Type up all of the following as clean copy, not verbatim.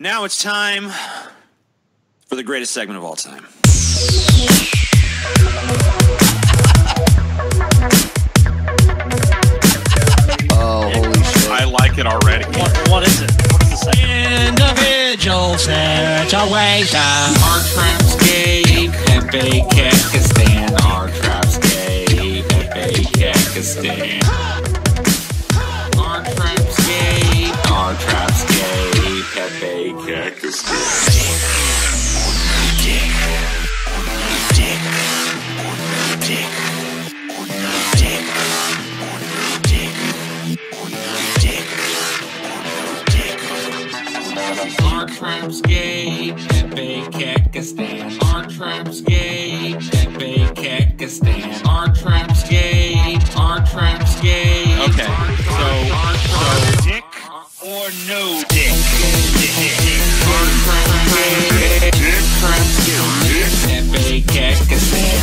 Now it's time for the greatest segment of all time. Oh, holy shit. I like it already. What is it? What is the segment? Individual situation. Our trapscape, Pepe Kakistan. Our trapscape, Pepe Kakistan. Our trapscape, Pepe Kakistan. Our trapscape, Pepe Kakistan. Our trapscape, Pepe Kakistan. Our trapscape, our trapscape. Okay, so Dick or no dick? Our trapscape, Pepe Kakistan.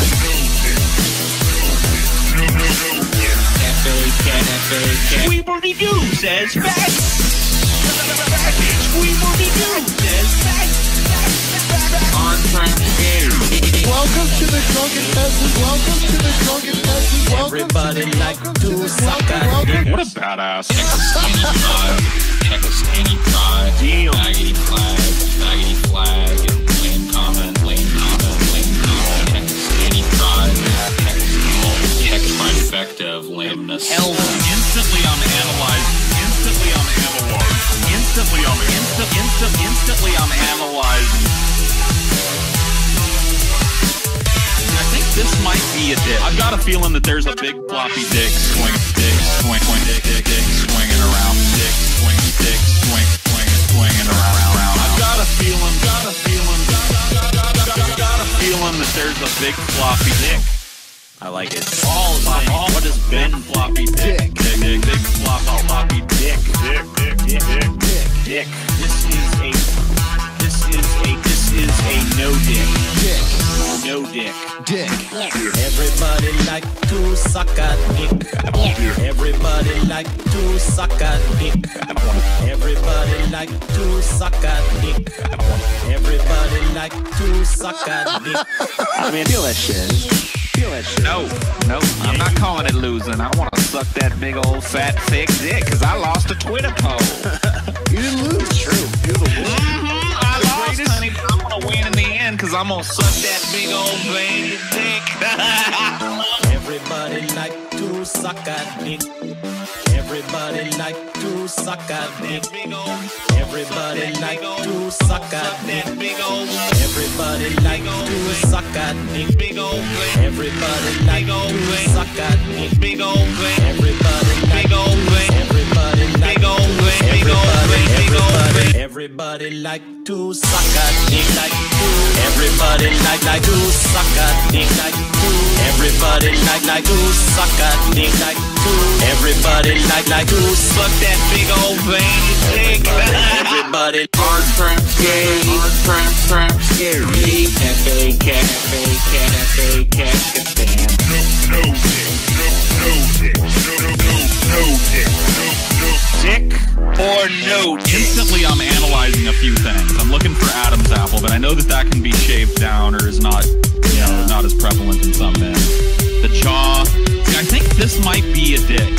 We Bernie do says facts. We Bernie do says facts. Our trapscape. Welcome to the Drunken Peasants. Welcome to the Drunken Peasants. Everybody like to suck at what a badass. Pakistani pride, Deal. baggy flag, lame comment, lame comment. Pakistani pride, trifecta of lameness. Instantly I'm analyzing. Instantly I'm analyzing. I think this might be a dick. I've got a feeling that there's a big floppy dick swinging around. Swinging around. I've got a feeling that there's a big floppy dick. I like it. What is Ben floppy dick? Big floppy dick. Dick. This is a no dick. No dick. Dick. Everybody like to suck at dick. Everybody like to suck at dick. Everybody like to suck at dick. Everybody like to suck at dick. I mean, feel that shit. No, I'm not calling it losing. I want to suck that big old fat thick dick because I lost a Twitter poll. You didn't lose. True. You're the winner. I lost, honey, but I'm going to win in the end because I'm going to suck that big old veiny dick. Everybody like to suck at dick. Everybody like to suck at dick. Everybody like to suck at dick. Everybody like to suck at dick. Everybody like to suck at dick. Everybody like to suck at dick. Everybody like to suck at dick. Everybody like to suck at dick. Everybody like to suck that big old veiny dick. Everybody our trapscape, Dick or no dick? Instantly I'm analyzing a few things. I'm looking for Adam's apple, but I know that can be shaved down or is not, not as prevalent in some men. The jaw. See, I think this might be a dick.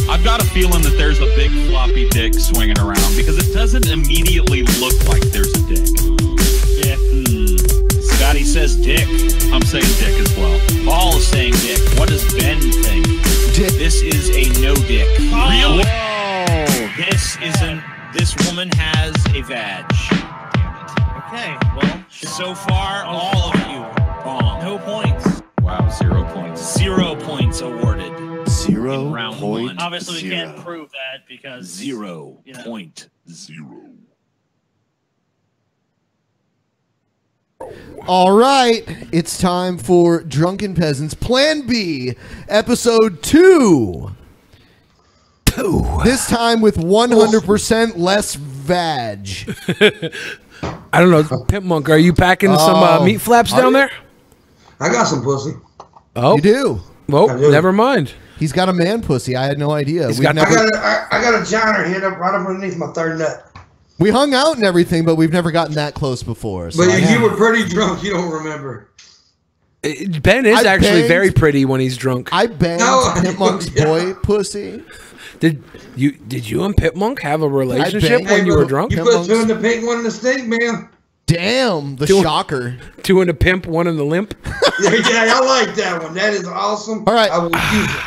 I've got a feeling that there's a big floppy dick swinging around because it doesn't immediately look like there's a dick. Yeah. Scotty says dick. I'm saying dick as well. Paul is saying dick. What does Ben think? Dick. This is a no dick. Really? This woman has a vag. Okay, well, so far, all of you wrong. No points. Wow, 0 points. 0 points awarded. 0 round point one. Obviously, we can't prove that because 0.0. All right, it's time for Drunken Peasants Plan B, Episode 2. This time with 100% less vag. I don't know, PIPP Monk, are you packing some meat flaps down there? I got some pussy. Oh, You do? Well, never mind. He's got a man pussy. I had no idea. I got I got a Johnner hit up right up underneath my third nut. We hung out and everything, but we've never gotten that close before. So But you were pretty drunk. You don't remember. Ben is actually very pretty when he's drunk. I banged PIPP Monk's boy pussy. Did you and PIPP Monk have a relationship when you were drunk? You put 2 in the pink, 1 in the stink, man. Damn, the shocker. 2 in the pimp, 1 in the limp. Yeah, I like that one. That is awesome. All right. I will use it.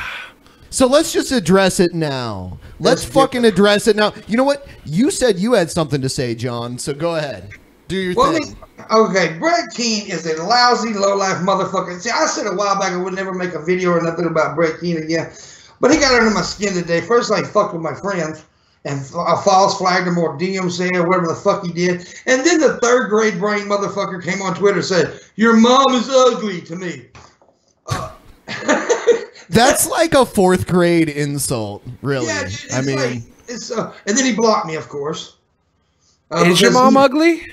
So let's just address it now. Let's fucking address it now. You know what? You said you had something to say, John, so go ahead. Do your thing. Okay, Bret Kane is a lousy, low-life motherfucker. See, I said a while back I would never make a video or nothing about Bret Kane again, but he got under my skin today. First, I fucked with my friends, and I false flagged him or DM said or whatever the fuck he did. And then the 3rd grade brain motherfucker came on Twitter and said, "Your mom is ugly" to me. That's like a 4th grade insult, really. Yeah, I mean, like, and then he blocked me, of course. Is your mom ugly?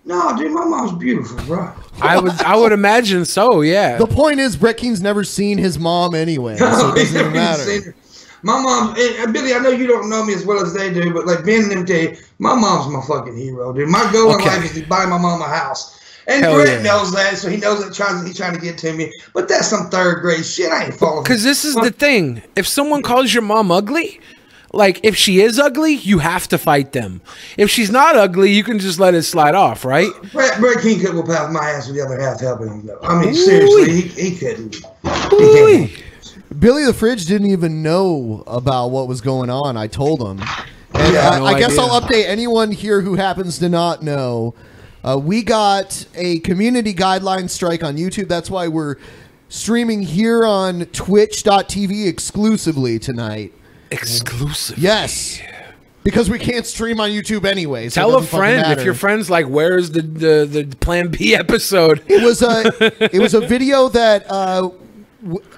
No, dude, my mom's beautiful, bro. I would imagine so. Yeah. The point is, Bret Kane's never seen his mom anyway, so it doesn't even matter. My mom, and Billy, I know you don't know me as well as they do, but like Ben and them tell you, my mom's my fucking hero, dude. My goal in life is to buy my mom a house. And Bret knows that, so he knows that he's trying to get to me. But that's some 3rd grade shit. I ain't falling. Because this is the thing. If someone calls your mom ugly, like if she is ugly, you have to fight them. If she's not ugly, you can just let it slide off, right? Bret Kane couldn't whoop half my ass with the other half helping him, though. I mean, seriously, he couldn't. He Billy the Fridge didn't even know about what was going on. I told him. And I guess I'll update anyone here who happens to not know. We got a community guideline strike on YouTube. That's why we're streaming here on twitch.tv exclusively tonight. Exclusive? Yes. Because we can't stream on YouTube anyway. So tell a friend if your friend's like, "Where's the Plan B episode?" It was a video that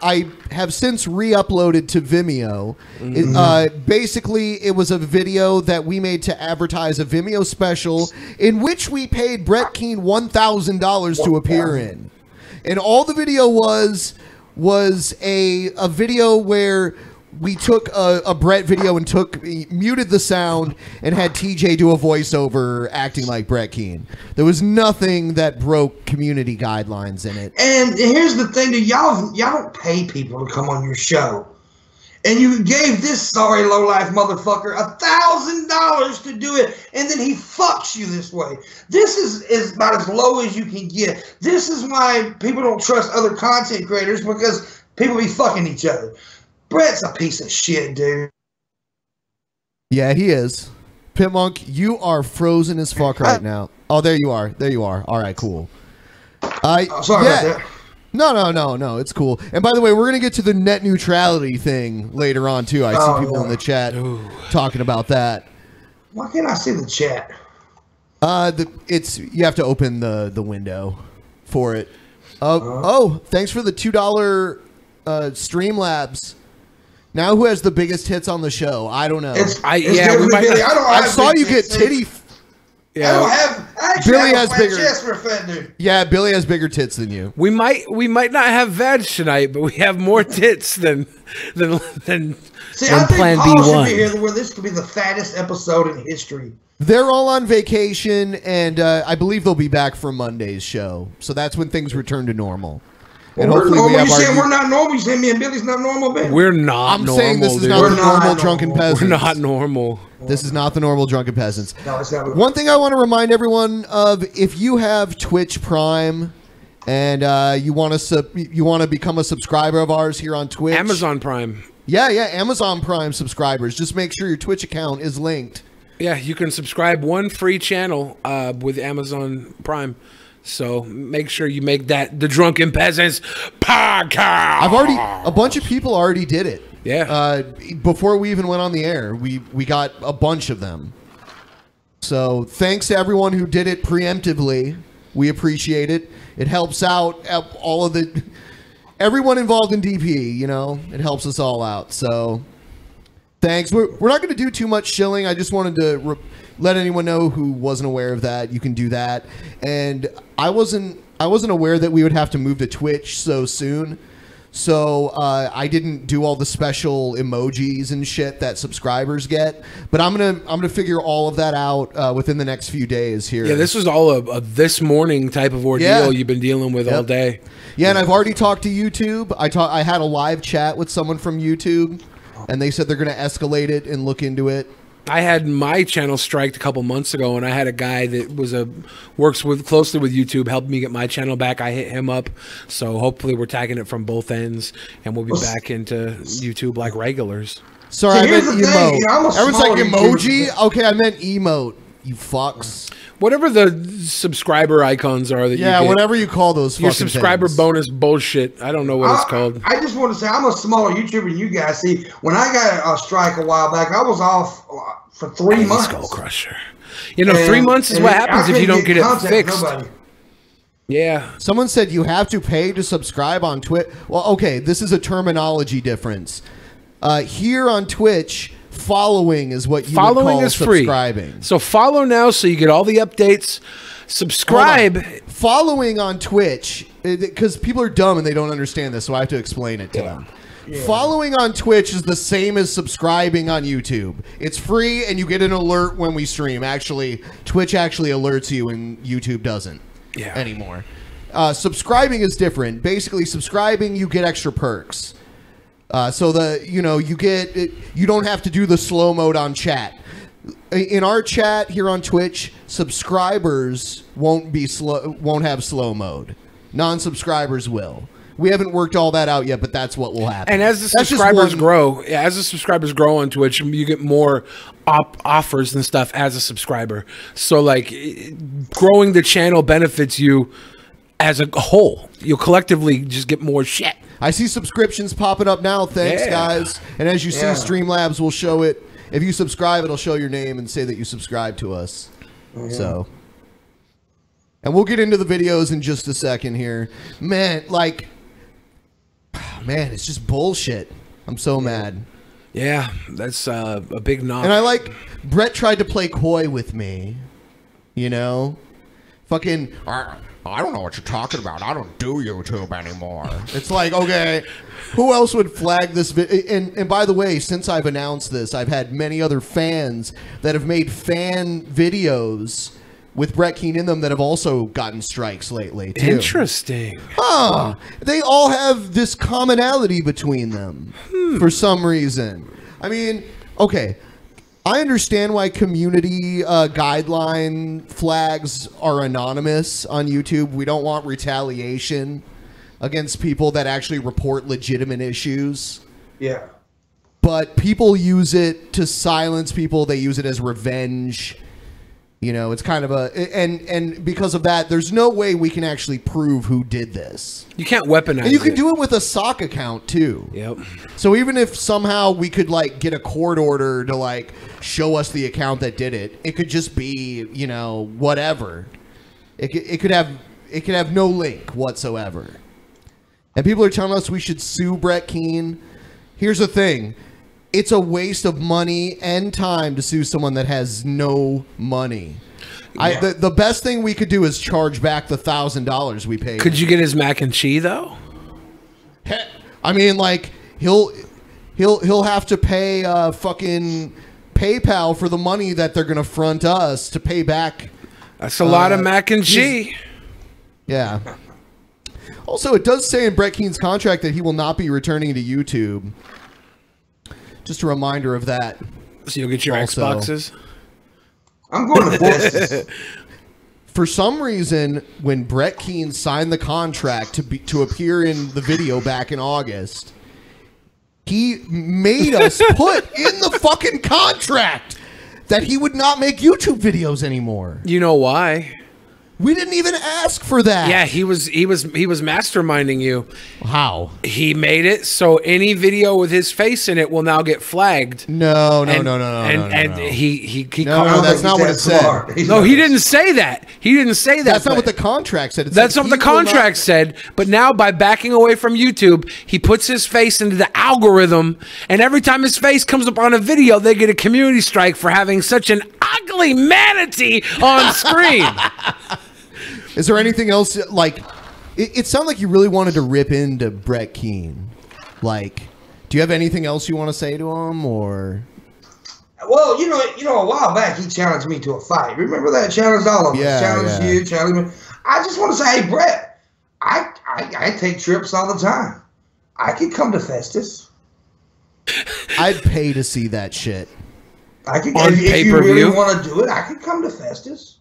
I have since re-uploaded to Vimeo. Basically, it was a video that we made to advertise a Vimeo special in which we paid Bret Kane $1,000 to appear in. And all the video was a video where we took a Bret video and muted the sound and had TJ do a voiceover acting like Bret Kane. There was nothing that broke community guidelines in it. And here's the thing, dude, y'all don't pay people to come on your show. And you gave this sorry low-life motherfucker $1,000 to do it, and then he fucks you this way. This is about as low as you can get. This is why people don't trust other content creators, because people be fucking each other. Bret's a piece of shit, dude. Yeah, he is. PIPP Monk, you are frozen as fuck right now. Oh, there you are. There you are. All right, cool. Sorry about that. No. It's cool. And by the way, we're going to get to the net neutrality thing later on, too. I see people in the chat talking about that. Why can't I see the chat? You have to open the window for it. Thanks for the $2 Streamlabs. Now who has the biggest hits on the show? I don't know. I saw you get titty. Yeah. I don't have. Billy has bigger chest for a fat dude. Yeah, Billy has bigger tits than you. We might not have vag tonight, but we have more tits than See, I think Plan Paul B1. should be here where this could be the fattest episode in history. They're all on vacation, and I believe they'll be back for Monday's show. So that's when things return to normal. And hopefully we have we're not normal. You saying me and Billy's not normal, baby? We're not normal. I'm saying this is not the normal Drunken Peasants. We're not normal. This is not the normal Drunken Peasants. No, it's not. One thing I want to remind everyone of: if you have Twitch Prime and you want to become a subscriber of ours here on Twitch, Amazon Prime. Yeah, Amazon Prime subscribers. Just make sure your Twitch account is linked. Yeah, you can subscribe one free channel with Amazon Prime. So make sure you make that the Drunken Peasants podcast. A bunch of people already did it. Yeah. Before we even went on the air, we got a bunch of them. So thanks to everyone who did it preemptively. We appreciate it. It helps out all of everyone involved in DP. You know, it helps us all out. So thanks. We're not going to do too much shilling. I just wanted to let anyone know who wasn't aware of that. You can do that. And I wasn't aware that we would have to move to Twitch so soon. So I didn't do all the special emojis and shit that subscribers get, but I'm gonna figure all of that out within the next few days here. Yeah, this was all a this morning type of ordeal you've been dealing with all day. Yeah, and I've already talked to YouTube. I had a live chat with someone from YouTube, and they said they're gonna escalate it and look into it. I had my channel striked a couple months ago, and I had a guy that works closely with YouTube help me get my channel back. I hit him up, so hopefully we're tagging it from both ends, and we'll be back into YouTube like regulars. Sorry, I meant emote. Everyone's like emoji. Okay, I meant emote. You fucks. Whatever the subscriber icons are that you get. Whatever you call those your fucking subscriber things. bonus bullshit. I don't know what it's called. I just want to say I'm a smaller YouTuber than you guys. See, when I got a strike a while back, I was off for 3 months. Skull Crusher. You know, 3 months is what happens if you don't get it fixed. Yeah. Someone said you have to pay to subscribe on Twitch. Well, okay, this is a terminology difference. Here on Twitch, following is what you would call subscribing. Free. So follow now so you get all the updates. Subscribe. Following on Twitch, because people are dumb and they don't understand this, so I have to explain it to them. Yeah. Following on Twitch is the same as subscribing on YouTube. It's free and you get an alert when we stream. Actually, Twitch actually alerts you and YouTube doesn't anymore. Subscribing is different. Basically, subscribing, you get extra perks. So you don't have to do the slow mode on chat. In our chat here on Twitch, subscribers won't have slow mode. Non-subscribers will. We haven't worked all that out yet, but that's what will happen. And as the subscribers grow on Twitch, you get more offers and stuff as a subscriber. So like growing the channel benefits you as a whole. You'll collectively just get more shit. I see subscriptions popping up now. Thanks, guys. And as you see, Streamlabs will show it. If you subscribe, it'll show your name and say that you subscribe to us. So, and we'll get into the videos in just a second here. Man, it's just bullshit. I'm so mad. Yeah, that's a big knock. And Bret tried to play coy with me. You know? Fucking, I don't know what you're talking about. I don't do YouTube anymore. It's like, okay, who else would flag this video? And by the way, since I've announced this, I've had many other fans that have made fan videos with Bret Kane in them that have also gotten strikes lately, too. Interesting. They all have this commonality between them for some reason. I mean, okay, I understand why community guideline flags are anonymous on YouTube. We don't want retaliation against people that actually report legitimate issues. Yeah. But people use it to silence people. They use it as revenge. You know, it's kind of and because of that, there's no way we can actually prove who did this. You can't weaponize it. And you can do it with a sock account, too. Yep. So even if somehow we could, get a court order to, show us the account that did it, it could just be, whatever. It could have no link whatsoever. And people are telling us we should sue Bret Kane. Here's the thing. It's a waste of money and time to sue someone that has no money. Yeah. The best thing we could do is charge back the $1,000 we paid. Could you get his mac and cheese though? I mean, he'll have to pay fucking PayPal for the money that they're gonna front us to pay back. That's a lot of mac and cheese. Yeah. Also, it does say in Bret Kane's contract that he will not be returning to YouTube. Just a reminder of that. So you'll get your Xboxes? I'm going to this. For some reason, when Bret Kane signed the contract to appear in the video back in August, he made us put in the fucking contract that he would not make YouTube videos anymore. You know why? We didn't even ask for that. Yeah, he was masterminding you. How? He made it so any video with his face in it will now get flagged. No. He that's not what it said. No, he didn't say that. He didn't say that. That's not what the contract said. That's not what the contract said. But now, by backing away from YouTube, he puts his face into the algorithm, and every time his face comes up on a video, they get a community strike for having such an ugly manatee on screen. Is there anything else It sounded like you really wanted to rip into Bret Kane. Like, do you have anything else you want to say to him, or? Well, you know, a while back he challenged me to a fight. Remember that? Challenged all of us. Challenged you, challenged me. I just want to say, hey, Bret, I take trips all the time. I could come to Festus. I'd pay to see that shit. I could, if you really want to do it, I could come to Festus.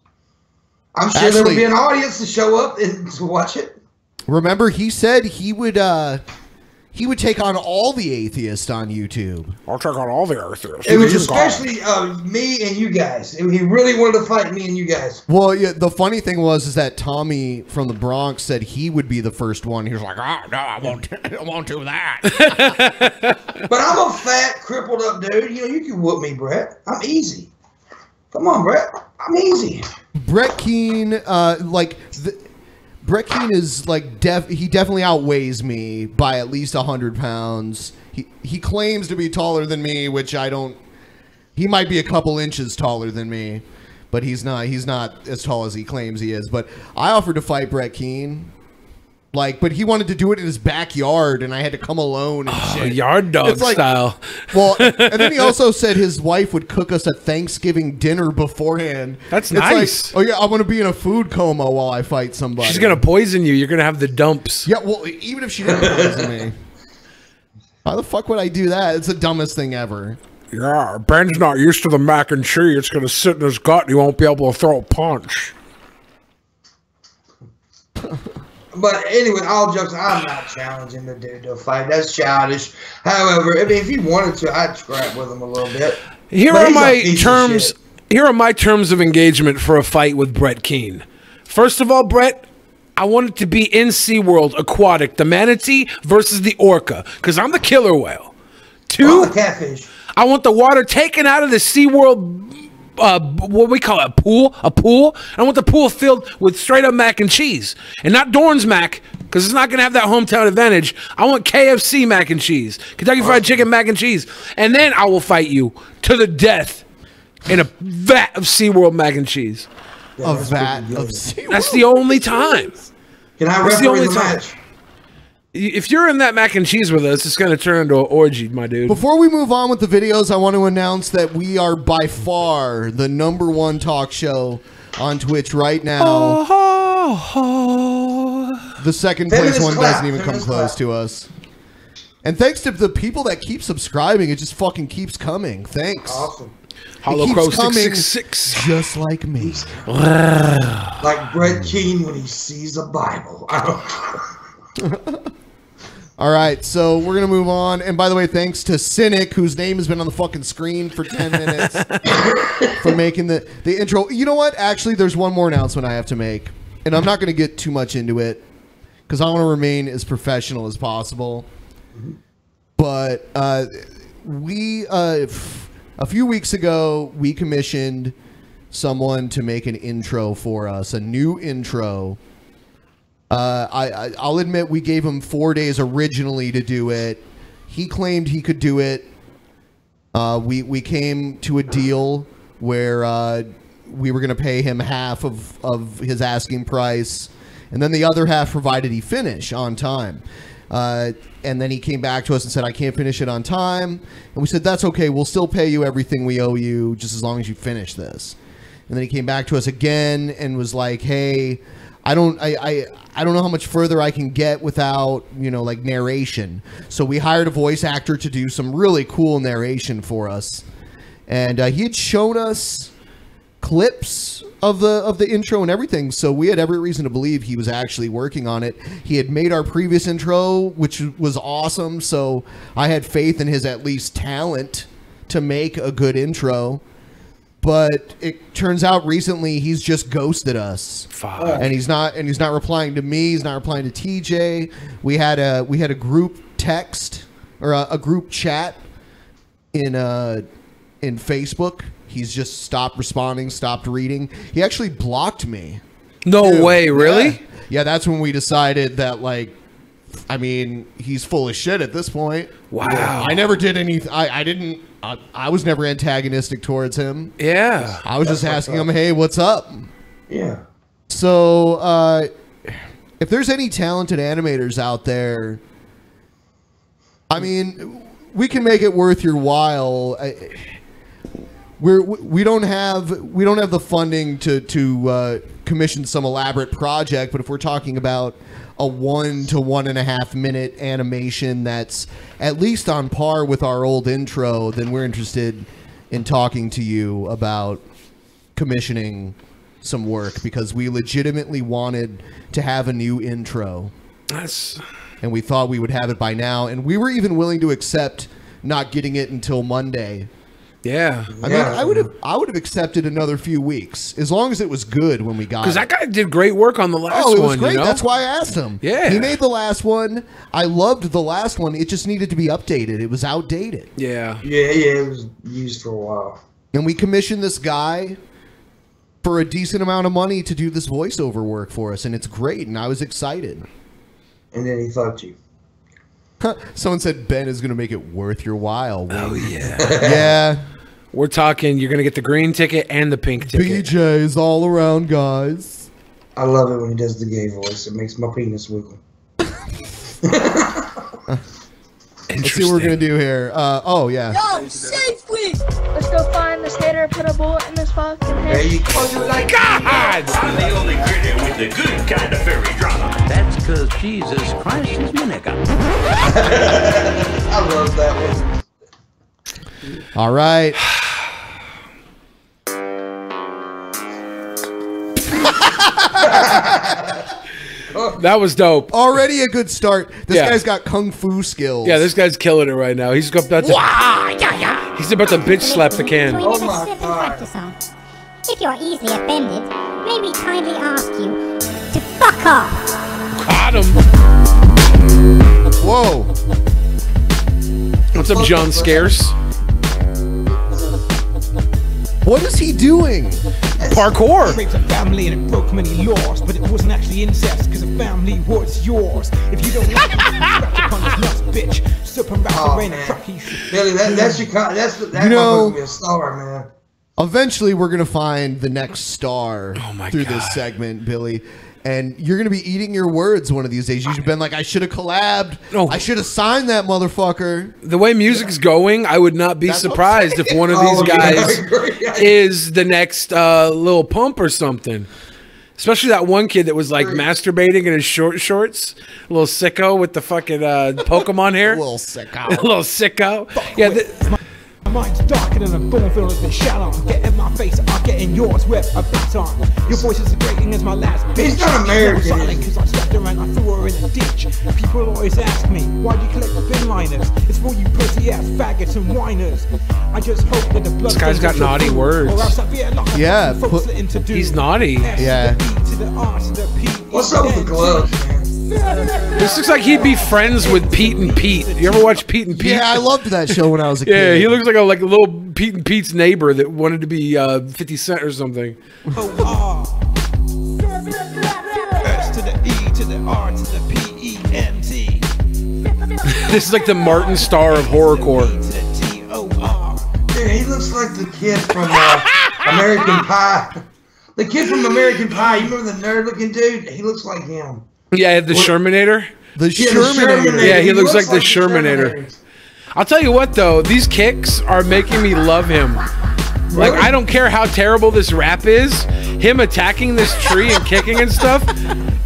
I'm sure there would be an audience to show up and to watch it. Remember, he said he would take on all the atheists on YouTube. I'll take on all the atheists. It was especially me and you guys. He really wanted to fight me and you guys. Well, yeah, the funny thing was that Tommy from the Bronx said he would be the first one. He was like, "Oh no, I won't do that." But I'm a fat, crippled up dude. You know, you can whoop me, Bret. I'm easy. Come on, Bret. I'm easy. Bret Kane, Bret Kane is like he definitely outweighs me by at least 100 pounds. He claims to be taller than me, which I don't. He might be a couple inches taller than me, but he's not. He's not as tall as he claims he is. But I offered to fight Bret Kane. But he wanted to do it in his backyard, and I had to come alone and shit. Yard dog style. Well, and then he also said his wife would cook us a Thanksgiving dinner beforehand. That's nice. Like, oh yeah, I want to be in a food coma while I fight somebody. She's gonna poison you. You're gonna have the dumps. Yeah, well, even if she didn't poison me, how the fuck would I do that? It's the dumbest thing ever. Yeah, Ben's not used to the mac and cheese. It's gonna sit in his gut, and he won't be able to throw a punch. But anyway, all jokes, I'm not challenging the dude to a fight. That's childish. However, I mean, if he wanted to, I'd scrap with him a little bit. Here are my terms. Here are my terms of engagement for a fight with Bret Kane. First of all, Bret, I want it to be in SeaWorld, aquatic, the manatee versus the orca, because I'm the killer whale. Two, the catfish. I want the water taken out of the SeaWorld. What we call it, a pool. I want the pool filled with straight up mac and cheese, and not Dorn's mac, because it's not gonna have that hometown advantage. I want KFC mac and cheese, Kentucky Fried Chicken mac and cheese, and then I will fight you to the death in a vat of SeaWorld mac and cheese. Yeah, a vat of SeaWorld. That's the only time. Can I referee the match? If you're in that mac and cheese with us, it's going to turn into an orgy, my dude. Before we move on with the videos, I want to announce that we are by far the #1 talk show on Twitch right now. The second place one doesn't even come close to us. And thanks to the people that keep subscribing, it just fucking keeps coming. Thanks. Awesome. Hollow Crow 666. Just like me. Like Bret Kane when he sees a Bible. All right, so we're going to move on. And by the way, thanks to Cynic, whose name has been on the fucking screen for 10 minutes, for making the intro. You know what? Actually, there's one more announcement I have to make. And I'm not going to get too much into it, because I want to remain as professional as possible. But a few weeks ago, we commissioned someone to make an intro for us, a new intro. I'll admit we gave him 4 days originally to do it. He claimed he could do it. We came to a deal where we were going to pay him half of his asking price, and then the other half provided he finish on time. And then he came back to us and said, I can't finish it on time. And we said, that's okay. We'll still pay you everything we owe you just as long as you finish this. And then he came back to us again and was like, hey, I don't know how much further I can get without, like narration. So we hired a voice actor to do some really cool narration for us. And he had shown us clips of the intro and everything, so we had every reason to believe he was actually working on it. He had made our previous intro, which was awesome, so I had faith in his at least talent to make a good intro. But it turns out recently he's just ghosted us. Fuck. And he's not replying to me. He's not replying to TJ. We had a group text or a group chat in Facebook. He's just stopped responding, stopped reading. He actually blocked me. No way, really? Yeah, that's when we decided that, he's full of shit at this point. Wow. I never did anything. I was never antagonistic towards him. Yeah. I was just asking him, hey, what's up? Yeah. So, if there's any talented animators out there, I mean, we can make it worth your while. We don't have the funding to commission some elaborate project, but if we're talking about a 1 to 1.5 minute animation that's at least on par with our old intro, then we're interested in talking to you about commissioning some work, because we legitimately wanted to have a new intro. And we thought we would have it by now, and we were even willing to accept not getting it until Monday. Yeah. I mean, I would have accepted another few weeks, as long as it was good when we got it. Because that guy did great work on the last one. Oh, it was great. You know? That's why I asked him. Yeah. He made the last one. I loved the last one. It just needed to be updated. It was outdated. Yeah. Yeah, it was used for a while. And we commissioned this guy for a decent amount of money to do this voiceover work for us, and it's great, and I was excited. And then he fucked you. Someone said Ben is going to make it worth your while. Oh, yeah. Yeah. We're talking, you're going to get the green ticket and the pink ticket. BJ's all around, guys. I love it when he does the gay voice. It makes my penis wiggle. Let's see what we're going to do here. Oh, yeah. Yo, safely! Let's go find this hater, put a bullet in this fucking head. There you go. Like God! I'm the only critter with the good kind of fairy drama. That's because Jesus Christ is my nigga. I love that one. All right. That was dope. Already a good start. This Yeah. guy's got kung fu skills. Yeah, this guy's killing it right now. He's about to, he's about to bitch slap the can. Oh my God. If you're easily offended, may we kindly ask you to fuck off. Got him. Whoa. What's up, John Scarce? What is he doing? Parkour. Raped a family and it broke many laws, but it wasn't actually incest because the family was yours. If you don't like it, scratch upon his nuts, bitch. Serpin Oh, of man. GFIX. Billy, that's your that You know- motherfucker be a star, man. Eventually, we're going to find the next star through God. this segment, Billy. And you're going to be eating your words one of these days. You've been like, I should have collabed. No. I should have signed that motherfucker. The way music's going, I would not be That's surprised if one of these guys is the next Lil Pump or something. Especially that one kid that was like masturbating in his short shorts. A little sicko with the fucking Pokemon hair. A little sicko. A little sicko. Yeah. My mind's darker than a cornfield that's been shot on. Get in my face, I'll get in yours with a baton. Your voice is as grating as my last bitch. He's not American. She was silent because I slapped her and I threw her in a ditch. People always ask me, why do you collect bin liners? It's for you pussy ass faggots and whiners. I just hope that the blood. This guy's got naughty words. Or else I'll be a lot of Yeah, folks that into do. He's naughty. Yeah. What's up with the gloves, man? This looks like he'd be friends with Pete and Pete. You ever watch Pete and Pete? Yeah, I loved that show when I was a kid. Yeah, he looks like a little Pete and Pete's neighbor that wanted to be 50 Cent or something. S to the E to the R to the P-E-N-T. This is like the Martin Starr of horrorcore. Dude, he looks like the kid from American Pie. The kid from American Pie. You remember the nerd-looking dude? He looks like him. Yeah, the Shermanator. The Shermanator. Yeah, he looks like the Shermanator. I'll tell you what, though. These kicks are making me love him. Like, I don't care how terrible this rap is. Him attacking this tree and kicking and stuff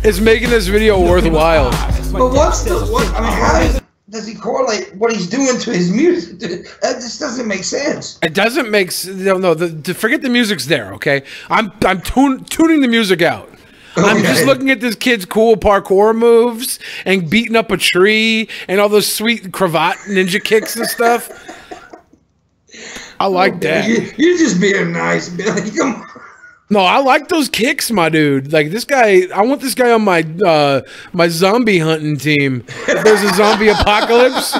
is making this video worthwhile. But what's the... I mean, how does he correlate what he's doing to his music? That just doesn't make sense. It doesn't make no. Forget the music's there, okay? I'm tuning the music out. I'm just looking at this kid's cool parkour moves and beating up a tree and all those sweet cravat ninja kicks and stuff. I like that. You're just being nice, Billy. Come on. No, I like those kicks, my dude. Like this guy, I want this guy on my my zombie hunting team. If there's a zombie apocalypse,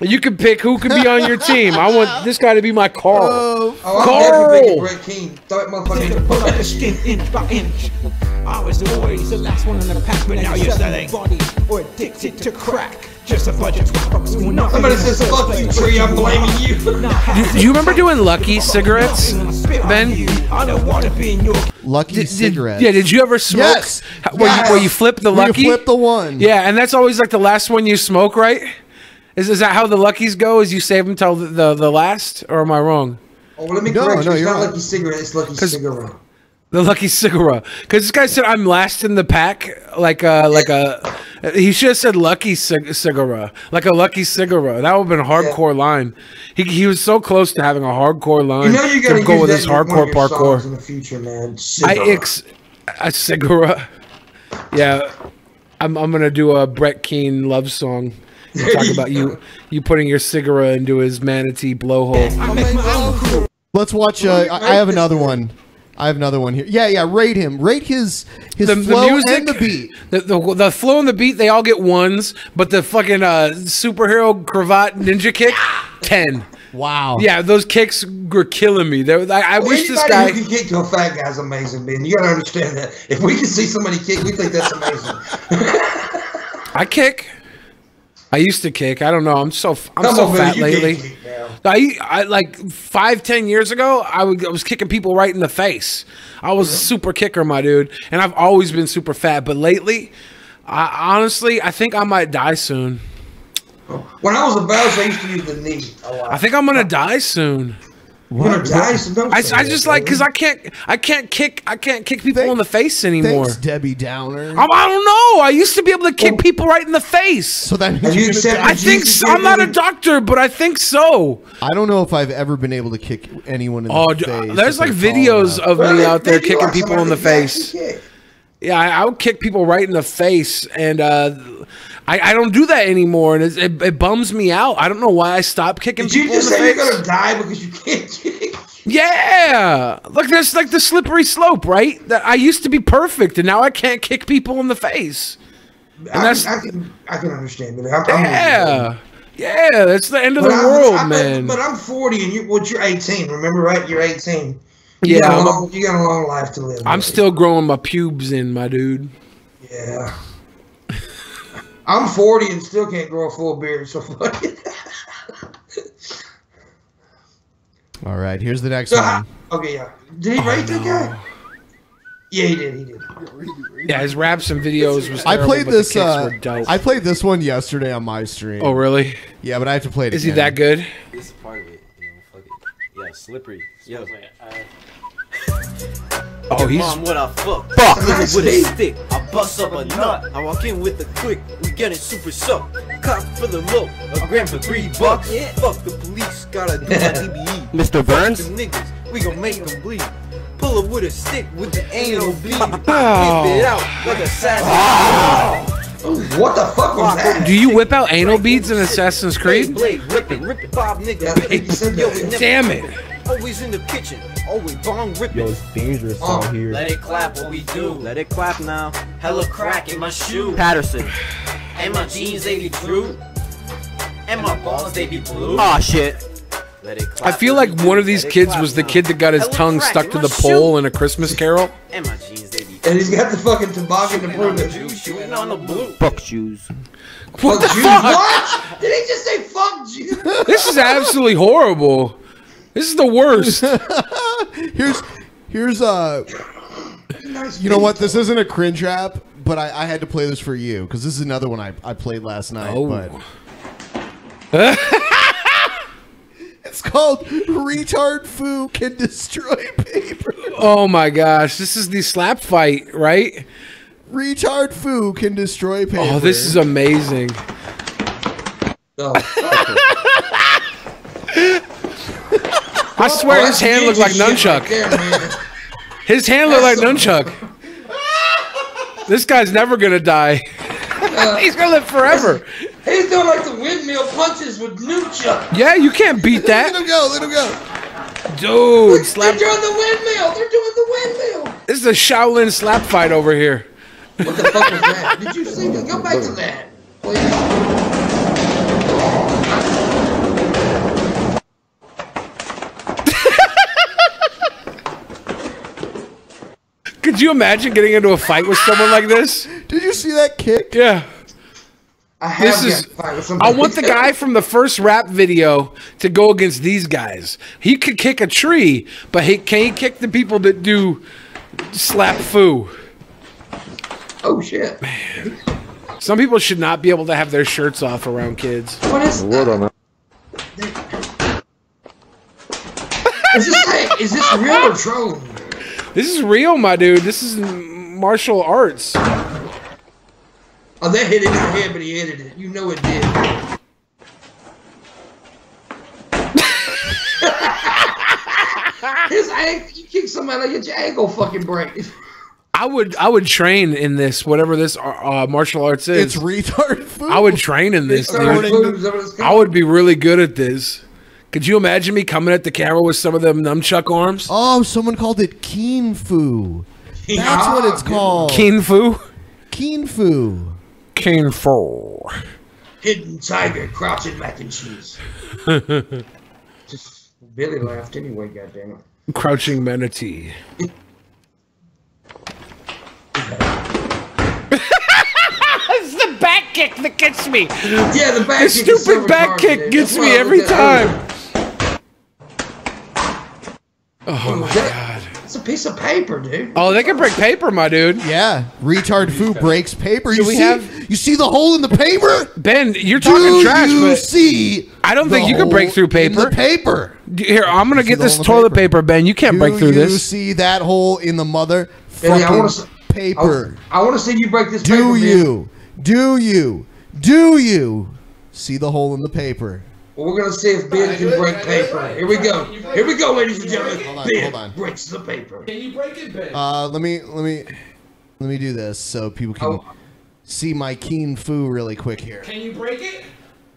you can pick who could be on your team. I want this guy to be my Carl. I'm definitely Bret Kane. Throw that motherfucker Pull up the skin inch by inch. I was always the last one in the pack, but now you're selling body or addicted to crack. Just a bunch of fucks who know. Somebody says fuck you, Tree, I'm blaming you. Do you remember doing Lucky cigarettes, Ben? I don't want to be in your Lucky cigarettes. Yeah, did you ever smoke? Yes. Where you flip the Where Lucky? you flip the one. Yeah, and that's always like the last one you smoke, right? Is that how the Luckies go? Is you save them till the last? Or am I wrong? Oh, let me correct you. It's not Lucky Cigarette, it's Lucky Cigarette. The Lucky Cigarette. Because this guy said I'm last in the pack, like a. He should have said Lucky Cigarette, like a Lucky Cigarette. That would have been a hardcore line. He was so close to having a hardcore line. You know you gotta to go use with that his in one hardcore of your parkour. songs in the future, man. A cigarette. Yeah, I'm gonna do a Bret Kane love song. Talk about you putting your cigarette into his manatee blowhole. Let's watch. I have another one. I have another one here. Yeah. Rate him. Rate his flow music, and the beat. The flow and the beat, they all get ones, but the fucking superhero cravat ninja kick, 10. Wow. Yeah, those kicks were killing me. I wish this guy. Who can kick to a fat guy's amazing, man. You gotta understand that. If we can see somebody kick, we think that's amazing. I kick. I used to kick. I don't know. I'm so fat lately. I like 5-10 years ago, I was kicking people right in the face. I was a super kicker, my dude, and I've always been super fat. But lately, honestly, I think I might die soon. When I was a bouncer, I used to use the knee a lot. I think I'm gonna die soon. You're gonna die soon? I just like because I can't kick people in the face anymore. Thanks, Debbie Downer. I don't know. I used to be able to kick people right in the face. So that means I think so. I'm not a doctor, but I think so. I don't know if I've ever been able to kick anyone in the face. There's like videos of me out there kicking people in the face. Yeah, I would kick people right in the face, and I don't do that anymore, and it bums me out. I don't know why I stopped kicking people in the face. Did you just say you're gonna die because you can't kick? Yeah, look, there's like the slippery slope, right? That I used to be perfect, and now I can't kick people in the face. And I can understand that. Yeah, that's the end of the world, man. But I'm 40, and you're 18. Remember, right? You're 18. You got a long life to live. I'm still growing my pubes in, my dude. Yeah. I'm 40 and still can't grow a full beard, so fuck it. All right, here's the next one. Okay, yeah. Did he rate that guy? Yeah, he did. Yeah, his raps and videos was terrible, I played this. But the kicks were dope. I played this one yesterday on my stream. Oh, really? Yeah, but I have to play it. Is he that good? This is part of it. You know, fuck it. Yeah, slippery. Yo. Oh, he's. Mom, what I fuck? Fuck with a stick. I bust up a nut. I walk in with the click. We getting super sucked. Cop for the low. A gram for $3. Yeah. Fuck the police. Gotta do my DBE. Mr. Burns. Fuck them niggas. We gon' make them bleed. Pull up with a stick with the anal bead. Oh. Whip it out like a savage. What the fuck was that? Do you whip out anal beads in Assassin's Creed? Blade, rip it, Bob nigga. Yo, damn it. Always in the kitchen, always bong ripping. Yo, it's dangerous out here. Let it clap, what we do. Let it clap now. Hella crack in my shoe. Patterson. And my jeans, they be true. And my balls, they be blue. Aw, shit. Let it clap, I feel like one of these kids was the kid that got his tongue stuck to the pole in A Christmas Carol. And my jeans, they be. And he's got the fucking toboggan to prove it. Shooting on the blue. Fuck shoes. What the fuck? What? Did he just say fuck you? This is absolutely horrible. This is the worst. here's you know what? This isn't a cringe rap, but I had to play this for you because this is another one I played last night. Oh. But it's called "Retard Foo Can Destroy Paper." Oh my gosh, this is the slap fight, right? Retard Foo can destroy paper. Oh, this is amazing. I swear his hand looked like Nunchuck. His hand looked like Nunchuck. This guy's never gonna die. He's gonna live forever. He's doing like the windmill punches with Nunchuck. Yeah, you can't beat that. Let him go, let him go. Dude, They're doing the windmill. They're doing the windmill. This is a Shaolin slap fight over here. What the fuck was that? Did you see that? Go back to that. Could you imagine getting into a fight with someone like this? Did you see that kick? Yeah. I want the guy from the first rap video to go against these guys. He could kick a tree, but can he kick the people that do slap foo? Oh shit! Man. Some people should not be able to have their shirts off around kids. What is that? Is this real or trolling? This is real, my dude. This is martial arts. Oh, that hit in your head, but he edited it. You know it did. You kick somebody, get your ankle fucking break. I would train in this, whatever this martial arts is. It's retard food. I would train in this, dude. I would be really good at this. Could you imagine me coming at the camera with some of them nunchuck arms? Oh, someone called it keen foo. That's what it's called. Keen foo? Keen foo. Keen foo. Hidden tiger, crouching mac and cheese. Just Billy laughed anyway, goddammit. Crouching manatee. It's the back kick that gets me. Yeah, the back kick. The stupid back kick gets me every time. Oh my god. It's a piece of paper, dude. Oh, they can break paper, my dude. Yeah. Retard foo breaks paper. You see the hole in the paper? Ben, you're talking trash, but see I don't think you can break through paper. In the paper. Here, I'm going to get this toilet paper, Ben. You can't break through this. Do you see that hole in the mother fucking paper? I want to see you break this paper. Do you? Do you see the hole in the paper? Well, we're going to see if Ben can break paper. Here we go. Here we go, ladies and gentlemen. Hold on. Breaks the paper. Can you break it, Ben? Let me do this so people can see my keen foo really quick here. Can you break it?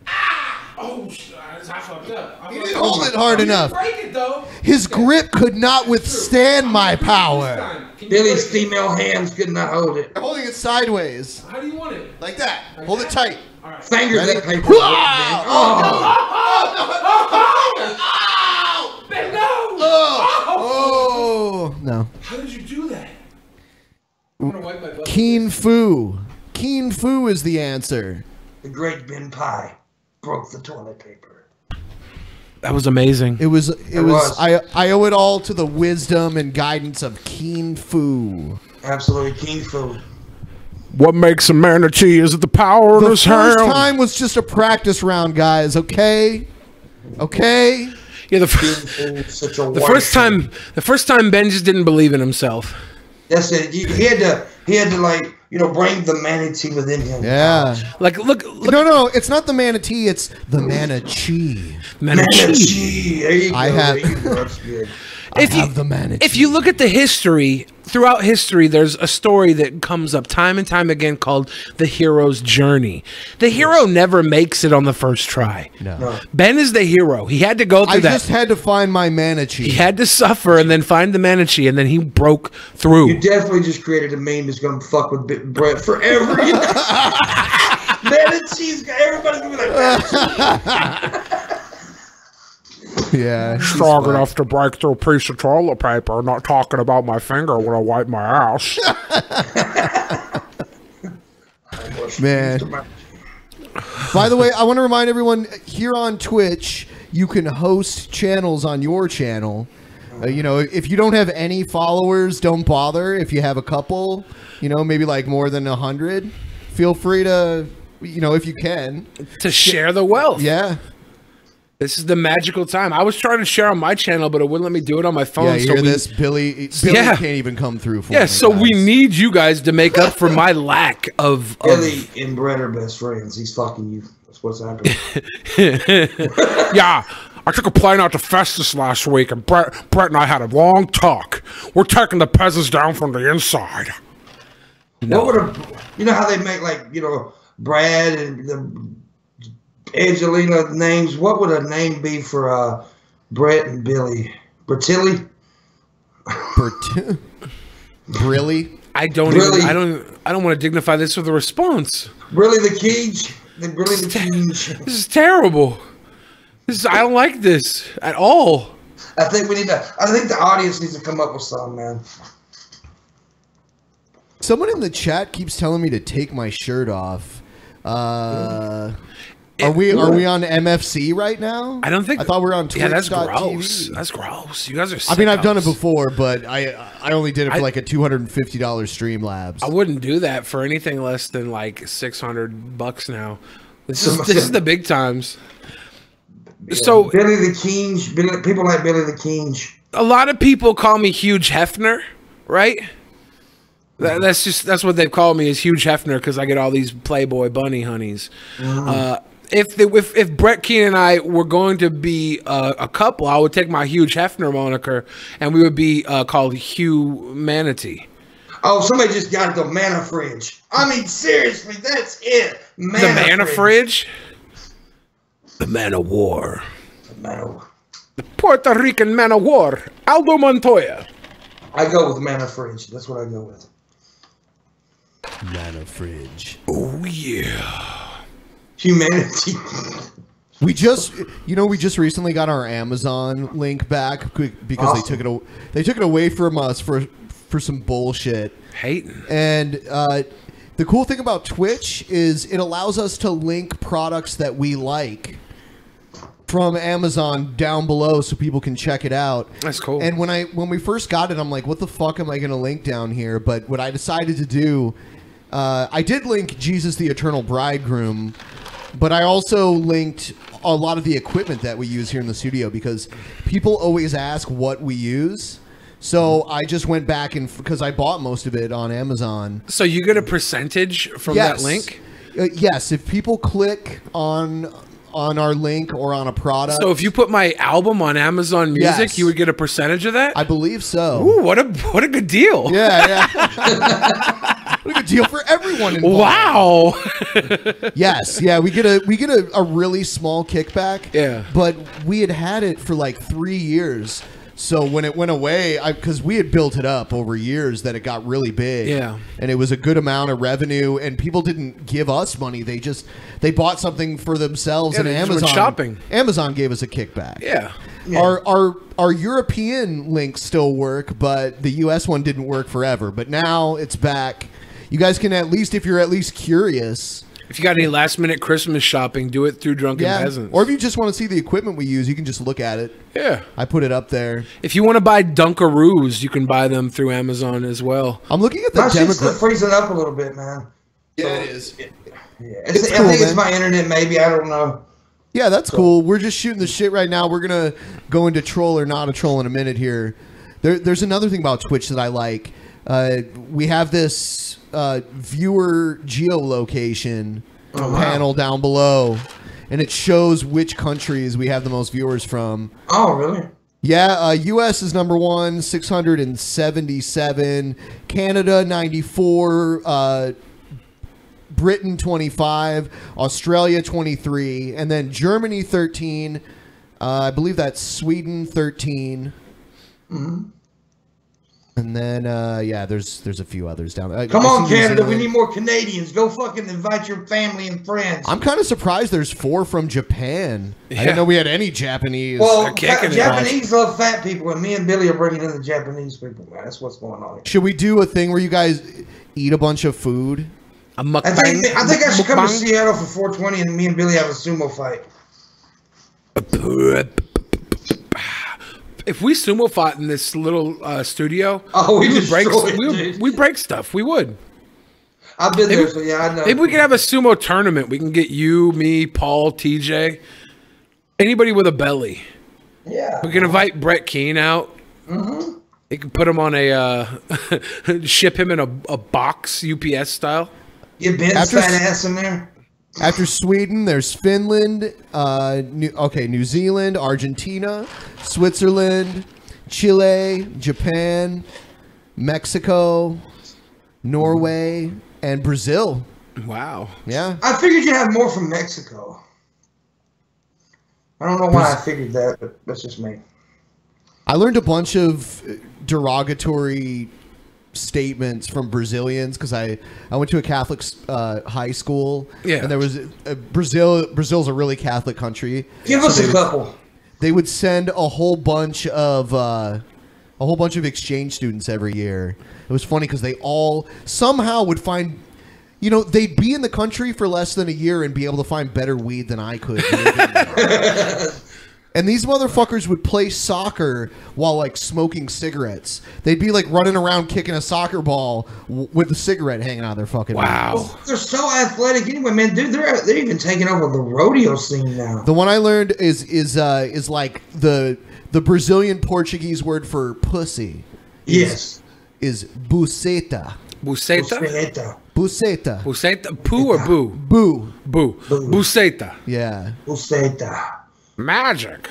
Ah! Oh, I fucked up. He didn't hold it hard enough. Break it, though. His grip could not withstand my power. Billy's female hands could not hold it. I'm holding it sideways. How do you want it? Like that. Hold it tight. Finger that paper. Ben, no! Oh, no. How did you do that? I'm gonna wipe my butt. Keen foo. Keen foo is the answer. The great Ben Pie broke the toilet paper. That was amazing. It was. I owe it all to the wisdom and guidance of Keen foo. Absolutely, Keen foo. What makes a manatee is the power of his hand. The first time was just a practice round, guys. Okay. Yeah, the first time Ben just didn't believe in himself. That's it. He had to like bring the manatee within him. Yeah. Like look. No, it's not the manatee. It's the manatee. Manatee. There you go. I have. That's good. If you look at the history, throughout history, there's a story that comes up time and time again called the hero's journey. The hero never makes it on the first try. No. Ben is the hero. He had to go through that. I just had to find my manatee. He had to suffer and then find the manatee, and then he broke through. You definitely just created a meme that's going to fuck with Bret forever. Manatees, everybody's going to be like, yeah, strong enough to break through a piece of toilet paper. Not talking about my finger when I wipe my ass. Man. By the way, I want to remind everyone here on Twitch, you can host channels on your channel. If you don't have any followers, don't bother. If you have a couple, maybe like more than 100, feel free to, if you can, to share the wealth. Yeah. This is the magical time. I was trying to share on my channel, but it wouldn't let me do it on my phone. Yeah, you hear this? Billy can't even come through for me. So we need you guys to make up for my lack of... Billy and Bret are best friends. He's fucking you. That's what's happening. Yeah, I took a plane out to Festus last week, and Bret and I had a long talk. We're taking the peasants down from the inside. No. What would how they make Brad and the Angelina names? What would a name be for Bret and Billy? Bertilli? Brilly? I don't want to dignify this with a response. Brilly the Keege? Brilly the Keege. This is terrible. I don't like this at all. I think the audience needs to come up with something, man. Someone in the chat keeps telling me to take my shirt off. Are we on MFC right now? I don't think. I thought we were on Twitch. Yeah, that's gross. That's gross. You guys are. I mean, I've done it before, but I only did it for like a $250 Streamlabs. I wouldn't do that for anything less than like $600 now. This is the big times. Yeah. So Billy the King, people like Billy the King. A lot of people call me Hugh Hefner, right? That's what they've called me, is Hugh Hefner, because I get all these Playboy bunny honeys. If Bret Kane and I were going to be a couple, I would take my Hugh Hefner moniker, and we would be called Hugh Manatee. Oh, somebody just got the Mana Fridge. I mean, seriously, that's it. The Mana Fridge? The Man of War. The Puerto Rican Man of War. Aldo Montoya. I go with Mana Fridge. That's what I go with. Mana Fridge. Oh, yeah. Humanity. We just recently got our Amazon link back because Awesome. they took it away from us for some bullshit. Hating. And the cool thing about Twitch is it allows us to link products that we like from Amazon down below so people can check it out. That's cool. And when we first got it, I'm like, what the fuck am I going to link down here? But what I decided to do, I did link Jesus the Eternal Bridegroom, but I also linked a lot of the equipment that we use here in the studio because people always ask what we use. So I just went back and because I bought most of it on Amazon. So you get a percentage from that link? Yes, if people click on our link or on a product. So if you put my album on Amazon Music, you would get a percentage of that? I believe so. Ooh, what a good deal. Yeah. What a good deal for everyone involved. Wow. Yes, yeah, we get a really small kickback. Yeah. But we had it for like 3 years. So when it went away, because we had built it up over years that it got really big. Yeah. And it was a good amount of revenue, and people didn't give us money. They bought something for themselves, Yeah, and they just Amazon went shopping. Amazon gave us a kickback. Yeah. Our European links still work, but the US one didn't work forever. But now it's back. You guys can at least, if you're at least curious. If you got any last minute Christmas shopping, do it through Drunken Peasants. Or if you just want to see the equipment we use, you can just look at it. Yeah. I put it up there. If you want to buy Dunkaroos, you can buy them through Amazon as well. I'm looking at the My shit's still freezing up a little bit, man. Yeah, it is. I cool, think it's man. my internet, maybe. I don't know. Yeah, that's cool. We're just shooting the shit right now. We're going to go into troll or not a troll in a minute here. There's another thing about Twitch that I like. We have this viewer geolocation panel down below, and it shows which countries we have the most viewers from. Oh, really? Yeah, U.S. is number 1, 677. Canada, 94. Britain, 25. Australia, 23. And then Germany, 13. I believe that's Sweden, 13. Mm-hmm. And then, there's a few others down there. Come on, Canada. We need more Canadians. Go fucking invite your family and friends. I'm kind of surprised there's 4 from Japan. I didn't know we had any Japanese. Well, Japanese love fat people, and me and Billy are bringing in the Japanese people, man. That's what's going on. Should we do a thing where you guys eat a bunch of food? A mukbang? I think I should come to Seattle for 420 and me and Billy have a sumo fight. If we sumo fought in this little studio, we would break. destroy it, We break stuff. We would. I've been there, so yeah, I know. Maybe we could have a sumo tournament. We can get you, me, Paul, TJ, anybody with a belly. Yeah. We can invite Bret Kane out. Mm-hmm. You can put him on a ship him in a box UPS style. Get Ben's fat ass in there. After Sweden, there's Finland, New Zealand, Argentina, Switzerland, Chile, Japan, Mexico, Norway, and Brazil. Wow. Yeah. I figured you'd have more from Mexico. I don't know why I figured that, but that's just me. I learned a bunch of derogatory statements from Brazilians because I went to a Catholic high school. Yeah, and there was Brazil's a really Catholic country. Give us a couple. They would send a whole bunch of exchange students every year. It was funny because they all somehow would find You know, they'd be in the country for less than a year and be able to find better weed than I could. And these motherfuckers would play soccer while, like, smoking cigarettes. They'd be, like, running around kicking a soccer ball with a cigarette hanging out of their fucking mouth. Well, they're so athletic anyway, man. Dude, they're even taking over the rodeo scene now. The one I learned is like the Brazilian Portuguese word for pussy. Yes. Is buceta. Buceta? Buceta. Buceta? Poo or boo? Boo. Boo. Buceta. Yeah. Buceta. Magic.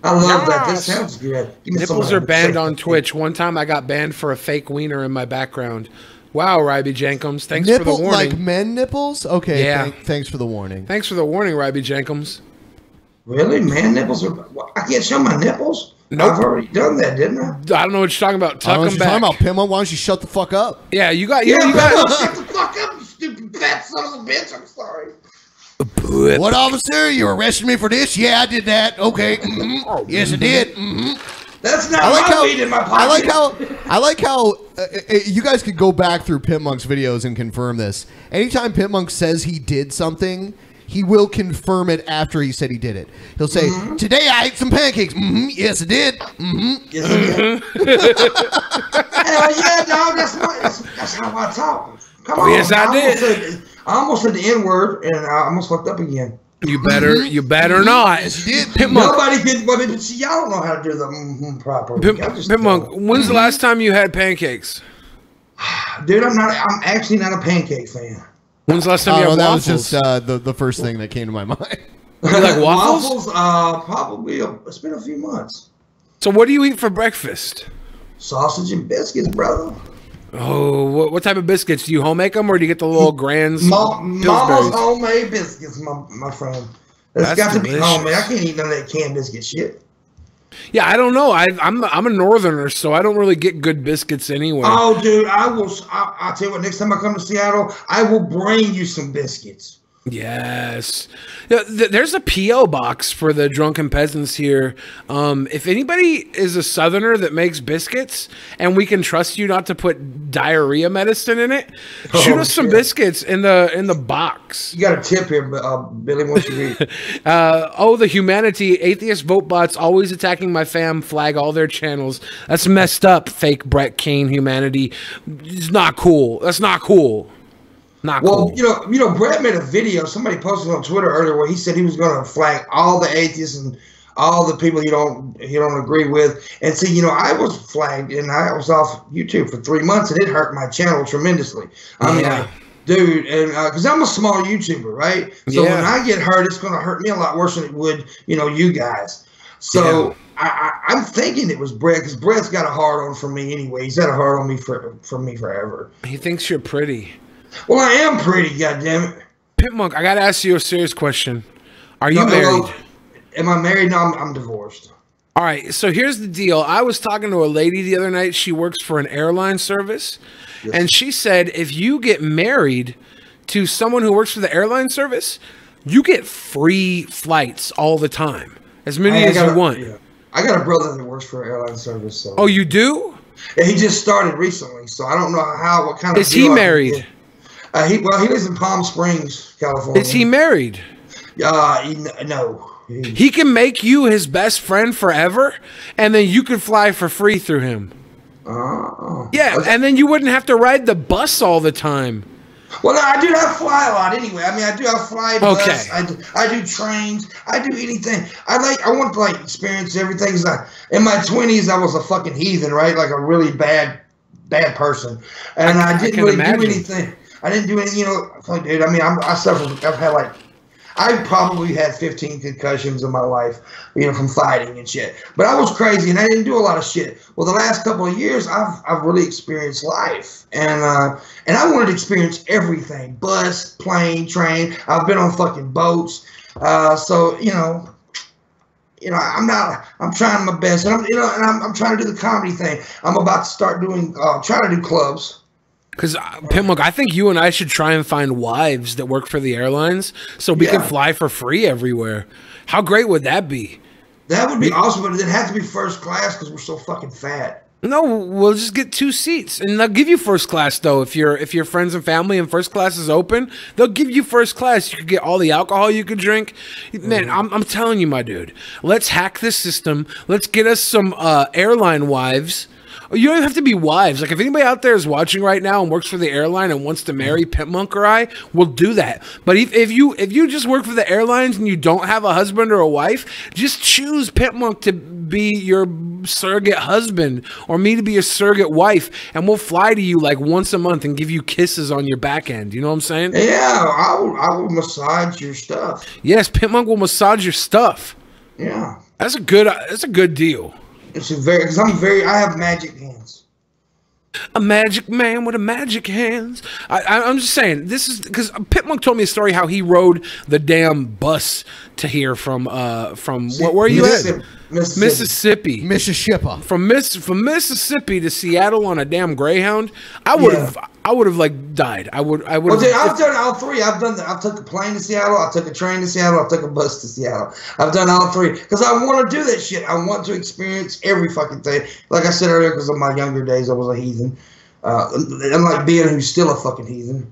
I love that. That sounds good. Nipples are banned on Twitch. One time I got banned for a fake wiener in my background. Wow, Ryby Jenkums. Thanks for the warning. Like men nipples? Okay, yeah. Thanks for the warning. Thanks for the warning, Ryby Jenkums. Really? Man nipples are... I can't show my nipples? Nope. I've already done that, didn't I? I don't know what you're talking about. Tuck them back. Talking about, PIPP Monk. Why don't you shut the fuck up? Yeah, you got... Yeah, you got shut the fuck up, you stupid fat son of a bitch. I'm sorry. What, officer? You arrested me for this? Yeah, I did that. Okay. Mm-hmm. Yes, I did. Mm-hmm. That's not my weed in my pocket. I like how you guys could go back through PIPP Monk's videos and confirm this. Anytime PIPP Monk says he did something, he will confirm it after he said he did it. He'll say, "Today I ate some pancakes." Mm-hmm. Yes, I did. Mm-hmm. Yes, I did. Hell yeah, dog. That's how I talk. Come on. Yes, I did. I almost said the N-word, and I almost fucked up again. You better not. PIPP Monk. Nobody can, but see, y'all don't know how to do the properly. PIPP Monk, when's the last time you had pancakes? Dude, I'm actually not a pancake fan. When's the last time you had waffles? That was just the first thing that came to my mind. You like waffles? Probably. It's been a few months. So what do you eat for breakfast? Sausage and biscuits, brother. Oh, what type of biscuits? Do you home make them, or do you get the little Grands? Mama's homemade biscuits, my friend. That's got delicious. To be homemade. I can't eat none of that canned biscuit shit. Yeah, I don't know. I'm a northerner, so I don't really get good biscuits anyway. Oh, dude, I'll tell you what. Next time I come to Seattle, I will bring you some biscuits. Yes. There's a P.O. box for the Drunken Peasants here. If anybody is a southerner that makes biscuits and we can trust you not to put diarrhea medicine in it, shoot us some biscuits in the box. You got a tip here, Billy, once you read. The humanity, atheist vote bots always attacking my fam, flag all their channels. That's messed up, fake Bret Kane humanity. It's not cool. That's not cool. Well, cool. you know, Bret made a video. Somebody posted on Twitter earlier where he said he was going to flag all the atheists and all the people he don't agree with. And see, I was flagged and I was off YouTube for 3 months and it hurt my channel tremendously. I mean, like, dude, and because I'm a small YouTuber, right? So when I get hurt, it's going to hurt me a lot worse than it would, you guys. So I'm thinking it was Bret because Bret's got a hard on for me anyway. He's had a hard on me for me forever. He thinks you're pretty. Well, I am pretty, goddammit. PIPP Monk, I gotta ask you a serious question. Are you married? Am I married? No, I'm divorced. All right, so here's the deal. I was talking to a lady the other night. She works for an airline service, and she said if you get married to someone who works for the airline service, you get free flights all the time, as many as you want. Yeah. I got a brother that works for an airline service. So. Oh, you do? Yeah, he just started recently, so I don't know what kind of. Is he married? He lives in Palm Springs, California. Is he married? No. He can make you his best friend forever, and then you could fly for free through him. Yeah, and then you wouldn't have to ride the bus all the time. Well, I do have fly a lot anyway. I mean, I do have fly bus. I do trains. I do anything. I want to experience everything. In my 20s, I was a fucking heathen, right? Like a really bad person, and I didn't really do anything. I didn't do anything, dude. I mean, I suffered. I probably had 15 concussions in my life, from fighting and shit. But I was crazy, and I didn't do a lot of shit. Well, the last couple of years, I've really experienced life, and I wanted to experience everything: bus, plane, train. I've been on fucking boats. So I'm trying my best, and I'm trying to do the comedy thing. I'm about to start trying to do clubs. Because, PIPP Monk, I think you and I should try and find wives that work for the airlines so we can fly for free everywhere. How great would that be? That would be awesome, but it'd have to be first class because we're so fucking fat. No, we'll just get 2 seats, and they'll give you first class though. If your friends and family and first class is open, they'll give you first class. You could get all the alcohol you could drink. Man, I'm telling you, my dude. Let's hack this system. Let's get us some airline wives. You don't have to be wives. Like if anybody out there is watching right now and works for the airline and wants to marry PIPP Monk or I, we'll do that. But if you just work for the airlines and you don't have a husband or a wife, just choose PIPP Monk to be your surrogate husband or me to be your surrogate wife, and we'll fly to you like once a month and give you kisses on your back end. You know what I'm saying? Yeah, I will massage your stuff. Yes, PIPP Monk will massage your stuff. Yeah, that's a good deal. It's a very, because I have magic hands. A magic man with a magic hands. I'm just saying, this is because PIPP Monk told me a story how he rode the damn bus to here from where are you at? Mississippi. From Mississippi to Seattle on a damn Greyhound. I would have like died. I would. Well, dude, I've done all 3. I've took a plane to Seattle. I took a train to Seattle. I took a bus to Seattle. I've done all 3 because I want to do that shit. I want to experience every fucking thing. Like I said earlier, because of my younger days, I was a heathen. Unlike being who's still a fucking heathen.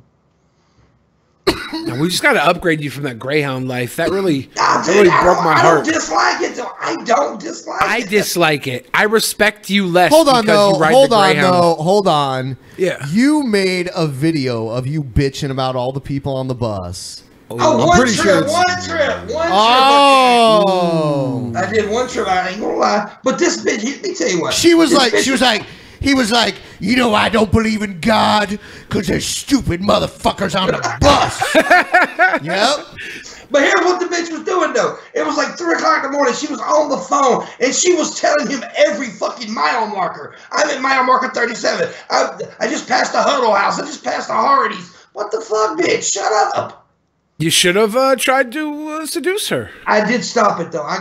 Now, we just got to upgrade you from that Greyhound life. That really, broke my heart. I don't dislike it, though. I don't dislike it. I dislike it. I respect you less. Hold on, though. Hold on. Yeah. You made a video of you bitching about all the people on the bus. Oh, one trip. Oh. I did one trip. I ain't gonna lie. But this bitch, let me tell you what. He was like, you know, I don't believe in God because there's stupid motherfuckers on the bus. Yep. But here's what the bitch was doing, though. It was like 3 o'clock in the morning. She was on the phone, and she was telling him every fucking mile marker. I'm at mile marker 37. I just passed the Huddle House. I just passed the Hardee's. What the fuck, bitch? Shut up. You should have tried to seduce her. I did stop it, though. I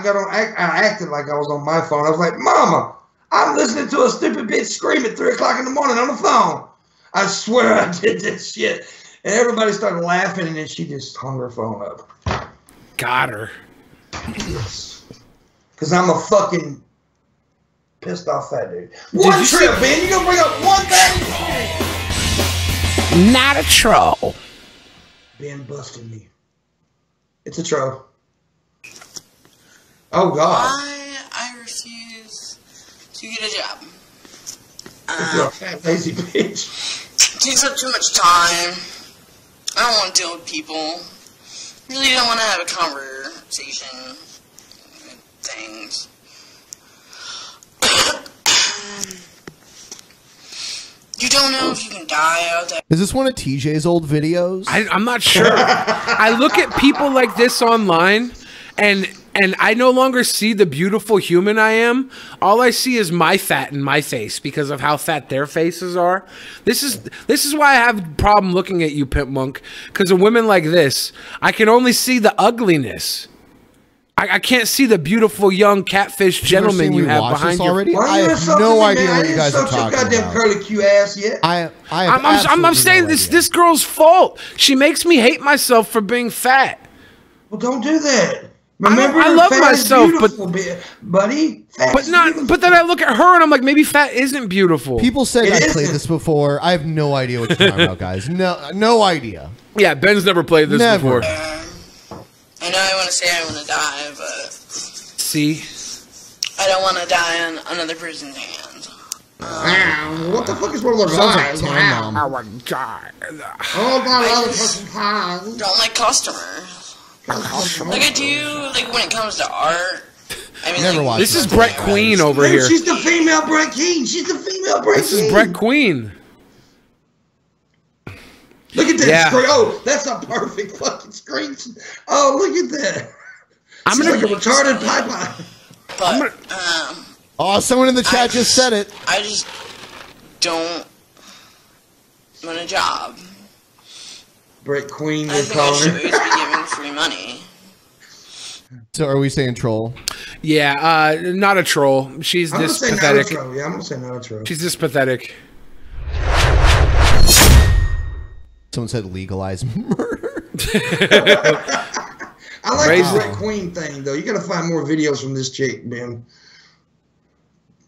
acted like I was on my phone. I was like, Mama, I'm listening to a stupid bitch scream at 3 o'clock in the morning on the phone. I swear I did this shit. And everybody started laughing, and then she just hung her phone up. Got her. Yes. Because I'm a fucking pissed off fat dude. One trip, man. You gonna bring up one bad experience. Not a troll. Ben busted me. It's a troll. Oh, God. I refuse to get a job. You're a fat, lazy bitch. Takes up too much time. I don't want to deal with people. Really don't want to have a conversation with things. You don't know if you can die out there. Is this one of TJ's old videos? I'm not sure. I look at people like this online, and I no longer see the beautiful human I am. All I see is my fat in my face because of how fat their faces are. This is why I have a problem looking at you, PIPP Monk, because of women like this. I can only see the ugliness. I can't see the beautiful young catfish gentleman you have behind you. Already? I have no idea what you guys are talking about. Goddamn curly Q ass yet. I'm saying this girl's fault. She makes me hate myself for being fat. Well, don't do that. Remember, I love myself, buddy. But then I look at her and I'm like, maybe fat isn't beautiful. People said I played this before. I have no idea what you're talking about, guys. No idea. Yeah, Ben's never played this before. I know I want to say I want to die, but see, I don't want to die on another person's hands. What the fuck is one of those eyes? I want to die. Don't like customers. Like I do, like when it comes to art. I mean, this is Bret Kane over here. She's the female Bret Kane. She's the female Bret Kane. This is Bret Kane. Look at that screen. Oh, that's a perfect fucking screen. Oh, look at that. She's like a retarded pipeline. But, someone in the chat just said it. I just don't want a job. Bret Queen, I think I should always be giving free money. So are we saying troll? Yeah, not a troll. She's this pathetic. Yeah, I'm gonna say not a troll. She's this pathetic. Someone said legalize murder. I like the Bret Queen thing though. You gotta find more videos from this chick, man.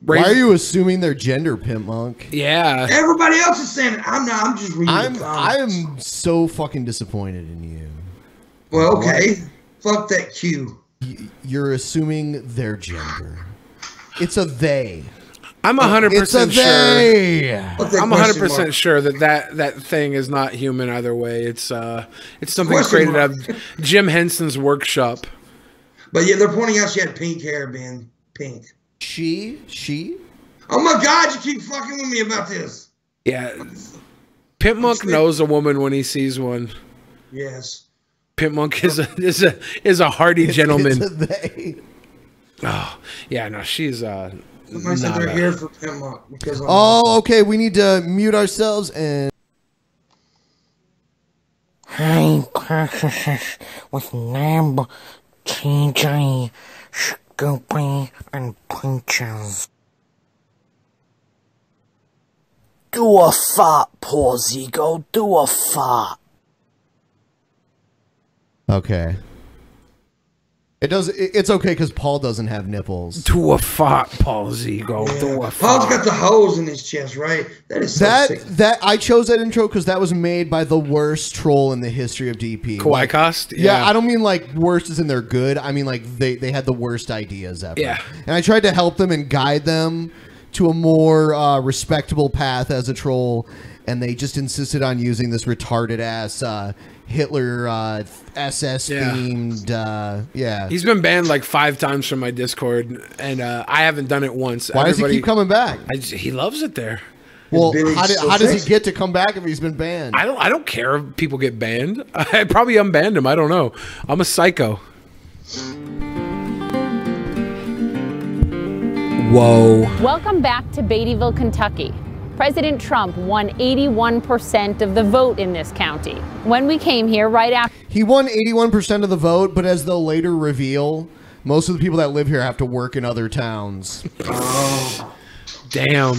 Why are you assuming their gender, Pimp Monk? Yeah. Everybody else is saying it. I'm not. I'm just reading the I comments. am so fucking disappointed in you. Well, okay. Fuck that Q. You're assuming their gender. It's a they. I'm 100% sure. I'm 100% mark? sure that thing is not human either way. It's something created out of Jim Henson's workshop. But yeah, they're pointing out she had pink hair, being pink. She? Oh my God! You keep fucking with me about this. Yeah, Pimp Monk knows a woman when he sees one. Yes. Pimp Monk is a hardy gentleman. It's a they. Oh yeah, no, she's Somebody said they're here for Pimp Monk because. Okay. We need to mute ourselves and. Hey, purchases with number TJ, Scoopy, and Punches. Do a fart, poor Zigo. Do a fart. Okay. It's okay because Paul doesn't have nipples. Do a fart, Paul Zigo. Yeah. Do a fart. Paul's got the holes in his chest, right? That is so sick. That I chose that intro because that was made by the worst troll in the history of DP. Kawaii Cost? Yeah, I don't mean like worst as in they're good. I mean like they had the worst ideas ever. Yeah. And I tried to help them and guide them to a more respectable path as a troll, and they just insisted on using this retarded ass Hitler SS themed. Yeah. He's been banned like 5 times from my Discord, and I haven't done it once. Why does he keep coming back? He loves it there. Well, how does he get to come back if he's been banned? I don't care if people get banned. I probably unbanned him. I don't know. I'm a psycho. Whoa. Welcome back to Beattyville, Kentucky. President Trump won 81% of the vote in this county. When we came here right after... He won 81% of the vote, but as they'll later reveal, most of the people that live here have to work in other towns. Oh. Damn.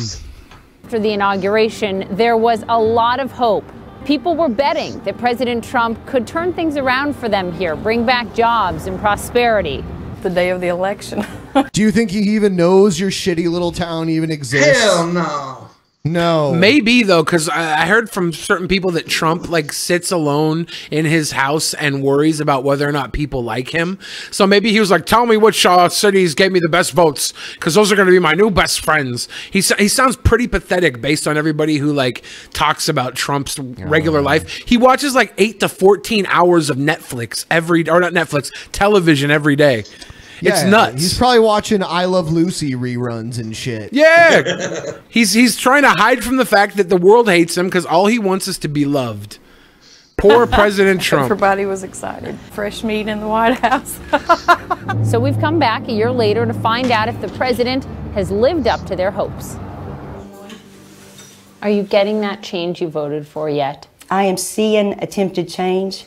After the inauguration, there was a lot of hope. People were betting that President Trump could turn things around for them here, bring back jobs and prosperity. The day of the election. Do you think he even knows your shitty little town even exists? Hell no. No. Maybe though, because I heard from certain people that Trump like sits alone in his house and worries about whether or not people like him. So maybe he was like, "Tell me which cities gave me the best votes, because those are going to be my new best friends." He sounds pretty pathetic based on everybody who like talks about Trump's regular life. He watches like 8 to 14 hours of television every day. It's nuts. He's probably watching I Love Lucy reruns and shit. Yeah. He's trying to hide from the fact that the world hates him because all he wants is to be loved. Poor President Trump. Everybody was excited. Fresh meat in the White House. So we've come back a year later to find out if the president has lived up to their hopes. Are you getting that change you voted for yet? I am seeing attempted change.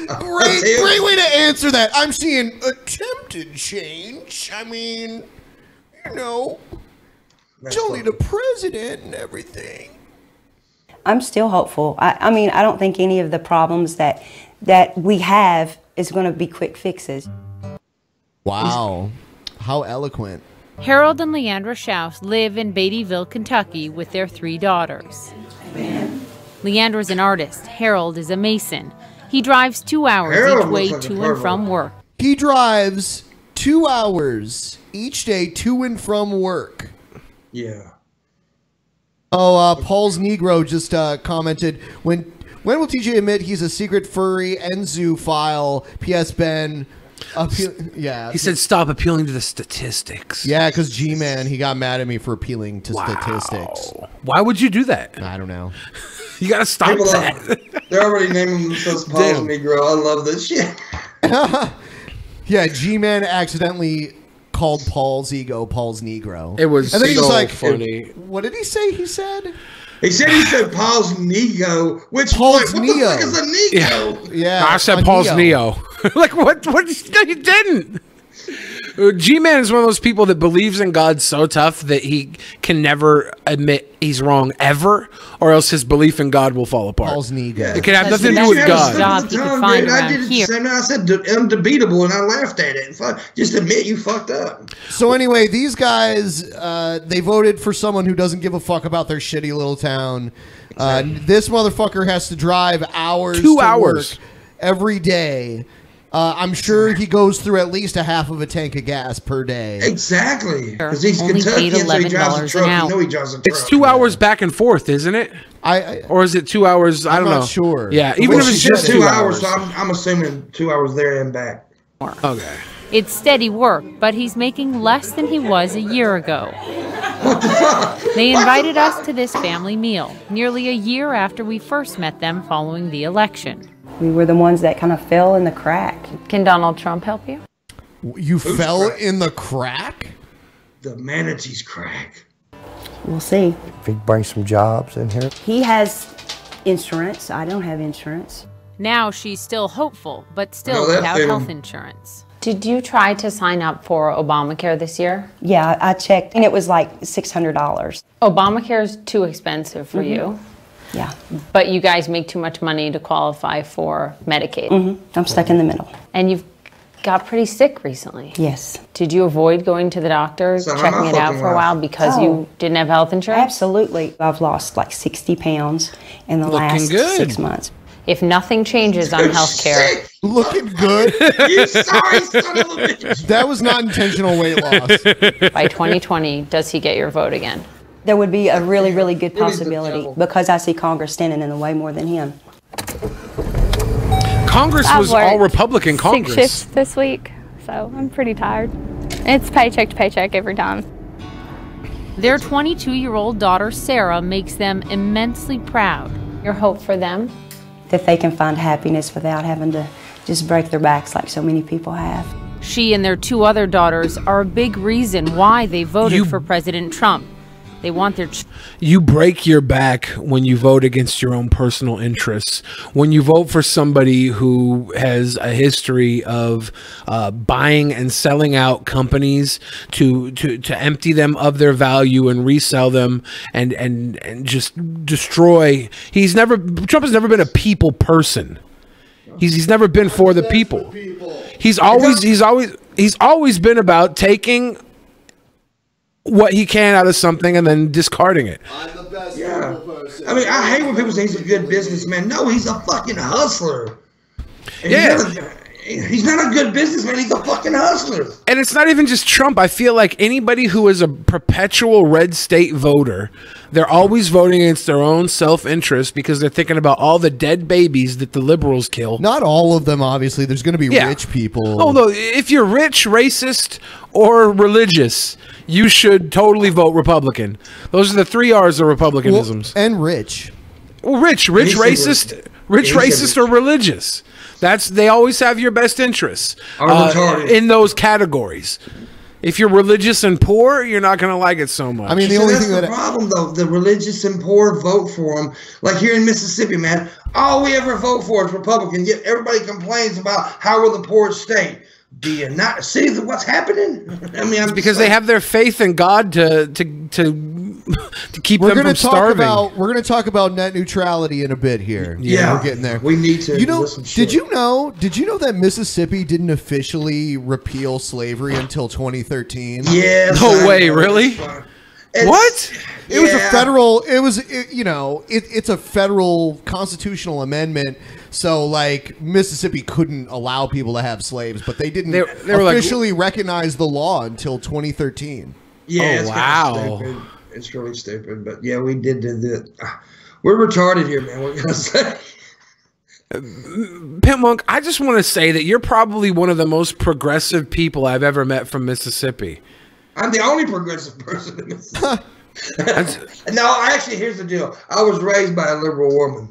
Great way to answer that. I'm seeing attempted change. I mean, you know, it's only the president and everything. I'm still hopeful. I mean, I don't think any of the problems that we have is going to be quick fixes. Wow. How eloquent. Harold and Leandra Schaus live in Beattyville, Kentucky with their 3 daughters. Leandra is an artist. Harold is a mason. He drives 2 hours each way to and from work. He drives 2 hours each day to and from work. Yeah. Oh, Paul's Negro just commented, when will TJ admit he's a secret furry and zoophile? P.S. Ben. Yeah. He said stop appealing to the statistics. Yeah, because G-Man, he got mad at me for appealing to statistics. Why would you do that? I don't know. You gotta stop that. They're already naming themselves Paul's Negro. I love this shit. Yeah, G-Man accidentally called Paul's ego Paul's Negro. It was and then he was like, funny. What did he say? He said Paul's Nego, which Paul's what Neo. the fuck is a Nego? Yeah, I said Paul's Neo. Like what? What? You didn't. G-Man is one of those people that believes in God so tough that he can never admit he's wrong ever, or else his belief in God will fall apart. Paul's ego. It can have nothing to do with God. Job he could find I around did it the here. same night. I said undebeatable, and I laughed at it. Just admit you fucked up. So anyway, these guys, they voted for someone who doesn't give a fuck about their shitty little town. This motherfucker has to drive hours 2 to hours work every day. I'm sure he goes through at least a half of a tank of gas per day. Exactly. Because he's Only Kentucky, paid so he drives a $11 truck. an You hour. know he drives a truck. It's 2 hours back and forth, isn't it? Or is it 2 hours? I don't know. not sure. Yeah, even if it's just 2 hours. So I'm assuming 2 hours there and back. Okay. It's steady work, but he's making less than he was a year ago. What the fuck? They invited us to this family meal, nearly a year after we first met them following the election. We were the ones that kind of fell in the crack. Can Donald Trump help you? You fell in the crack? The manatee's crack. We'll see. If he brings some jobs in here. He has insurance. I don't have insurance. Now she's still hopeful, but still No, that without thing- health insurance. Did you try to sign up for Obamacare this year? Yeah, I checked, and it was like $600. Obamacare is too expensive for you. Yeah. But you guys make too much money to qualify for Medicaid. I'm stuck in the middle. And you've got pretty sick recently. Yes. Did you avoid going to the doctor, So checking I'm it out fucking for a while because you didn't have health insurance? Absolutely. I've lost like 60 pounds in the last good. 6 months. If nothing changes on healthcare, Looking good. You sorry son of a bitch. That was not intentional weight loss. by 2020, does he get your vote again? There would be a really, really good possibility because I see Congress standing in the way more than him. Congress I've was all worked Republican 6 Congress. shifts this week, so I'm pretty tired. It's paycheck to paycheck every time. Their 22-year-old daughter, Sarah, makes them immensely proud. Your hope for them? That they can find happiness without having to just break their backs like so many people have. She and their 2 other daughters are a big reason why they voted for President Trump. They want their You break your back when you vote against your own personal interests. When you vote for somebody who has a history of buying and selling out companies to empty them of their value and resell them and just destroy. Trump has never been a people person. He's never been for the people. He's always been about taking what he can out of something and then discarding it. Yeah. I mean, I hate when people say he's a good businessman. No, he's a fucking hustler. And he's not a good businessman. He's a fucking hustler. And it's not even just Trump. I feel like anybody who is a perpetual red state voter, they're always voting against their own self-interest because they're thinking about all the dead babies that the liberals kill. Not all of them, obviously. There's going to be rich people. Although, if you're rich, racist, or religious, you should totally vote Republican. Those are the 3 R's of Republicanisms. And rich. Well, rich, racist, or religious. They always have your best interests in those categories. If you're religious and poor, you're not going to like it so much. I mean, the only thing the problem, though, the religious and poor vote for him. Like here in Mississippi, man, all we ever vote for is Republican. Yet everybody complains about how we're the poorest state. Do you not see what's happening? I mean, it's because they have their faith in God to keep them from starving. We're going to talk about net neutrality in a bit here. Yeah, we're getting there. We need to. You know, did you know that Mississippi didn't officially repeal slavery until 2013? Yeah. No way, really? What? It was a federal. It was it's a federal constitutional amendment. So like Mississippi couldn't allow people to have slaves, but they didn't officially recognize the law until 2013. Yeah. Oh, wow. It's really stupid, but yeah, we did that. We're retarded here, man. What can I say? PIPP Monk, I just want to say that you're probably one of the most progressive people I've ever met from Mississippi. I'm the only progressive person in Mississippi. No, actually, here's the deal. I was raised by a liberal woman.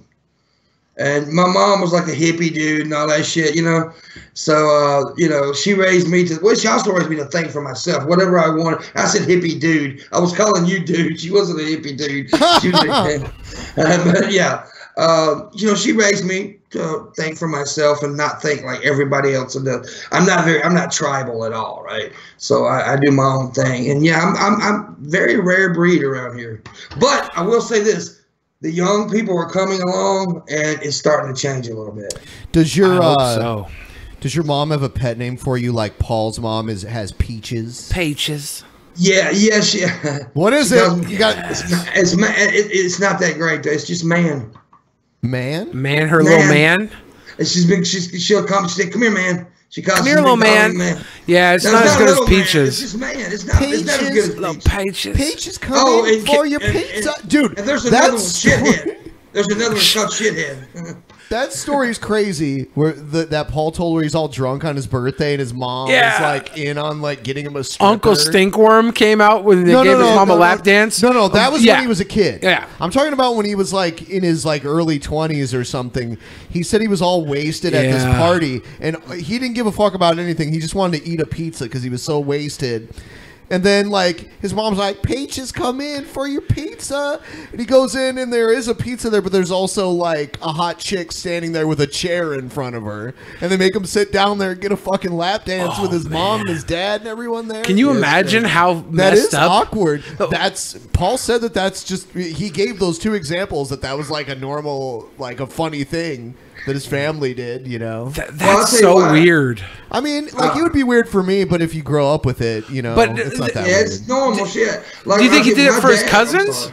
And my mom was like a hippie dude and all that shit, you know. So, you know, she raised me to, well, she also raised me to think for myself, whatever I wanted. I said hippie dude. I was calling you dude. She wasn't a hippie dude. She was but yeah, you know, she raised me to think for myself and not think like everybody else does. I'm not tribal at all, right? So I do my own thing. And yeah, I'm very rare breed around here. But I will say this. The young people are coming along, and it's starting to change a little bit. Does your does your mom have a pet name for you? Like Paul's mom has Peaches. Peaches. Yeah. She, what is it? You got it's not that great though. It's just man. Man. Her little man. And she'll come. She say, "Come here, man." She calls. Come here, little man. Yeah, it's not as good as Peaches. It's just man. It's not as good as Peaches. Peaches coming for your pizza, dude. And there's another one, shithead. There's another one called shithead. That story's crazy. Where that Paul told where he's all drunk on his birthday and his mom is like in on like getting him a stripper. Uncle Stinkworm came out when they gave his mom a lap dance. No, that was when he was a kid. Yeah, I'm talking about when he was like in his like early 20s or something. He said he was all wasted at this party and he didn't give a fuck about anything. He just wanted to eat a pizza because he was so wasted. And then, like, his mom's like, Peaches, come in for your pizza. And he goes in, and there is a pizza there, but there's also, like, a hot chick standing there with a chair in front of her. And they make him sit down there and get a fucking lap dance with his mom and his dad and everyone there. Can you imagine how that is messed up? awkward. Paul said that's just, he gave those two examples that was, like, a normal, like, a funny thing that his family did, you know. That's so weird. I mean, like, it would be weird for me, but if you grow up with it, you know, but it's not that weird. It's normal shit. Like, do you think he did it for his cousins?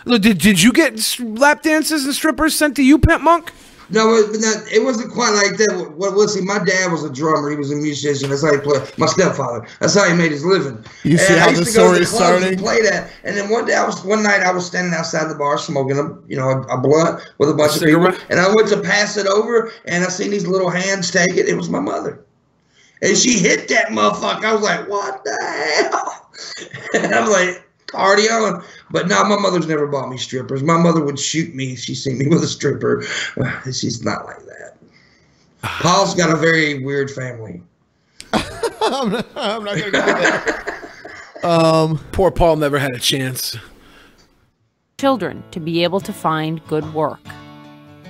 Did you get lap dances and strippers sent to you, PIPP Monk? No, it wasn't quite like that. What was he? My dad was a drummer. He was a musician. That's how he played. My stepfather. That's how he made his living. You see how the story started? Play that, and then one night I was standing outside the bar smoking a blunt with a bunch of people, and I went to pass it over, and I seen these little hands take it. It was my mother, and she hit that motherfucker. I was like, "What the hell?" And I was like, party on. But no, my mother's never bought me strippers. My mother would shoot me if she seen me with a stripper. She's not like that. Paul's got a very weird family. I'm not gonna go there. Poor Paul never had a chance. Children to be able to find good work.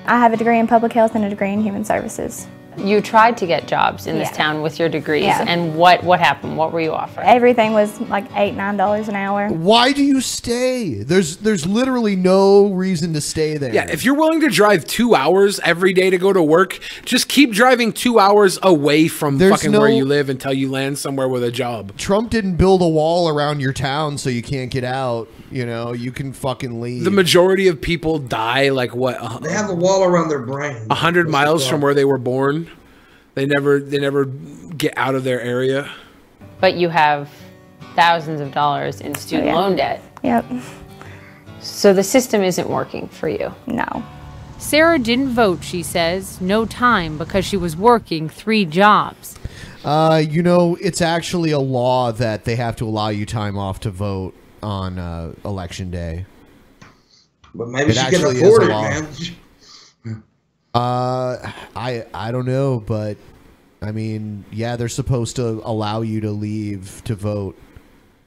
I have a degree in public health and a degree in human services. You tried to get jobs in this town with your degrees, and what happened? What were you offered? Everything was like $8, $9 an hour. Why do you stay? There's literally no reason to stay there. Yeah, if you're willing to drive 2 hours every day to go to work, just keep driving 2 hours away from fucking where you live until you land somewhere with a job. Trump didn't build a wall around your town so you can't get out. You know, you can fucking leave. The majority of people die like what? They have a wall around their brain. 100 miles from where they were born. They never get out of their area. But you have thousands of dollars in student loan debt. Yep. So the system isn't working for you. No. Sarah didn't vote, she says. No time because she was working 3 jobs. You know, it's actually a law that they have to allow you time off to vote on election day. But maybe she can afford it, man. I don't know, but I mean, yeah, they're supposed to allow you to leave to vote.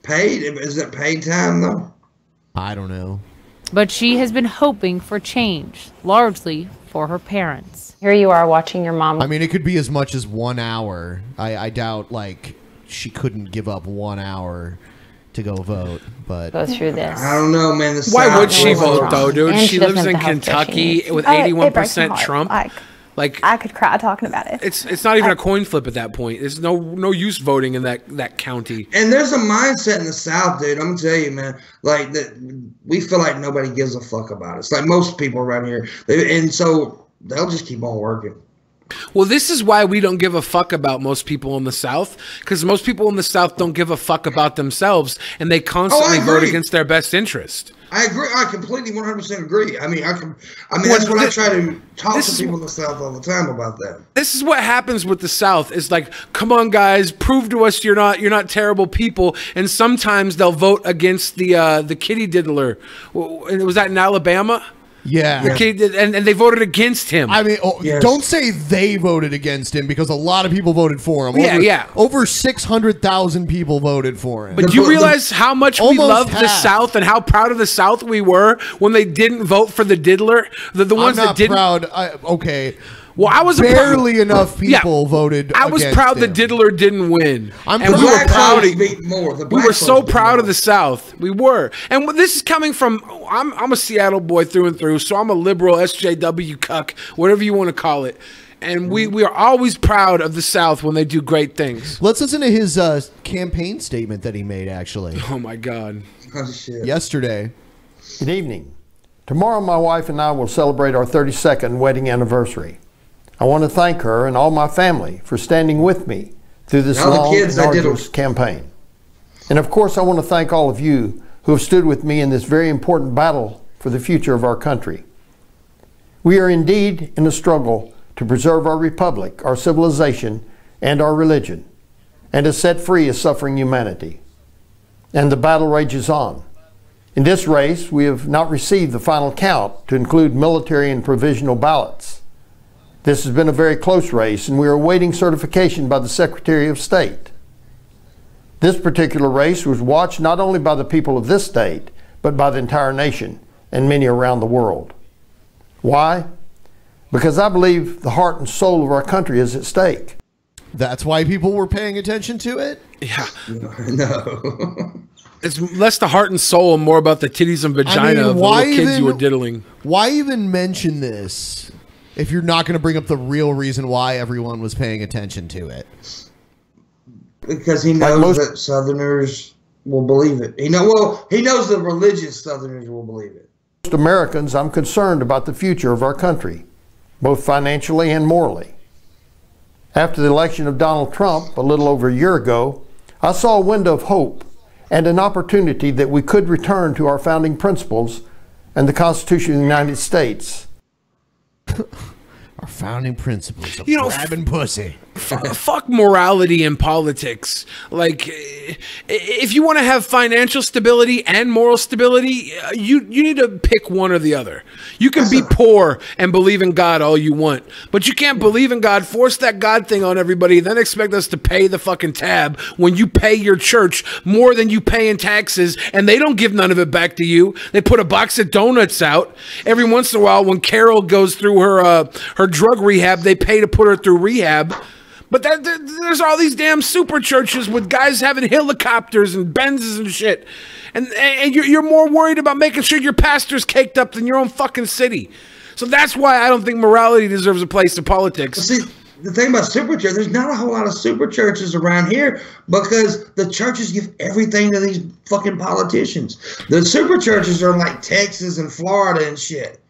Paid? Is it paid time though? I don't know. But she has been hoping for change, largely for her parents. Here you are watching your mom. I mean, it could be as much as 1 hour. I doubt, like, she couldn't give up 1 hour to go vote, but go through this. I don't know, man. Why would she vote though, dude? And she lives in Kentucky with 81% Trump. Like I could cry talking about it. It's not even a coin flip at that point. There's no use voting in that county. And there's a mindset in the South, dude. I'm gonna tell you, man. Like that, we feel like nobody gives a fuck about it. It's like most people around here, and so they'll just keep on working. Well, this is why we don't give a fuck about most people in the South, because most people in the South don't give a fuck about themselves, and they constantly vote against their best interest. I agree. I completely 100% agree. I mean, that's what I try to talk to people in the South all the time about that. This is what happens with the South. It's like, come on, guys, prove to us you're not terrible people. And sometimes they'll vote against the kitty diddler. And was that in Alabama? Yeah. Okay, and they voted against him. I mean, don't say they voted against him because a lot of people voted for him. Yeah, Over 600,000 people voted for him. But do you realize how much we Almost loved the half. South and how proud of the South we were when they didn't vote for the diddler? The ones I'm that not didn't. proud. Okay. Well, I was barely enough people voted. I was against proud the him. diddler didn't win. I'm and proud. we were Black proud. folks beat more. The We black were so folks beat proud more. of the South. We were, and this is coming from. I'm a Seattle boy through and through, so I'm a liberal SJW cuck, whatever you want to call it. And we are always proud of the South when they do great things. Let's listen to his campaign statement that he made. Actually, oh my God, yesterday. Good evening. Tomorrow, my wife and I will celebrate our 32nd wedding anniversary. I want to thank her and all my family for standing with me through this long and arduous campaign. And of course, I want to thank all of you who have stood with me in this very important battle for the future of our country. We are indeed in a struggle to preserve our republic, our civilization, and our religion, and to set free a suffering humanity. And the battle rages on. In this race, we have not received the final count to include military and provisional ballots. This has been a very close race, and we are awaiting certification by the Secretary of State. This particular race was watched not only by the people of this state, but by the entire nation and many around the world. Why? Because I believe the heart and soul of our country is at stake. That's why people were paying attention to it? Yeah. No. It's less the heart and soul and more about the titties and vagina of the little kids you were diddling. Why even mention this if you're not going to bring up the real reason why everyone was paying attention to it? Because he knows that Southerners will believe it. He knows the religious Southerners will believe it. Most Americans, I'm concerned about the future of our country, both financially and morally. After the election of Donald Trump a little over a year ago, I saw a window of hope and an opportunity that we could return to our founding principles and the Constitution of the United States. Our founding principles of You know, grabbing pussy. Fuck morality in politics. Like, if you want to have financial stability and moral stability, you need to pick one or the other. You can be poor and believe in God all you want, but you can't believe in God, force that God thing on everybody, then expect us to pay the fucking tab when you pay your church more than you pay in taxes, and they don't give none of it back to you. They put a box of donuts out. Every once in a while, when Carol goes through her drug rehab, they pay to put her through rehab. But there's all these damn super churches with guys having helicopters and Benzes and shit. And you're more worried about making sure your pastor's caked up than your own fucking city. So that's why I don't think morality deserves a place in politics. See, the thing about super churches, there's not a whole lot of super churches around here because the churches give everything to these fucking politicians. The super churches are in like Texas and Florida and shit.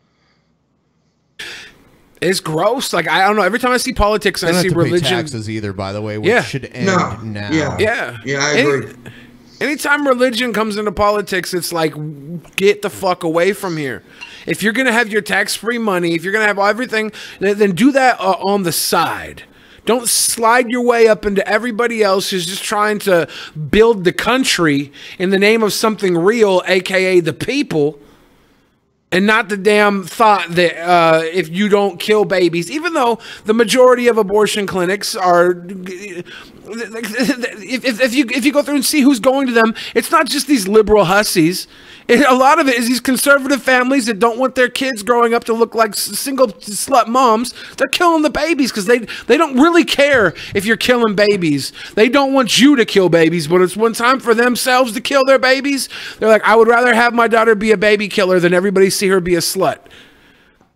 It's gross. Like, I don't know. Every time I see politics, I see religion. Pay taxes either, by the way, which should end now. Yeah, I agree. Anytime religion comes into politics, it's like, get the fuck away from here. If you're gonna have your tax-free money, if you're gonna have everything, then do that on the side. Don't slide your way up into everybody else who's just trying to build the country in the name of something real, aka the people. And not the damn thought that if you don't kill babies, even though the majority of abortion clinics are, if you go through and see who's going to them, it's not just these liberal hussies. A lot of it is these conservative families that don't want their kids growing up to look like single slut moms. They're killing the babies because they don't really care if you're killing babies. They don't want you to kill babies, but it's one time for themselves to kill their babies. They're like, I would rather have my daughter be a baby killer than everybody see her be a slut.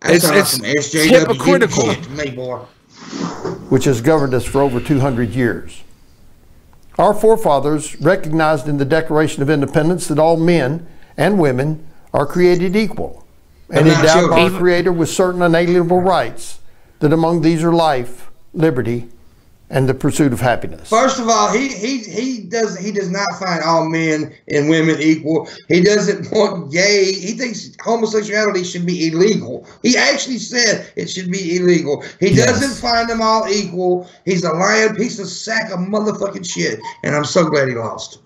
It's hypocritical. Which has governed us for over 200 years. Our forefathers recognized in the Declaration of Independence that all men and women are created equal and endowed by our Creator with certain unalienable rights, that among these are life, liberty, and the pursuit of happiness. First of all, he does not find all men and women equal. He doesn't want gay. He thinks homosexuality should be illegal. He actually said it should be illegal. He doesn't find them all equal. He's a lying piece of sack of motherfucking shit, and I'm so glad he lost.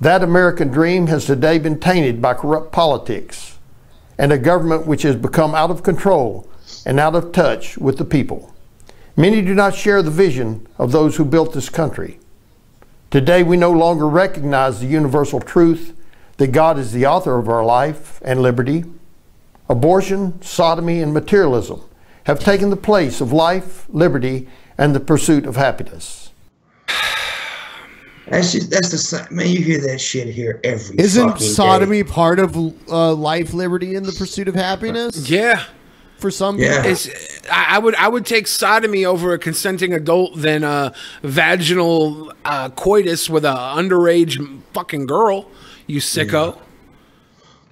That American dream has today been tainted by corrupt politics and a government which has become out of control and out of touch with the people. Many do not share the vision of those who built this country. Today, we no longer recognize the universal truth that God is the author of our life and liberty. Abortion, sodomy, and materialism have taken the place of life, liberty, and the pursuit of happiness. That's the man. You hear that shit here every. Isn't sodomy part of life, liberty, and the pursuit of happiness? Yeah. For some people, I would take sodomy over a consenting adult than vaginal coitus with a underage fucking girl. You sicko. Yeah.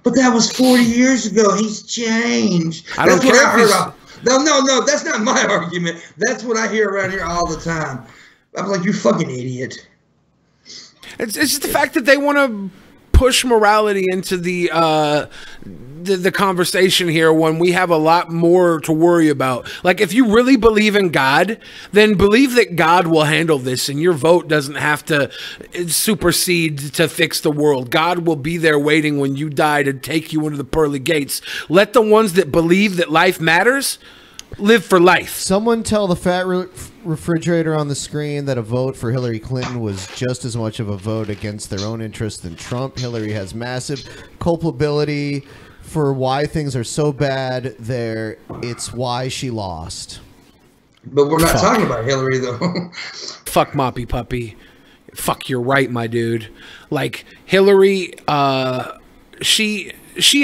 But that was 40 years ago. He's changed. That's what I heard. No, that's not my argument. That's what I hear around here all the time. I'm like, you fucking idiot. It's just the fact that they want to push morality into the conversation here when we have a lot more to worry about. Like, if you really believe in God, then believe that God will handle this and your vote doesn't have to supersede to fix the world. God will be there waiting when you die to take you into the pearly gates. Let the ones that believe that life matters live for life. Someone tell the fat refrigerator on the screen that a vote for Hillary Clinton was just as much of a vote against their own interests than Trump. Hillary has massive culpability for why things are so bad there. It's why she lost. But we're not talking about Hillary, though. Fuck Moppy Puppy. Fuck, you're right, my dude. Like, Hillary, she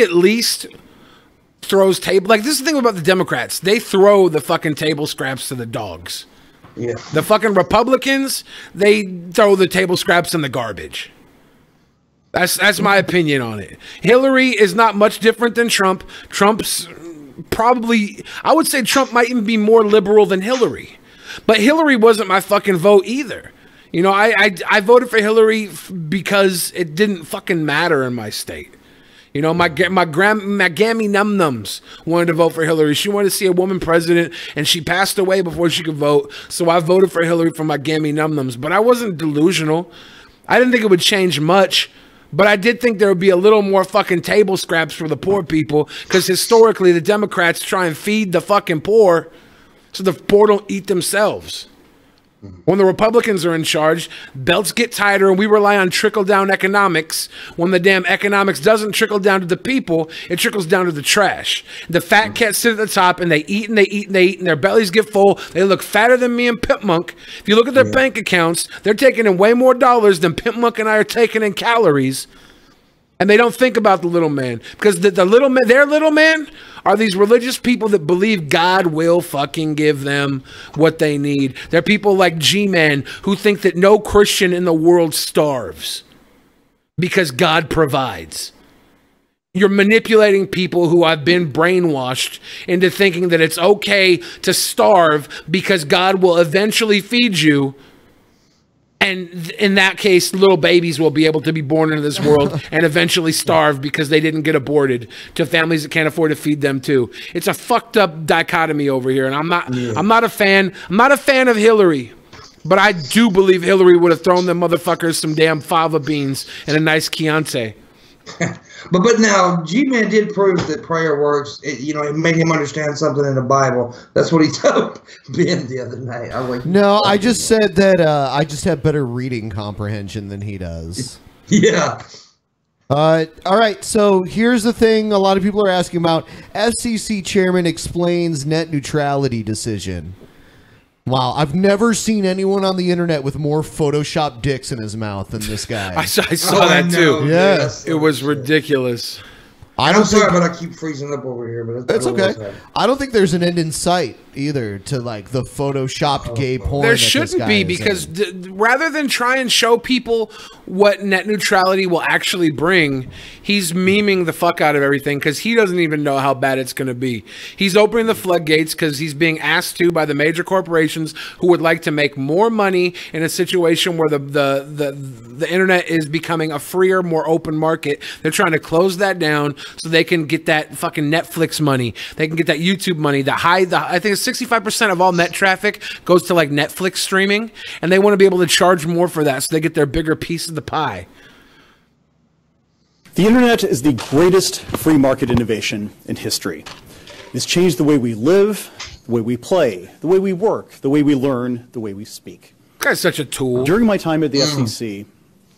at least throws table. Like, this is the thing about the Democrats. They throw the fucking table scraps to the dogs. Yeah. The fucking Republicans, they throw the table scraps in the garbage. That's my opinion on it. Hillary is not much different than Trump. Trump's probably, I would say Trump might even be more liberal than Hillary. But Hillary wasn't my fucking vote either. You know, I voted for Hillary because it didn't fucking matter in my state. You know, my gammy num-nums wanted to vote for Hillary. She wanted to see a woman president, and she passed away before she could vote. So I voted for Hillary for my gammy num-nums. But I wasn't delusional. I didn't think it would change much. But I did think there would be a little more fucking table scraps for the poor people, because historically the Democrats try and feed the fucking poor so the poor don't eat themselves. When the Republicans are in charge, belts get tighter and we rely on trickle-down economics. When the damn economics doesn't trickle down to the people, it trickles down to the trash. The fat cats sit at the top and they eat and they eat and they eat and their bellies get full. They look fatter than me and PIPP Monk. If you look at their bank accounts, they're taking in way more dollars than PIPP Monk and I are taking in calories. And they don't think about the little man, because the little man, their little man, are these religious people that believe God will fucking give them what they need. They're people like G-Man who think that no Christian in the world starves because God provides. You're manipulating people who have been brainwashed into thinking that it's okay to starve because God will eventually feed you. And in that case, little babies will be able to be born into this world and eventually starve because they didn't get aborted, to families that can't afford to feed them too. It's a fucked up dichotomy over here, and I'm not a fan. I'm not a fan of Hillary, but I do believe Hillary would have thrown them motherfuckers some damn fava beans and a nice Chianti. But now G-Man did prove that prayer works. It made him understand something in the Bible. That's what he told Ben the other night. I just said that I just have better reading comprehension than he does. Yeah. All right, so here's the thing a lot of people are asking about. FCC chairman explains net neutrality decision. Wow, I've never seen anyone on the internet with more Photoshopped dicks in his mouth than this guy. I saw that too. Yeah. It was ridiculous. I'm sorry, but I keep freezing up over here. But it's okay. I don't think there's an end in sight either to like the Photoshopped gay porn. There shouldn't be, because rather than try and show people what net neutrality will actually bring, he's memeing the fuck out of everything because he doesn't even know how bad it's going to be. He's opening the floodgates because he's being asked to by the major corporations who would like to make more money in a situation where the internet is becoming a freer, more open market. They're trying to close that down so they can get that fucking Netflix money. They can get that YouTube money. I think it's 65% of all net traffic goes to like Netflix streaming, and they want to be able to charge more for that so they get their bigger piece of the pie. The internet is the greatest free market innovation in history. It's changed the way we live, the way we play, the way we work, the way we learn, the way we speak. Guy's such a tool. During my time at the FCC,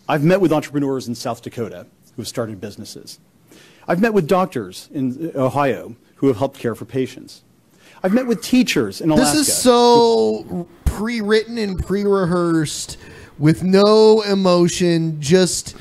I've met with entrepreneurs in South Dakota who have started businesses. I've met with doctors in Ohio who have helped care for patients. I've met with teachers in Alaska. This is so pre-written and pre-rehearsed with no emotion, just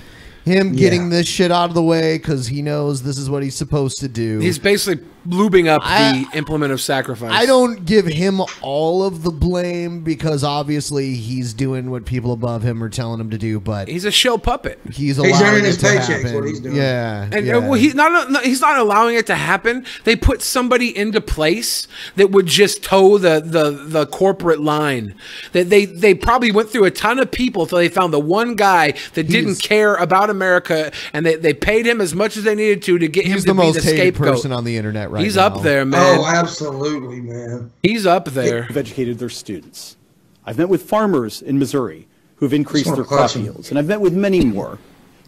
him getting this shit out of the way because he knows this is what he's supposed to do. He's basically lubing up the implement of sacrifice. I don't give him all of the blame because obviously he's doing what people above him are telling him to do, but he's a show puppet. He's allowing it to happen. What he's doing. Yeah, and yeah. well, he's not allowing it to happen. They put somebody into place that would just toe the corporate line. That they probably went through a ton of people until they found the one guy that didn't care about America, and they paid him as much as they needed to get him to be the most hated scapegoat person on the internet right He's now. up there, man. Oh, absolutely, man. He's up there. I've educated their students. I've met with farmers in Missouri who have increased their crop yields, and I've met with many more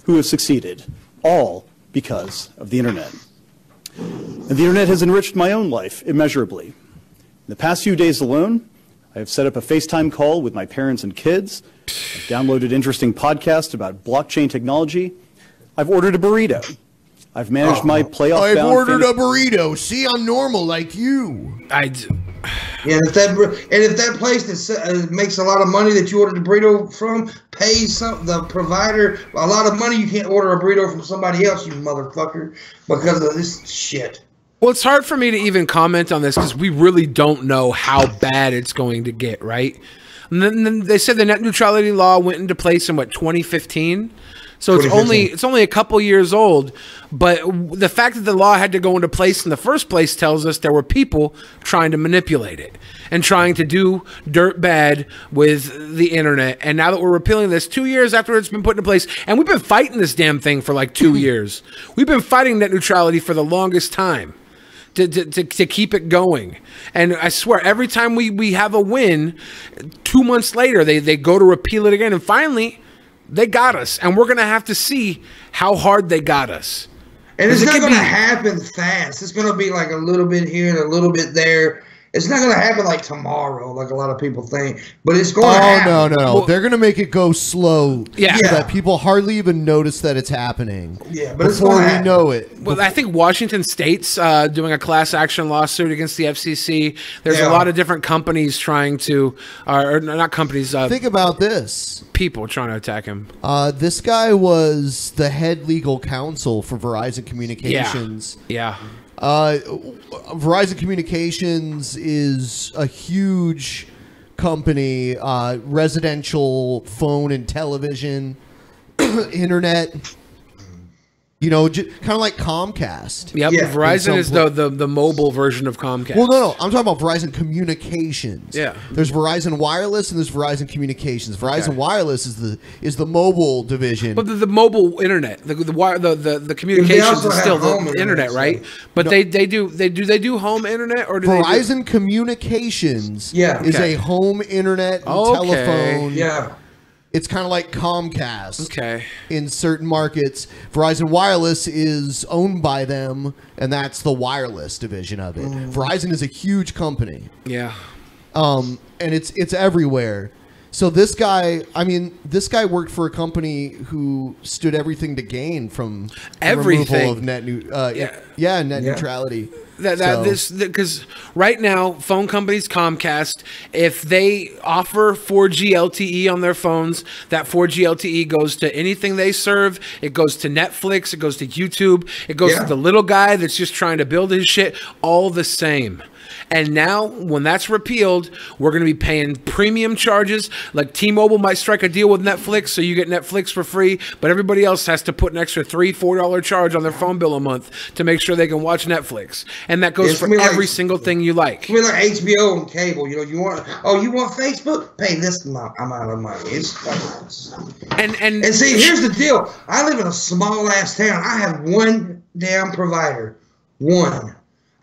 who have succeeded, all because of the internet. And the internet has enriched my own life immeasurably. In the past few days alone, I have set up a FaceTime call with my parents and kids. I've downloaded interesting podcasts about blockchain technology. I've ordered a burrito. I've managed my playoff. I've ordered a burrito. See, I'm normal like you. Yeah, if that place that makes a lot of money that you ordered a burrito from pays the provider a lot of money, you can't order a burrito from somebody else, you motherfucker, because of this shit. Well, it's hard for me to even comment on this because we really don't know how bad it's going to get, right? And then they said the net neutrality law went into place in what, 2015? So it's only a couple years old, but the fact that the law had to go into place in the first place tells us there were people trying to manipulate it and trying to do dirt bad with the internet. And now that we're repealing this 2 years after it's been put into place, and we've been fighting this damn thing for like 2 years. We've been fighting net neutrality for the longest time to keep it going. And I swear, every time we have a win, 2 months later, they go to repeal it again. And finally, they got us, and we're going to have to see how hard they got us. And it's not going to happen fast. It's going to be like a little bit here and a little bit there. It's not going to happen like tomorrow, like a lot of people think. But it's going to happen. No. Well, they're going to make it go slow so that people hardly even notice that it's happening. Yeah, but before we know it. Well, I think Washington State's doing a class action lawsuit against the FCC. There's a lot of different companies trying to, or not companies. Think about this. People trying to attack him. This guy was the head legal counsel for Verizon Communications. Yeah. Verizon Communications is a huge company, residential phone and television, internet. You know, kind of like Comcast. Yep, Verizon is the mobile version of Comcast. Well, no, I'm talking about Verizon Communications. Yeah, there's Verizon Wireless and there's Verizon Communications. Verizon Wireless is the mobile division. But the mobile internet, the communications is still the internet, right? But no, they do home internet, or do Verizon Communications is a home internet and telephone. Yeah. It's kind of like Comcast. Okay. In certain markets, Verizon Wireless is owned by them, and that's the wireless division of it. Verizon is a huge company. Yeah. And it's everywhere. So this guy worked for a company who stood everything to gain from the removal of net neutrality. Because right now, phone companies, Comcast, if they offer 4G LTE on their phones, that 4G LTE goes to anything they serve. It goes to Netflix. It goes to YouTube. It goes to the little guy that's just trying to build his shit, all the same. And now, when that's repealed, we're going to be paying premium charges. Like T-Mobile might strike a deal with Netflix, so you get Netflix for free, but everybody else has to put an extra $3, $4 charge on their phone bill a month to make sure they can watch Netflix. And that goes for every single thing you like. I mean, like HBO and cable. You know, you want Facebook? Pay this amount of money. And see, here's the deal. I live in a small ass town. I have one damn provider. One.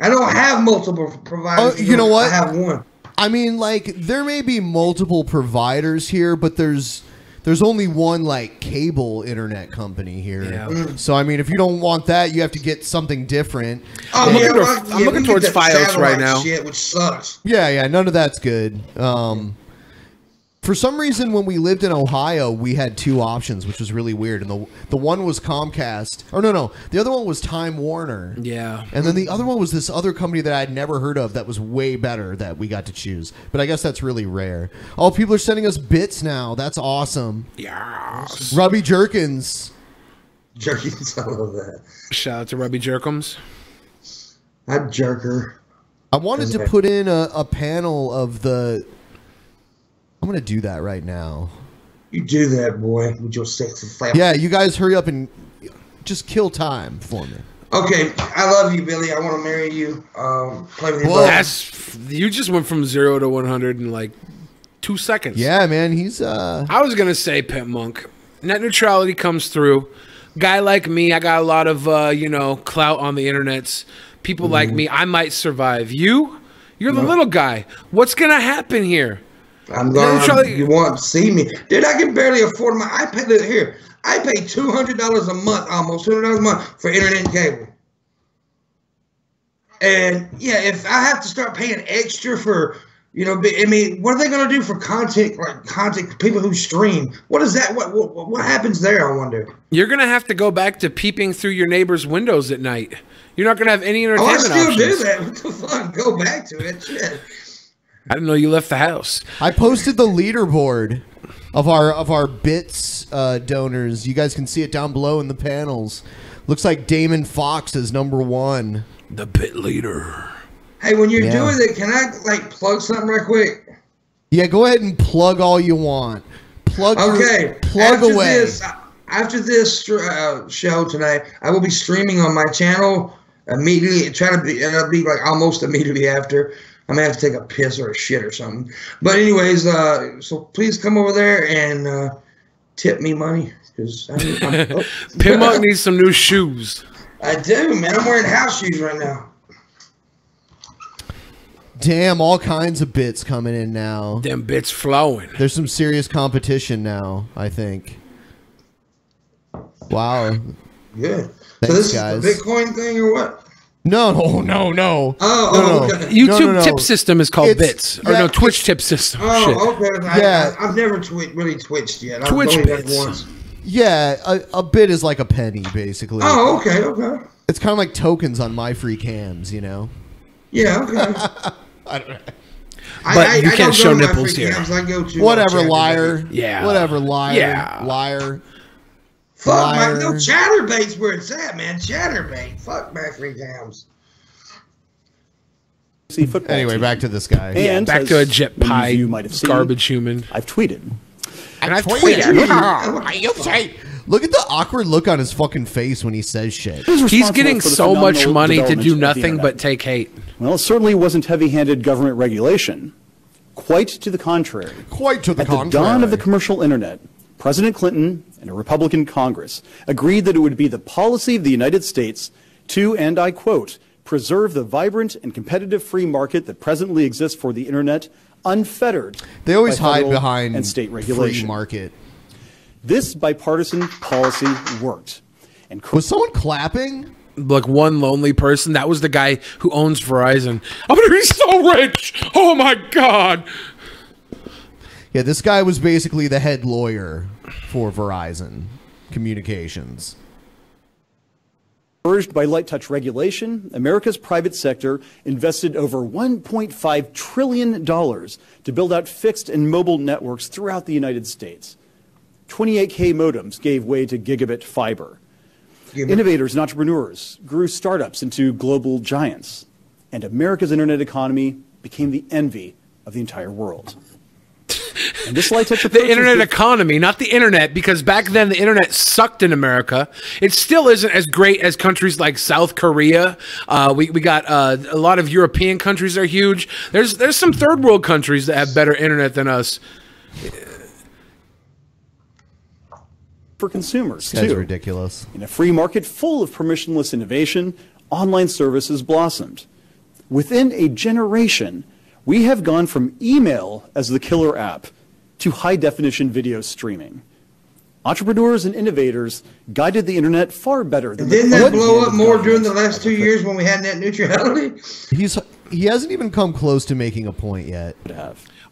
I don't have multiple providers. You know what? I have one. I mean, like, there may be multiple providers here, but there's there's only one like cable internet company here. Yeah. So I mean, if you don't want that, you have to get something different. Oh, I'm looking towards FiOS right now. Shit, which sucks. Yeah, none of that's good. For some reason, when we lived in Ohio, we had two options, which was really weird. And the one was Comcast. Or no, the other one was Time Warner. Yeah. And then the other one was this other company that I'd never heard of that was way better that we got to choose. But I guess that's really rare. Oh, people are sending us bits now. That's awesome. Yes. Rubby Jerkins. Jerkins, I love that. Shout out to Rubby Jerkums. I'm Jerker. I wanted to put in a panel of the... I'm going to do that right now. You do that, boy, with your sexy flap. Yeah, you guys hurry up and just kill time for me. Okay, I love you, Billy. I want to marry you. Play with your You just went from 0 to 100 in like 2 seconds. Yeah, man, he's... I was going to say PIPP Monk. Net neutrality comes through. Guy like me, I got a lot of, clout on the internets. People like me, I might survive. You're the little guy. What's going to happen here? I'm going. You want to see me, dude? I can barely afford my. I pay here. I pay $200 a month, almost $200 a month for internet and cable. And yeah, if I have to start paying extra for, I mean, what are they going to do for content people who stream? What is that? What happens there? I wonder. You're going to have to go back to peeping through your neighbor's windows at night. You're not going to have any entertainment options. I still do that. What the fuck? Go back to it. Shit. I didn't know you left the house. I posted the leaderboard of our bits donors. You guys can see it down below in the panels. Looks like Damon Fox is #1. The bit leader. Hey, when you're doing it, can I plug something right quick? Yeah, go ahead and plug all you want. Plug away. After this show tonight, I will be streaming on my channel immediately. It'll be like almost immediately after. I'm going to have to take a piss or a shit or something. But anyways, so please come over there and tip me money. PIPP Monk needs some new shoes. I do, man. I'm wearing house shoes right now. Damn, all kinds of bits coming in now. Them bits flowing. There's some serious competition now, I think. Wow. Good. Thanks, so this guys. is the Bitcoin thing or what? No. Oh, okay. YouTube tip system is called bits. Twitch tip system. Oh, okay. Yeah. I've never really twitched yet. Twitch I've only bits. done once. Yeah, a bit is like a penny, basically. Oh, okay. It's kind of like tokens on My Free Cams, Yeah, okay. I don't know. But you can't show nipples here. Whatever, liar. Yeah. Whatever, liar. Yeah. Liar. Fuck, man. No, Chatterbait's where it's at, man. Chatterbait. Fuck My Free Cams. Anyway, back to this guy. And back to a jet pie, you might have seen, garbage human. I've tweeted. And I've tweeted. Look at the awkward look on his fucking face when he says shit. He's getting so much money to do nothing but take hate. Well, it certainly wasn't heavy-handed government regulation. Quite to the contrary. Quite to the contrary. At the dawn of the commercial internet, President Clinton and a Republican Congress agreed that it would be the policy of the United States to, and I quote, preserve the vibrant and competitive free market that presently exists for the internet unfettered. They always by hide federal behind and state regulation. Free market. This bipartisan policy worked. And was someone clapping? Like one lonely person. That was the guy who owns Verizon. I'm gonna be so rich. Oh my god. Yeah, this guy was basically the head lawyer for Verizon Communications. Urged by light touch regulation, America's private sector invested over $1.5 trillion to build out fixed and mobile networks throughout the United States. 28K modems gave way to gigabit fiber. Innovators and entrepreneurs grew startups into global giants, and America's internet economy became the envy of the entire world. And this light touch approach the internet economy, not the internet, because back then the internet sucked in America. It still isn't as great as countries like South Korea. We got a lot of European countries are huge. There's some third world countries that have better internet than us. For consumers, That's too. ridiculous. In a free market full of permissionless innovation, online services blossomed. Within a generation, we have gone from email as the killer app to high-definition video streaming. Entrepreneurs and innovators guided the internet far better than Didn't that blow up more during the last 2 years when we had net neutrality? He hasn't even come close to making a point yet.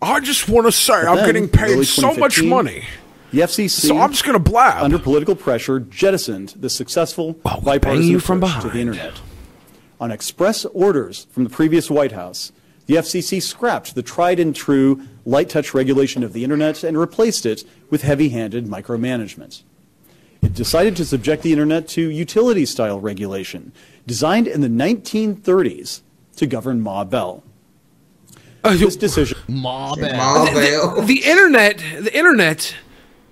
I just want to say I'm getting paid so much money. The FCC, so I'm just going to blab. Under political pressure, jettisoned the successful bipartisan approach to the internet. On express orders from the previous White House, the FCC scrapped the tried and true light touch regulation of the internet and replaced it with heavy-handed micromanagement. It decided to subject the internet to utility-style regulation, designed in the 1930s to govern Ma Bell. This decision, the internet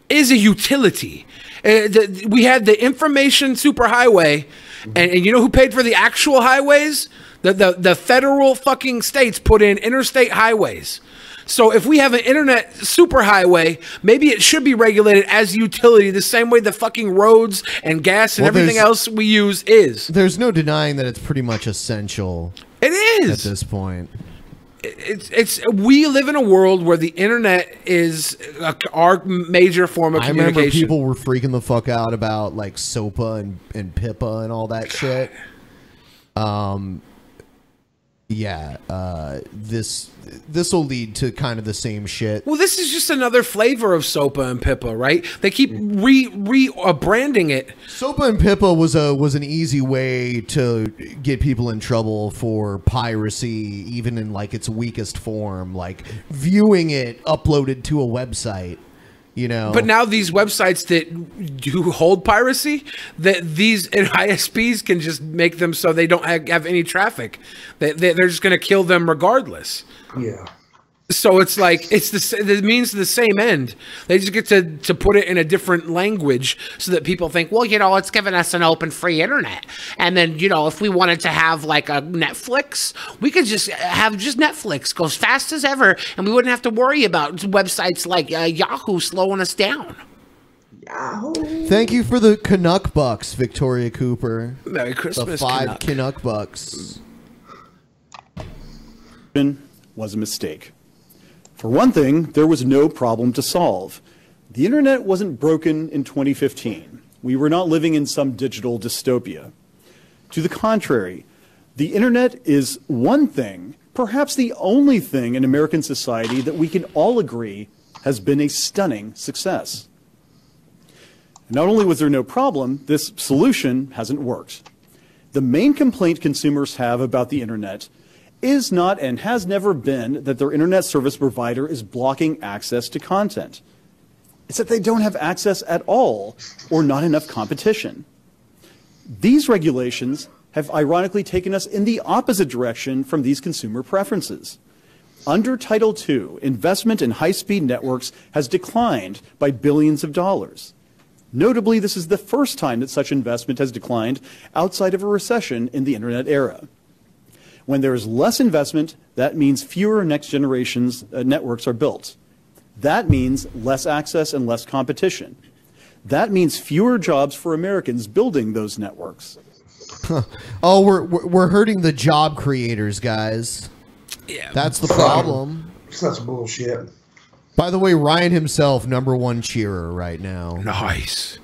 is a utility. We had the information superhighway, and you know who paid for the actual highways? The federal fucking states put in interstate highways. So if we have an internet superhighway, maybe it should be regulated as a utility the same way the fucking roads and gas and everything else we use is. There's no denying that it's pretty much essential. It is. At this point. We live in a world where the internet is our major form of communication. I remember people were freaking the fuck out about like SOPA and PIPPA and all that shit. This will lead to kind of the same shit. Well, this is just another flavor of SOPA and PIPPA, right? They keep branding it. SOPA and PIPPA was an easy way to get people in trouble for piracy, even in like its weakest form, like viewing it uploaded to a website. You know, but now these websites that do hold piracy, that these ISPs can just make them so they don't have any traffic. They're just going to kill them regardless. Yeah. So it's like it means the same end. They just get to put it in a different language so that people think, well, you know, it's giving us an open free internet. And then, you know, if we wanted to have like a Netflix, we could just have Netflix goes fast as ever, and we wouldn't have to worry about websites like Yahoo slowing us down. Yahoo. Thank you for the Canuck bucks, Victoria Cooper. Merry Christmas, the 5 Canuck bucks. Was a mistake. For one thing, there was no problem to solve. The internet wasn't broken in 2015. We were not living in some digital dystopia. To the contrary, the internet is one thing, perhaps the only thing in American society that we can all agree has been a stunning success. Not only was there no problem, this solution hasn't worked. The main complaint consumers have about the internet is not and has never been that their internet service provider is blocking access to content. It's that they don't have access at all or not enough competition. These regulations have ironically taken us in the opposite direction from these consumer preferences. Under Title II, investment in high-speed networks has declined by billions of dollars. Notably, this is the first time that such investment has declined outside of a recession in the internet era. When there is less investment, that means fewer next generation's networks are built. That means less access and less competition. That means fewer jobs for Americans building those networks. Oh, we're hurting the job creators, guys. Yeah, that's the problem. Such bullshit. By the way, Ryan himself, #1 cheerer right now. Nice.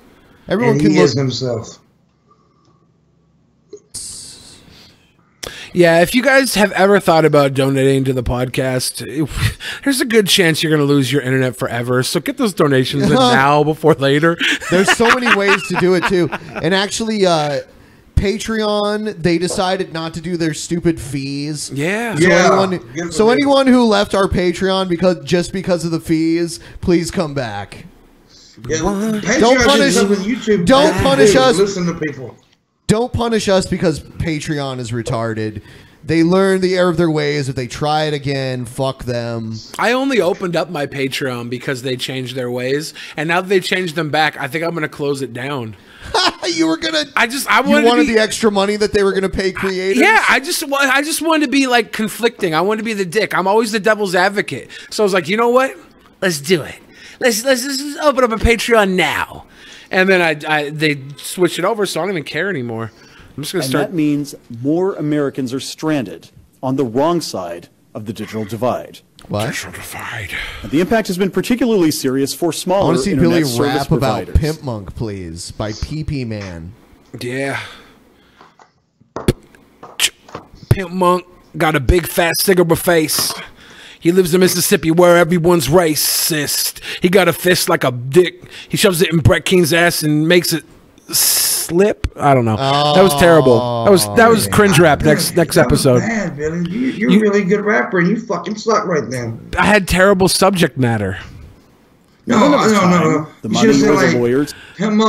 Everyone and can he look is himself. Yeah, if you guys have ever thought about donating to the podcast, there's a good chance you're going to lose your internet forever. So get those donations in now before later. There's so many ways to do it too. And actually, Patreon, they decided not to do their stupid fees. Yeah. So anyone who left our Patreon because of the fees, please come back. Yeah, Don't punish YouTube. Don't punish us. Listen to people. Don't punish us because Patreon is retarded. They learn the error of their ways. If they try it again, fuck them. I only opened up my Patreon because they changed their ways, and now that they changed them back, I think I'm going to close it down. You were gonna. You wanted the extra money that they were gonna pay creators. Yeah, I just wanted to be like conflicting. I wanted to be the dick. I'm always the devil's advocate. So I was like, you know what? Let's do it. Let's just open up a Patreon now. And then they switched it over, so I don't even care anymore. I'm just gonna start. And that means more Americans are stranded on the wrong side of the digital divide. What? Digital divide. And the impact has been particularly serious for I smaller want to see internet Billy service rap about providers. "Pimp Monk," please, by PP Man. Yeah. Pimp Monk got a big fat cigarette face. He lives in Mississippi where everyone's racist. He got a fist like a dick. He shoves it in Bret Kane's ass and makes it slip. I don't know. That was terrible. That was cringe rap. Next episode. Man, Billy, you're a really good rapper, and you fucking suck right now. I had terrible subject matter. No. The You money should've said, was like, the lawyers. Him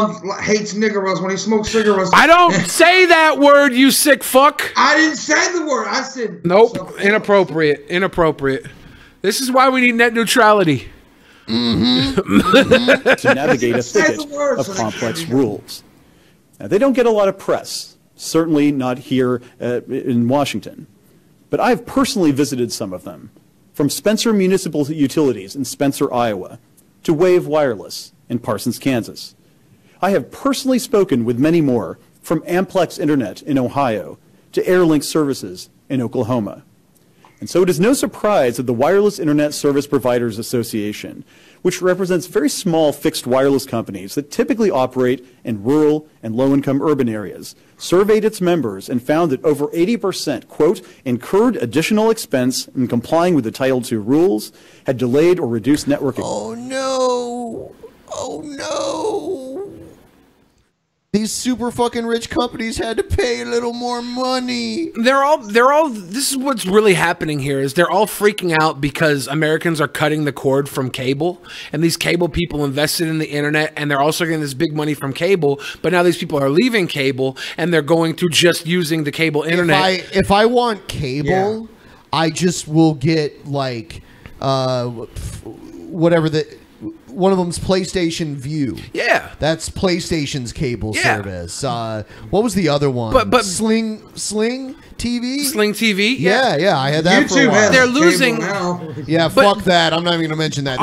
hates niggeros when he smokes cigarettes. I don't say that word, you sick fuck. I didn't say the word. I said nope. Inappropriate. This is why we need net neutrality. To navigate a thicket of complex rules. Now, they don't get a lot of press, certainly not here in Washington. But I've personally visited some of them, from Spencer Municipal Utilities in Spencer, Iowa, to Wave Wireless in Parsons, Kansas. I have personally spoken with many more, from Amplex Internet in Ohio to Airlink Services in Oklahoma. And so it is no surprise that the Wireless Internet Service Providers Association, which represents very small fixed wireless companies that typically operate in rural and low-income urban areas, surveyed its members and found that over 80%, quote, incurred additional expense in complying with the Title II rules, had delayed or reduced networking. Oh no! Oh no! These super fucking rich companies had to pay a little more money. They're all this is what's really happening here is they're all freaking out because Americans are cutting the cord from cable, and these cable people invested in the internet, and they're also getting this big money from cable, but now these people are leaving cable and they're going to just using the cable internet. If I want cable, I just will get like whatever one of them's PlayStation View. Yeah. That's PlayStation's cable service. What was the other one? But Sling TV? Sling TV? Yeah, I had that for a while. They're losing. Yeah, fuck that. I'm not even going to mention that.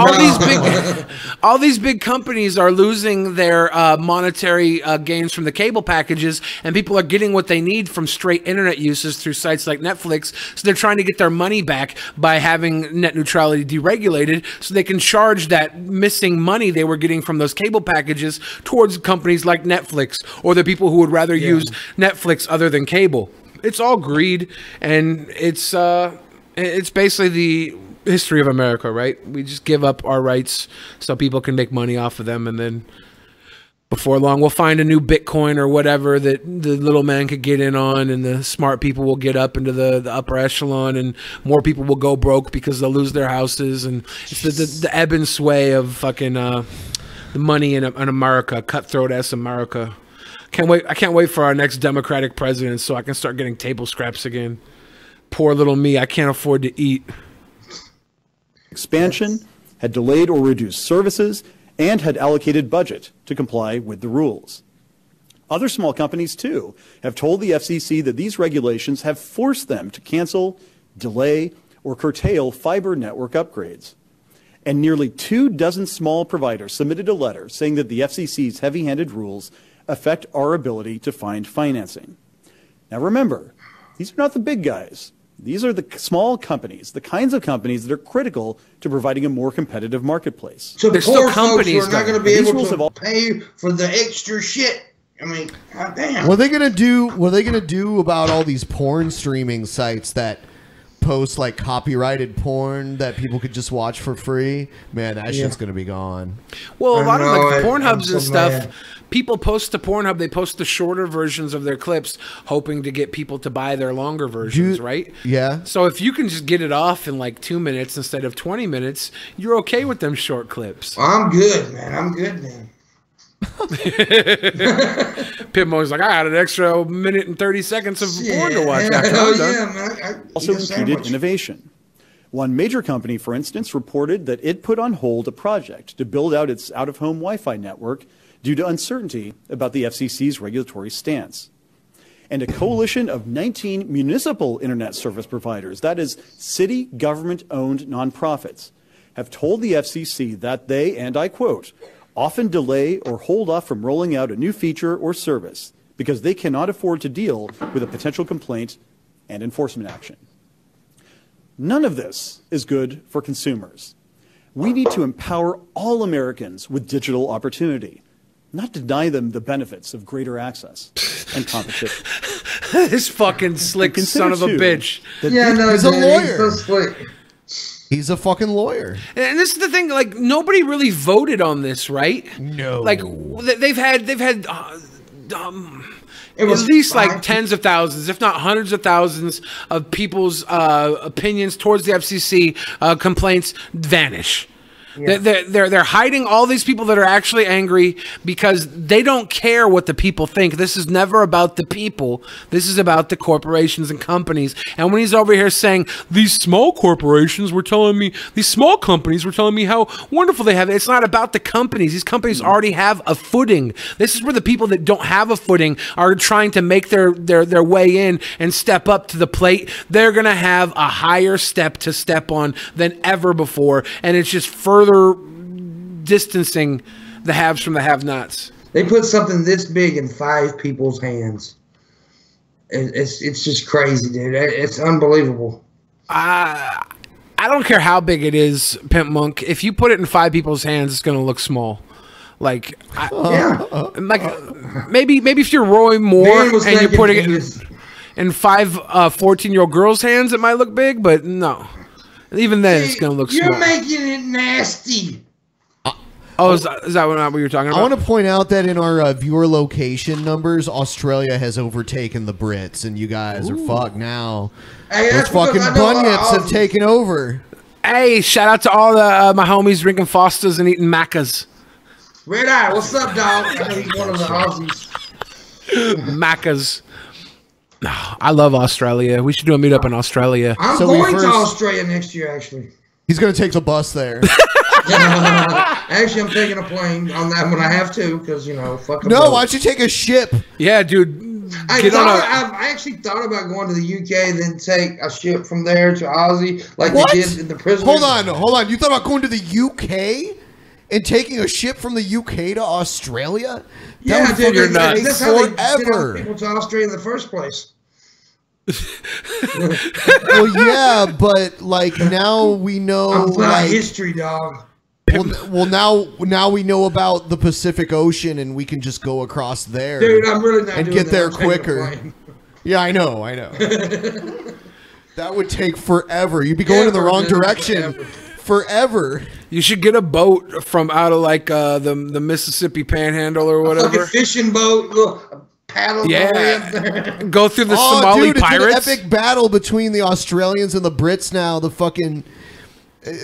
All these big companies are losing their monetary gains from the cable packages, and people are getting what they need from straight internet uses through sites like Netflix. So they're trying to get their money back by having net neutrality deregulated, so they can charge that missing money they were getting from those cable packages towards companies like Netflix, or the people who would rather use Netflix other than cable. It's all greed, and it's basically the history of America, right? We just give up our rights so people can make money off of them, and then before long we'll find a new Bitcoin or whatever that the little man could get in on, and the smart people will get up into the upper echelon, and more people will go broke because they'll lose their houses, and it's the ebb and sway of fucking the money in America, cutthroat ass America. I can't wait for our next Democratic president so I can start getting table scraps again. Poor little me, I can't afford to eat. Expansion had delayed or reduced services and had allocated budget to comply with the rules. Other small companies, too, have told the FCC that these regulations have forced them to cancel, delay, or curtail fiber network upgrades. And nearly 24 small providers submitted a letter saying that the FCC's heavy-handed rules affect our ability to find financing. Now remember, these are not the big guys. These are the small companies, the kinds of companies that are critical to providing a more competitive marketplace. So the poor folks are not going to be able to pay for the extra shit. I mean, goddamn. What are they gonna do? What are they gonna do about all these porn streaming sites that post like copyrighted porn that people could just watch for free? Man, that shit's gonna be gone. Well, a lot of like the Pornhubs and stuff, people post to Pornhub, they post the shorter versions of their clips, hoping to get people to buy their longer versions, right? Yeah. So if you can just get it off in like 2 minutes instead of 20 minutes, you're okay with them short clips. I'm good, man. I'm good, man. PIPP Monk's like, I had an extra minute and 30 seconds of porn to watch after I'm done. Man. Also impeded innovation. One major company, for instance, reported that it put on hold a project to build out its out-of-home Wi-Fi network due to uncertainty about the FCC's regulatory stance. And a coalition of 19 municipal internet service providers, that is, city government-owned nonprofits, have told the FCC that they, and I quote, often delay or hold off from rolling out a new feature or service because they cannot afford to deal with a potential complaint and enforcement action. None of this is good for consumers. We need to empower all Americans with digital opportunity, not deny them the benefits of greater access and competition. This fucking slick son of a bitch. Yeah, no, he's a lawyer. He's a fucking lawyer. And this is the thing, like, nobody really voted on this, right? No. Like, they've had at least like tens of thousands, if not hundreds of thousands of people's opinions towards the FCC complaints vanish. Yeah. They're hiding all these people that are actually angry because they don't care what the people think. This is never about the people. This is about the corporations and companies. And when he's over here saying these small corporations were telling me, these small companies were telling me how wonderful they have it. It's not about the companies. These companies already have a footing. This is where the people that don't have a footing are trying to make their way in and step up to the plate. They're going to have a higher step to step on than ever before. And it's just further distancing the haves from the have-nots. They put something this big in 5 people's hands. It's just crazy, dude. It's unbelievable. I don't care how big it is, Pimp Monk. If you put it in 5 people's hands, it's going to look small. Like, maybe if you're Roy Moore and you're putting it in 5 14-year-old girls' hands, it might look big, but no. Even then, it's going to look small. You're making it nasty. Oh, is that what you were talking about? I want to point out that in our viewer location numbers, Australia has overtaken the Brits, and you guys are fucked now. Hey, those fucking bunyips have taken over. Hey, shout out to all the my homies drinking Fosters and eating Maccas. Red Eye, what's up, dog? I know he's one of the Aussies. Maccas. I love Australia. We should do a meetup in Australia. I'm going to Australia next year, actually. He's going to take the bus there. Actually, I'm taking a plane on that when I have to, because, you know, fucking. No, why don't you take a ship? Yeah, dude. I actually thought about going to the UK, then take a ship from there to Aussie, like they did in the prison. Hold on. You thought about going to the UK and taking a ship from the UK to Australia? Yeah, dude. That's how they forever. sent people to Australia in the first place. Well, yeah, but like now we know. I'm like history, dog. Well, now we know about the Pacific Ocean, and we can just go across there, dude. I'm really not and doing get there that. quicker. Yeah, I know. That would take forever. You'd be going in the wrong direction. Forever. You should get a boat from out of like the Mississippi Panhandle or whatever. A fishing boat, paddle. Yeah. Go through the Somali pirates. It's an epic battle between the Australians and the Brits now. The fucking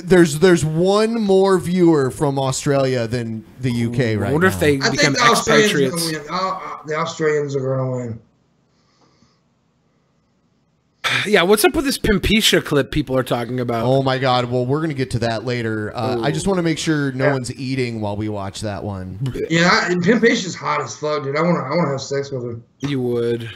there's one more viewer from Australia than the UK right now. I wonder if they become expatriates. The Australians are going to win. Yeah, what's up with this Pimpisha clip people are talking about? Oh my god, well, we're going to get to that later. I just want to make sure no one's eating while we watch that one. Yeah, Pimpisha's hot as fuck, dude. I want to have sex with her. You would.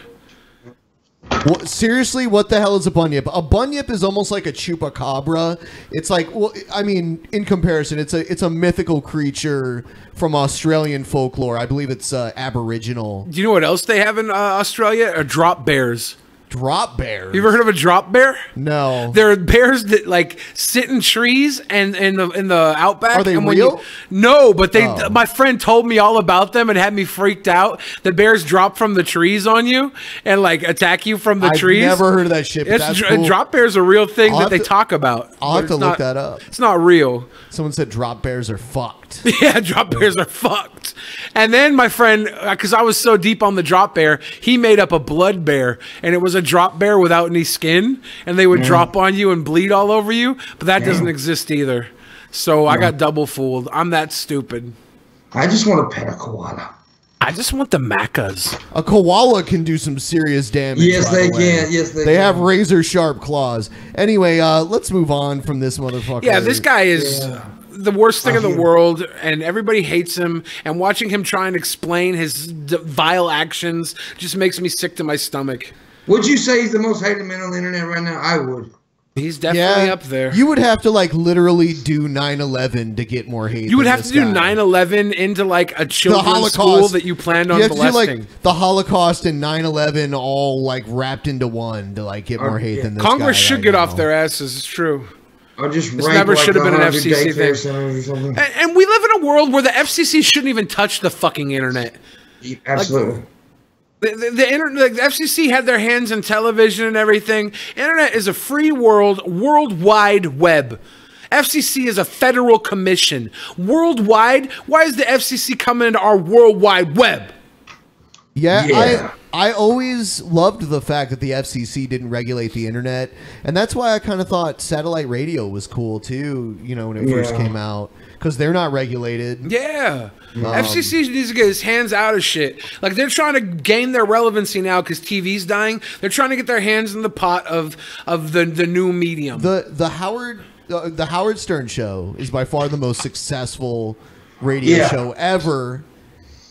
Seriously, what the hell is a bunyip? A bunyip is almost like a chupacabra. It's like, well, I mean, in comparison, it's a mythical creature from Australian folklore. I believe it's Aboriginal. Do you know what else they have in Australia? Drop bears. Drop bears. You ever heard of a drop bear? No. There are bears that like sit in trees and in the outback. Are they and real? No, but they. My friend told me all about them and had me freaked out. The bears drop from the trees on you and like attack you from the trees. I've never heard of that shit. But that's cool. Drop bears are a real thing that they talk about. I'll have to look that up. It's not real. Someone said drop bears are fucked. Yeah, drop bears are fucked. And then my friend, because I was so deep on the drop bear, he made up a blood bear, and it was a drop bear without any skin, and they would drop on you and bleed all over you, but that doesn't exist either. So I got double fooled. I'm that stupid. I just want to pet a koala. I just want the Maccas. A koala can do some serious damage. Yes, they can. Yes, they can. They have razor sharp claws. Anyway, let's move on from this motherfucker. Yeah, this guy is the worst thing in the world, and everybody hates him. And watching him try and explain his vile actions just makes me sick to my stomach. Would you say he's the most hated man on the internet right now? I would. He's definitely up there. You would have to like literally do 9/11 to get more hate. You would than have this to do guy. 9/11 into like a children's school that you planned on You have to do molesting. like the Holocaust and 9/11 all like wrapped into one to like get more hate than this Congress guy should right get now. off their asses. It's true. I'll just This rank never like should have been an 100 FCC daycare thing. centers or something. And we live in a world where the FCC shouldn't even touch the fucking internet. Absolutely. The internet, the FCC had their hands in television and everything. Internet is a free world, worldwide web. FCC is a federal commission. Worldwide, why is the FCC coming into our worldwide web? Yeah. I always loved the fact that the FCC didn't regulate the internet, and that's why I kind of thought satellite radio was cool too. You know, when it first came out, because they're not regulated. Yeah. FCC needs to get his hands out of shit. Like, they're trying to gain their relevancy now because TV's dying. They're trying to get their hands in the pot of the new medium. The Howard Stern show is by far the most successful radio show ever,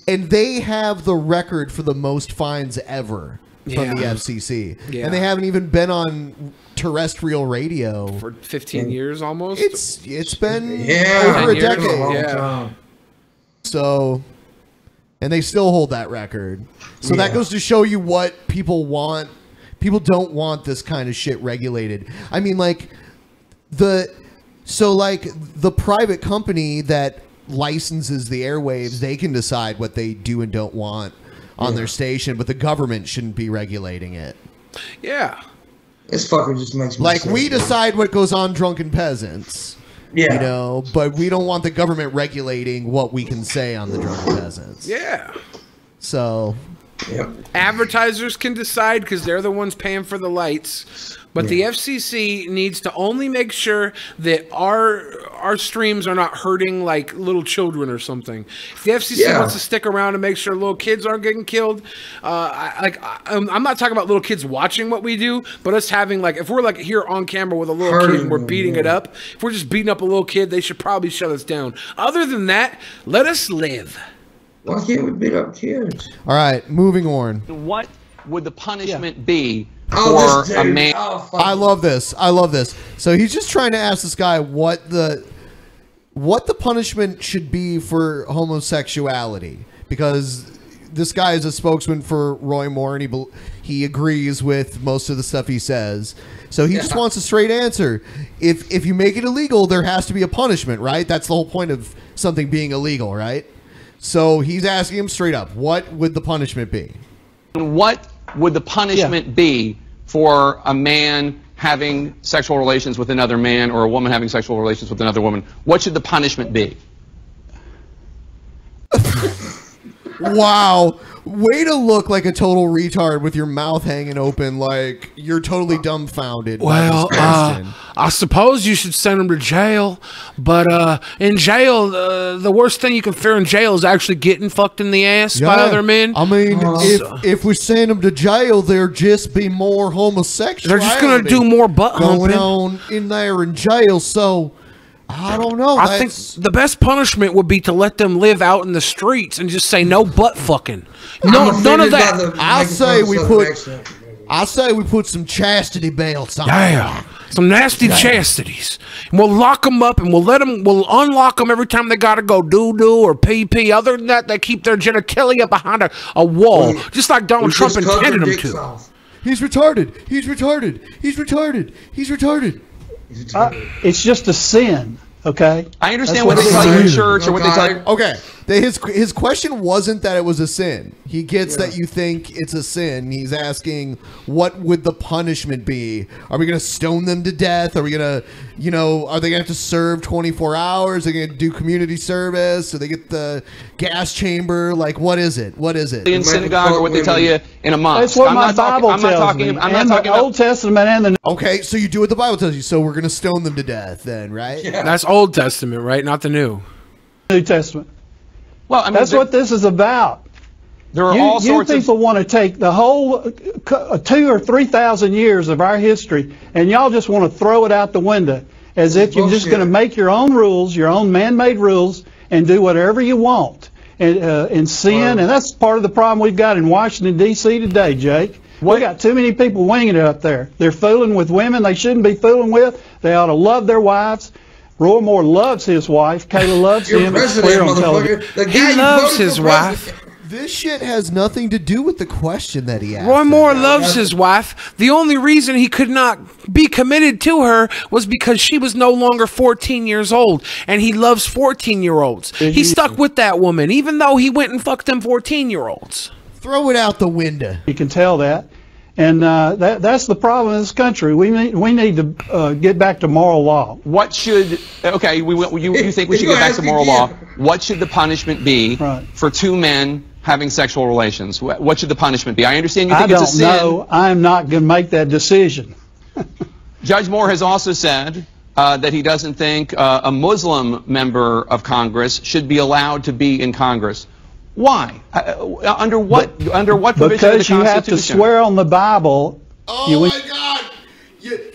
and they have the record for the most fines ever from the FCC. Yeah. And they haven't even been on terrestrial radio for 15 years almost. It's been Yeah. over a 10 years, decade. a long time. So, and they still hold that record. So that goes to show you what people want. People don't want this kind of shit regulated. I mean, like the private company that licenses the airwaves, they can decide what they do and don't want on their station, but the government shouldn't be regulating it. Yeah. This fucker just makes me like sick. we decide what goes on Drunken Peasants. Yeah. You know, but we don't want the government regulating what we can say on the Drunken Peasants. Yeah. So, advertisers can decide because they're the ones paying for the lights. But the FCC needs to only make sure that our streams are not hurting like little children or something. If the FCC wants to stick around and make sure little kids aren't getting killed, I'm not talking about little kids watching what we do, but us having like, if we're like here on camera with a little kid and we're beating it up, if we're just beating up a little kid, they should probably shut us down. Other than that, let us live. Why can't we beat up kids? all right, moving on. What would the punishment be Oh, for a man? I love this. I love this. So he's just trying to ask this guy what the punishment should be for homosexuality, because this guy is a spokesman for Roy Moore and he agrees with most of the stuff he says. So he just wants a straight answer. If you make it illegal, there has to be a punishment, right? That's the whole point of something being illegal, right? So he's asking him straight up, what would the punishment be? What would the punishment be for a man having sexual relations with another man or a woman having sexual relations with another woman? What should the punishment be? Wow. Way to look like a total retard with your mouth hanging open like you're totally dumbfounded. Well, by this question. I suppose you should send him to jail, but in jail, the worst thing you can fear in jail is actually getting fucked in the ass by other men. I mean, if we send them to jail, there'll just be more homosexuality. They're just going to do more butt going humping on in there in jail. So I don't know. I think the best punishment would be to let them live out in the streets and just say no butt fucking. No, none of that. I say we put some chastity belts on. Yeah, some nasty chastities. And we'll lock them up and we'll unlock them every time they gotta go doo-doo or pee-pee. Other than that, they keep their genitalia behind a wall, just like Donald Trump intended them to. He's retarded. He's retarded. He's retarded. He's retarded. It's just a sin, okay? I understand what they tell you in church or what they tell you. Okay. His question wasn't that it was a sin. He gets that you think it's a sin. He's asking, what would the punishment be? Are we going to stone them to death? Are we going to, are they going to have to serve 24 hours? Are they going to do community service? Do they get the gas chamber? Like, what is it? What is it? In synagogue or what they tell you in a month. That's what my Bible tells me. I'm not talking about Old Testament and the Okay, so you do what the Bible tells you. So we're going to stone them to death then, right? Yeah. That's Old Testament, right? Not the New. New Testament. Well, I mean, that's what this is about. There are all sorts of people want to take the whole 2,000 or 3,000 years of our history, and y'all just want to throw it out the window as if you're just going to make your own rules, your own man-made rules, and do whatever you want and sin. And that's part of the problem we've got in Washington, D.C. today, Jake. We got too many people winging it up there. They're fooling with women they shouldn't be fooling with. They ought to love their wives. Roy Moore loves his wife. Kayla loves him. It's clear on television. He loves his wife. This shit has nothing to do with the question that he asked. Roy Moore loves his wife. The only reason he could not be committed to her was because she was no longer 14 years old, and he loves 14-year-olds. He stuck with that woman, even though he went and fucked them 14-year-olds. Throw it out the window. You can tell that. And that's the problem in this country. We need to get back to moral law. What should, okay, you think we should get back to moral law. What should the punishment be for two men having sexual relations? What should the punishment be? I understand you think it's a sin. I don't know. I'm not going to make that decision. Judge Moore has also said that he doesn't think a Muslim member of Congress should be allowed to be in Congress. Why? Under what provision of the Constitution? Because you have to swear on the Bible. Oh my God!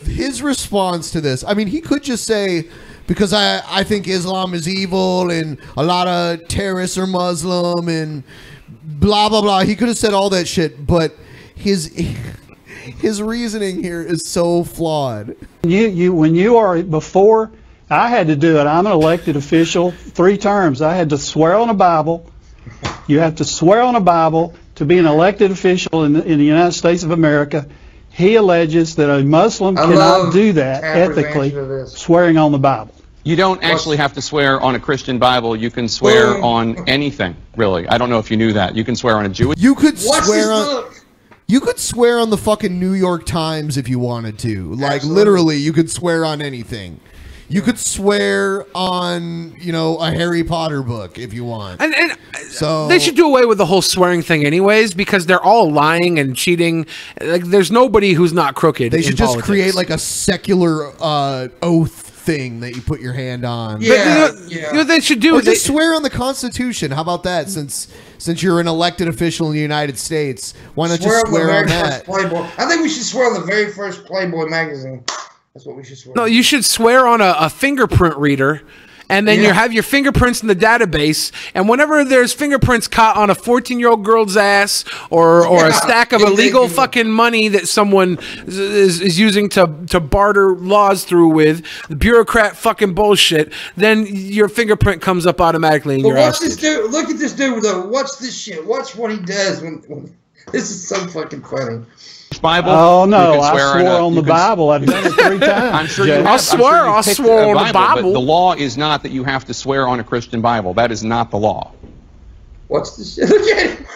His response to this, I mean, he could just say, because I think Islam is evil and a lot of terrorists are Muslim and blah, blah, blah. He could have said all that shit, but his reasoning here is so flawed. When you are, before, I had to do it. I'm an elected official, 3 terms. I had to swear on the Bible. You have to swear on a Bible to be an elected official in the United States of America. He alleges that a Muslim cannot do that ethically, swearing on the Bible. You don't actually have to swear on a Christian Bible. You can swear on anything, really. I don't know if you knew that. You can swear on a Jewish. You could swear on. You could swear on the fucking New York Times if you wanted to. Like, literally, you could swear on anything. You could swear on, you know, a Harry Potter book if you want. And so they should do away with the whole swearing thing anyways, because they're all lying and cheating. Like, there's nobody who's not crooked. They should just create like a secular oath thing that you put your hand on. Yeah, you know what they should do? Or just swear on the Constitution. How about that? Since you're an elected official in the United States, why not just swear on that? Playboy. I think we should swear on the very first Playboy magazine. That's what we should swear. No, you should swear on a fingerprint reader, and then you have your fingerprints in the database, and whenever there's fingerprints caught on a 14-year-old girl's ass or a stack of illegal fucking money that someone is using to barter laws through with, bureaucrat fucking bullshit, then your fingerprint comes up automatically in your ass. This dude, look at this dude though. Watch this shit. Watch what he does when this is so fucking funny. Bible? Oh no, I swore on the Bible. I've done it 3 times. I'm sure you I swore on the Bible. But the law is not that you have to swear on a Christian Bible. That is not the law. What's the shit? Look at him.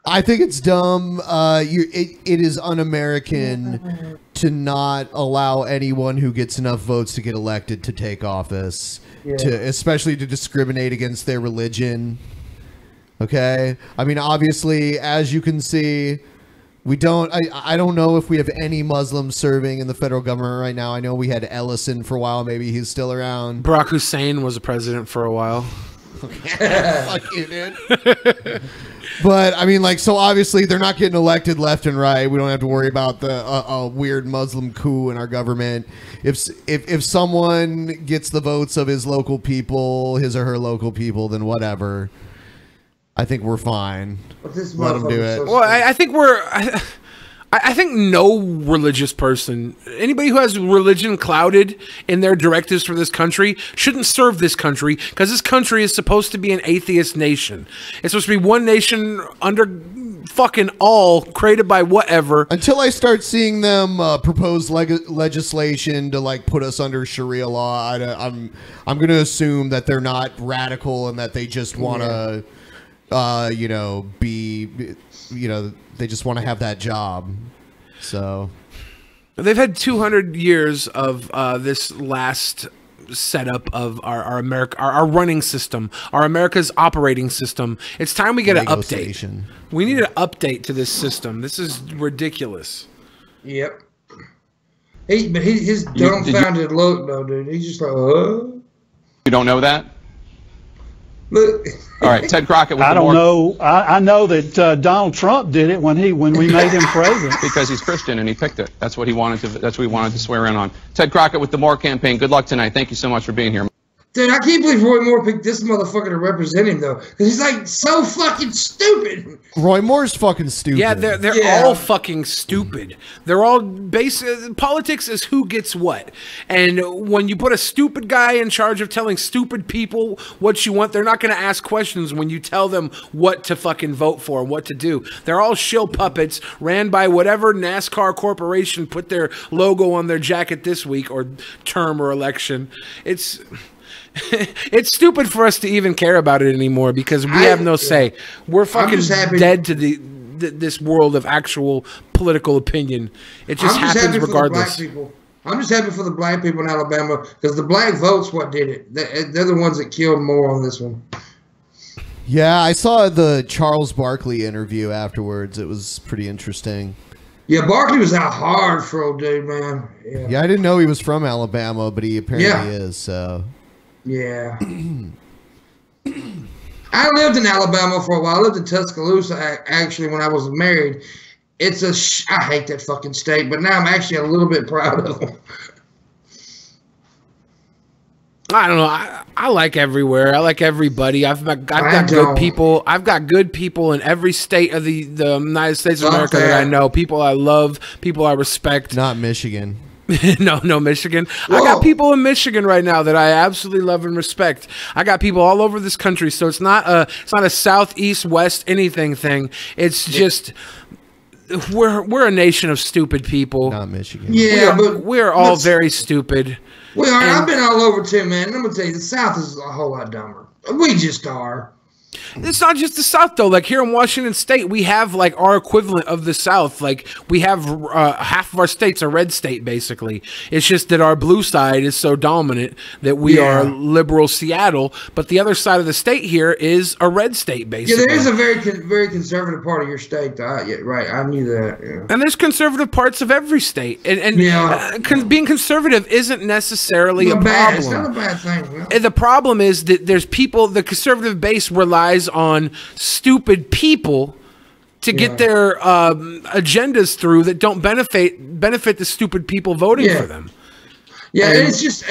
I think it's dumb. It is un-American to not allow anyone who gets enough votes to get elected to take office, especially to discriminate against their religion. Okay, I mean, obviously, as you can see, we don't. I don't know if we have any Muslims serving in the federal government right now. I know we had Ellison for a while. Maybe he's still around. Barack Hussein was a president for a while. Fuck you, dude. But I mean, like, so obviously they're not getting elected left and right. We don't have to worry about the weird Muslim coup in our government. If someone gets the votes of his local people, his or her local people, then whatever. I think we're fine. Let them do it. Well, I think I think no religious person, anybody who has religion clouded in their directives for this country, shouldn't serve this country, because this country is supposed to be an atheist nation. It's supposed to be one nation under fucking all, created by whatever. Until I start seeing them propose legislation to like put us under Sharia law, I'm going to assume that they're not radical and that they just want to. They just want to have that job. So they've had 200 years of this last setup of our running system, our America's operating system. It's time we get an update. Station. We need an update to this system. This is ridiculous. Yep. But his dumbfounded look, though, dude. He's just like, You don't know that? Look. All right, Ted Crockett. I don't know. I know that Donald Trump did it when we made him president. Because he's Christian and he picked it. That's what he wanted to. That's what he wanted to swear in on. Ted Crockett with the More campaign. Good luck tonight. Thank you so much for being here. Dude, I can't believe Roy Moore picked this motherfucker to represent him, though. Because he's, like, so fucking stupid. Roy Moore's fucking stupid. Yeah, they're all fucking stupid. They're all politics is who gets what. And when you put a stupid guy in charge of telling stupid people what you want, they're not going to ask questions when you tell them what to fucking vote for and what to do. They're all shill puppets ran by whatever NASCAR corporation put their logo on their jacket this week or term or election. It's stupid for us to even care about it anymore because we have no say. We're fucking dead to this world of actual political opinion. It just happens regardless. I'm just happy for the black people in Alabama because the black vote's what did it. They're the ones that killed more on this one. Yeah, I saw the Charles Barkley interview afterwards. It was pretty interesting. Yeah, Barkley was out hard for old dude, man. Yeah, I didn't know he was from Alabama, but he apparently is, so... Yeah. I lived in Alabama for a while. I lived in Tuscaloosa, actually, when I was married. It's I hate that fucking state, but now I'm actually a little bit proud of them. I don't know. I like everywhere. I like everybody. I've got good people. I've got good people in every state of the United States of America that I know. People I love. People I respect. Not Michigan. No, Michigan. Whoa. I got people in Michigan right now that I absolutely love and respect. I got people all over this country, so it's not a south, east, west anything thing. It's just we're a nation of stupid people. Not Michigan. Yeah, we're all very stupid. We are. I've been all over too, man. And I'm gonna tell you, the South is a whole lot dumber. We just are. It's not just the South, though. Like here in Washington State, we have like our equivalent of the South. Like we have half of our state's a red state, basically. It's just that our blue side is so dominant that we are liberal Seattle, but the other side of the state here is a red state, basically. Yeah, there is a very conservative part of your state, though. Yeah, right, I knew that. Yeah. And there's conservative parts of every state, and being conservative isn't necessarily a problem. It's not a bad thing. No. The problem is that there's people. The conservative base relies on stupid people to get their agendas through that don't benefit the stupid people voting for them. Yeah, and it's just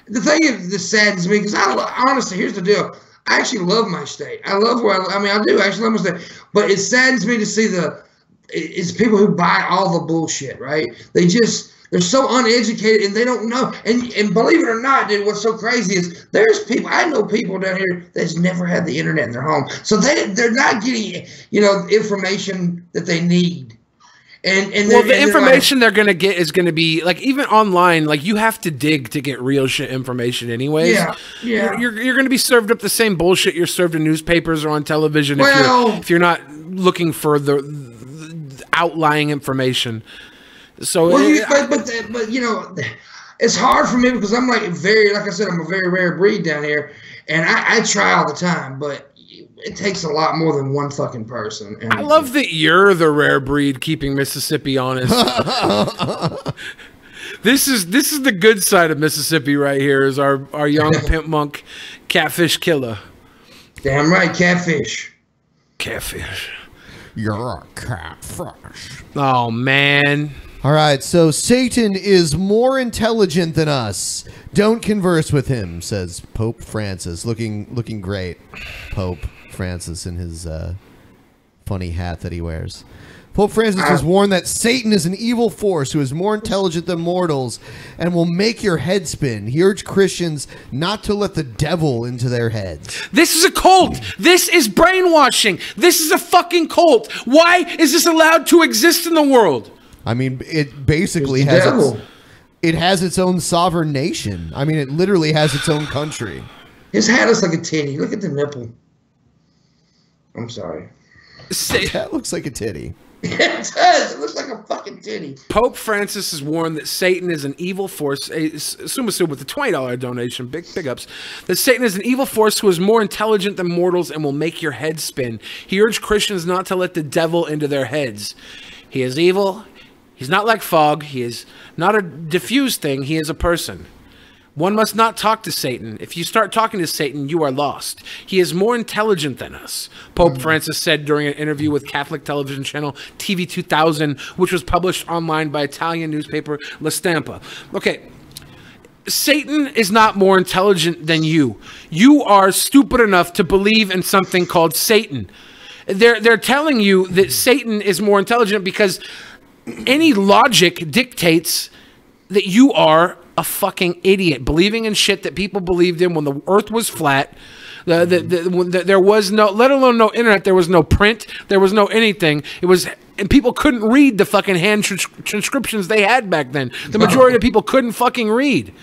the thing that saddens me because honestly, here's the deal. I actually love my state. I love I do actually love my state, but it saddens me to see it's people who buy all the bullshit. Right? They're so uneducated and they don't know. And believe it or not, dude, what's so crazy is there's people, I know people down here that's never had the internet in their home. So they're not getting, information that they need. And the information they're going to get is going to be like, even online, like you have to dig to get real shit information anyways. Yeah. You're going to be served up the same bullshit you're served in newspapers or on television if you're not looking for the outlying information. So, but it's hard for me because I'm like I said, I'm a very rare breed down here, and I try all the time, but it takes a lot more than one fucking person. And I love that you're the rare breed keeping Mississippi honest. This is the good side of Mississippi right here. Is our young PIPP Monk catfish killer. Damn right, catfish. Catfish. You're a catfish. Oh man. All right, so Satan is more intelligent than us. Don't converse with him, says Pope Francis, looking great. Pope Francis in his funny hat that he wears. Pope Francis has warned that Satan is an evil force who is more intelligent than mortals and will make your head spin. He urged Christians not to let the devil into their heads. This is a cult. This is brainwashing. This is a fucking cult. Why is this allowed to exist in the world? I mean, it basically has its own sovereign nation. I mean, it literally has its own country. His hat looks like a titty. Look at the nipple. I'm sorry. That looks like a titty. It does. It looks like a fucking titty. Pope Francis has warned that Satan is an evil force. Assume with the $20 donation, big ups. That Satan is an evil force who is more intelligent than mortals and will make your head spin. He urged Christians not to let the devil into their heads. He is evil. He's not like fog. He is not a diffused thing. He is a person. One must not talk to Satan. If you start talking to Satan, you are lost. He is more intelligent than us, Pope Francis said during an interview with Catholic television channel TV 2000, which was published online by Italian newspaper La Stampa. Okay, Satan is not more intelligent than you. You are stupid enough to believe in something called Satan. They're telling you that Satan is more intelligent because any logic dictates that you are a fucking idiot, believing in shit that people believed in when the earth was flat. There was no, let alone no internet, there was no print, there was no anything. It was, and people couldn't read the fucking hand transcriptions they had back then. The majority of people couldn't fucking read.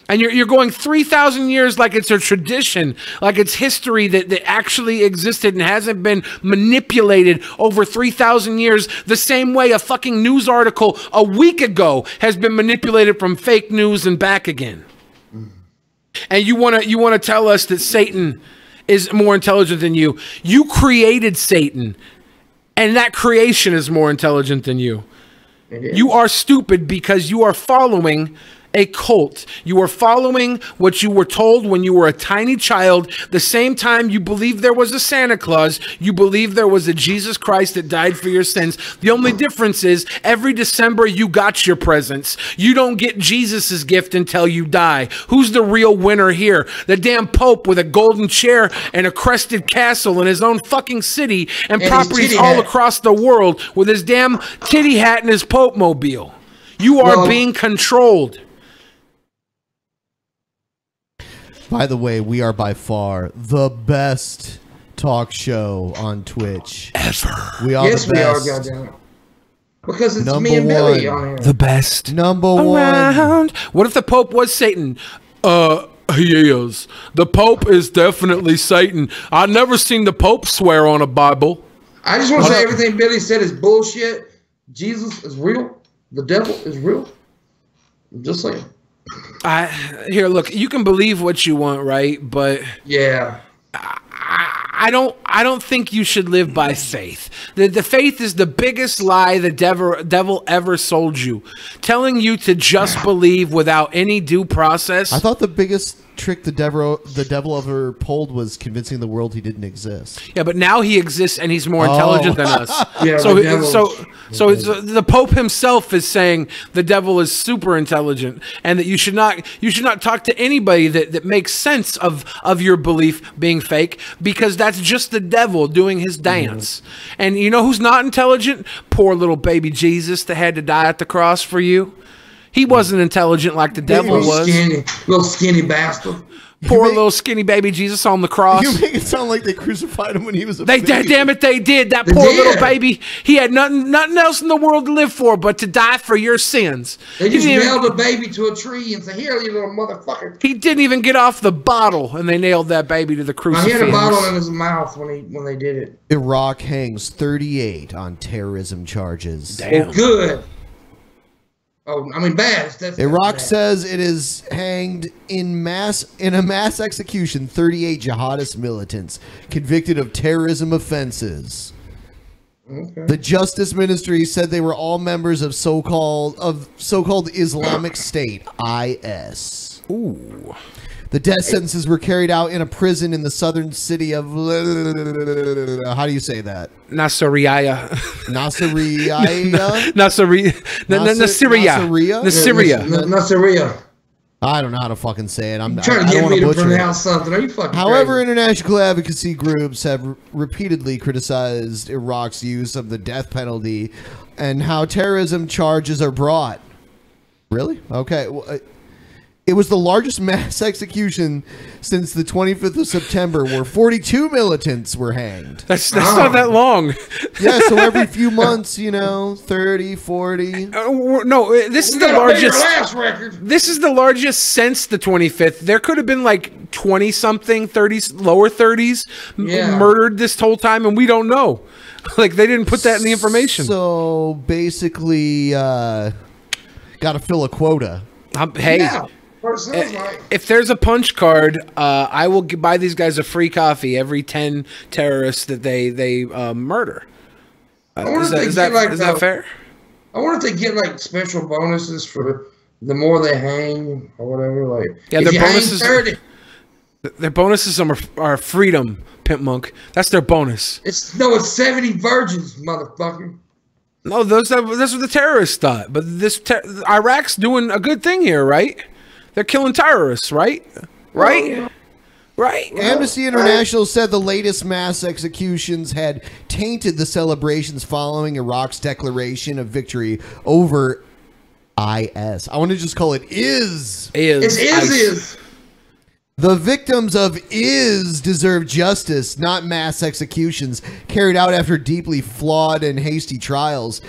And you're going 3,000 years like it's a tradition, like it's history that actually existed and hasn't been manipulated over 3,000 years, the same way a fucking news article a week ago has been manipulated from fake news and back again. And you wanna tell us that Satan is more intelligent than you. You created Satan, and that creation is more intelligent than you. You are stupid because you are following a cult. You are following what you were told when you were a tiny child. The same time you believed there was a Santa Claus, you believed there was a Jesus Christ that died for your sins. The only difference is every December you got your presents. You don't get Jesus's gift until you die. Who's the real winner here? The damn Pope with a golden chair and a crested castle in his own fucking city and properties all across the world with his damn titty hat and his Pope mobile. You are being controlled. By the way, we are by far the best talk show on Twitch ever. We are yes, the best. we are, goddamn. Because it's me and Billy on here. The best. Number one. What if the Pope was Satan? He is. The Pope is definitely Satan. I've never seen the Pope swear on a Bible. I just want to say everything Billy said is bullshit. Jesus is real. The devil is real. I'm just saying. Here, look, you can believe what you want, right? But yeah, I don't think you should live by faith. The faith is the biggest lie the devil ever sold you, telling you to just believe without any due process. I thought the biggest trick the devil ever pulled was convincing the world he didn't exist. Yeah, but now he exists and he's more intelligent than us. Yeah, so it's, the Pope himself is saying the devil is super intelligent and that you should not talk to anybody that makes sense of your belief being fake, because that's just the devil doing his dance. And you know who's not intelligent? Poor little baby Jesus that had to die at the cross for you. He wasn't intelligent like the devil was. Little skinny bastard. Poor little skinny baby Jesus on the cross. You make it sound like they crucified him when he was a baby. Damn it, they did. That poor little baby. He had nothing else in the world to live for but to die for your sins. They just nailed a baby to a tree and said, "Here, you little motherfucker." He didn't even get off the bottle, and they nailed that baby to the crucifix. He had a bottle in his mouth when they did it. Iraq hangs 38 on terrorism charges. Damn. Oh, good. Oh, I mean, bad. That's Iraq bad. says it is hanged in a mass execution 38 jihadist militants convicted of terrorism offenses. Okay. The Justice Ministry said they were all members of so-called Islamic State, IS. Ooh. The death sentences were carried out in a prison in the southern city of... How do you say that? Nasiriyah. Nasiriyah? Nasiriyah. I don't know how to fucking say it. I'm trying to get me to pronounce something. Are you fucking However, crazy? international advocacy groups have repeatedly criticized Iraq's use of the death penalty and how terrorism charges are brought. Really? Okay. Well, it was the largest mass execution since the 25th of September, where 42 militants were hanged. That's not that long. Yeah, so every few months, 30, 40. No, this is the largest. This is the largest since the 25th. There could have been like 20-something, 30s, lower 30s murdered this whole time, and we don't know. Like, they didn't put that in the information. So, basically, got to fill a quota. Hey. Yeah. If there's a punch card, I will buy these guys a free coffee every 10 terrorists that they murder. Is that fair? I wonder if they get like special bonuses for the more they hang or whatever. Like, yeah, their bonuses are freedom, Pimp Monk. That's their bonus. It's 70 virgins, motherfucker. No, that's what the terrorists thought. But Iraq's doing a good thing here, right? They're killing terrorists, right? Right? Right? Amnesty International said the latest mass executions had tainted the celebrations following Iraq's declaration of victory over IS. I want to just call it IS. Is. The victims of IS deserve justice, not mass executions carried out after deeply flawed and hasty trials,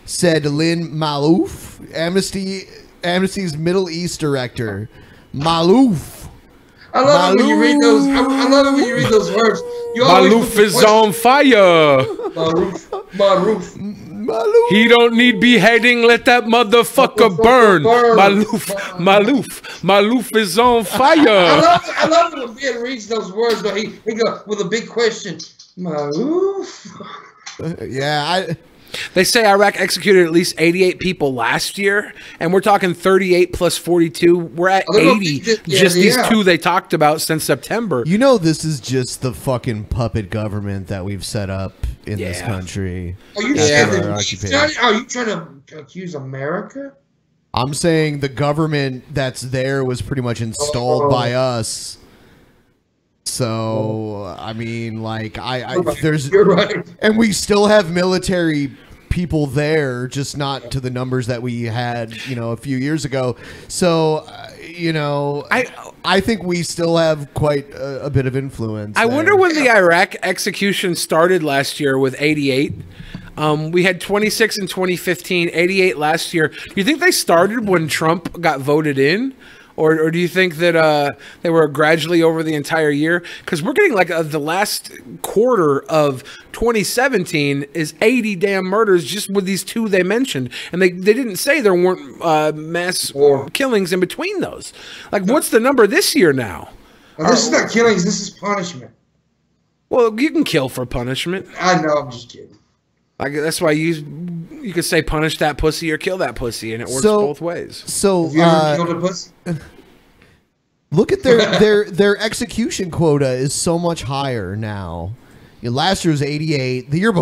said Lynn Malouf, Amnesty's Middle East director. Malouf. I love it when you read those. I love it when you read those words. Malouf is on fire. Malouf. He don't need beheading. Let that motherfucker burn. Malouf is on fire. I love it when Ben reads those words, but he goes with a big question. Malouf. Yeah, They say Iraq executed at least 88 people last year, and we're talking 38 plus 42. We're at 80. Just these two they talked about since September. You know, this is just the fucking puppet government that we've set up in this country. Are you trying to accuse America? I'm saying the government that's there was pretty much installed by us. So I mean, like, you're right, and we still have military people there, just not to the numbers that we had, a few years ago. So, I think we still have quite a bit of influence. I wonder when the Iraq execution started last year with 88. We had 26 in 2015, 88 last year. Do you think they started when Trump got voted in? Or do you think that they were gradually over the entire year? Because we're getting like the last quarter of 2017 is 80 damn murders just with these two they mentioned. And they didn't say there weren't mass killings in between those. Like, what's the number this year now? Well, this is not killings. This is punishment. Well, you can kill for punishment. I know. I'm just kidding. Like, that's why you could say punish that pussy or kill that pussy, and it works both ways. So have you ever killed a pussy? Look at their execution quota is so much higher now. Last year was 88. The year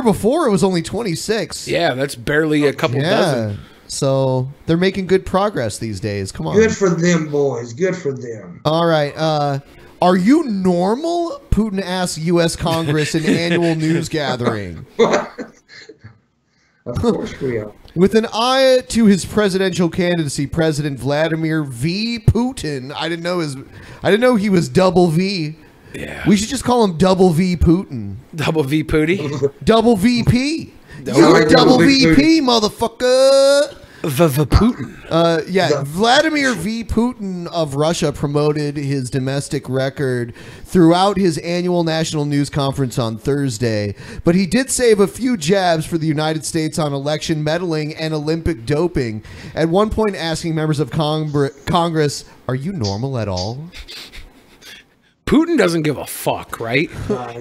before it was only 26. Yeah, that's barely a couple dozen. So they're making good progress these days. Come on. Good for them, boys. Good for them. All right. Are you normal? Putin asks U.S. Congress in annual news gathering. Of course we are. With an eye to his presidential candidacy, President Vladimir V. Putin. I didn't know he was double V. Yeah. We should just call him Double V Putin. Double V Pooty? Double VP. You're double VP, motherfucker. Putin. Yeah, Vladimir V. Putin of Russia promoted his domestic record throughout his annual national news conference on Thursday, but he did save a few jabs for the United States on election meddling and Olympic doping, at one point asking members of Congress, are you normal at all? Putin doesn't give a fuck, right?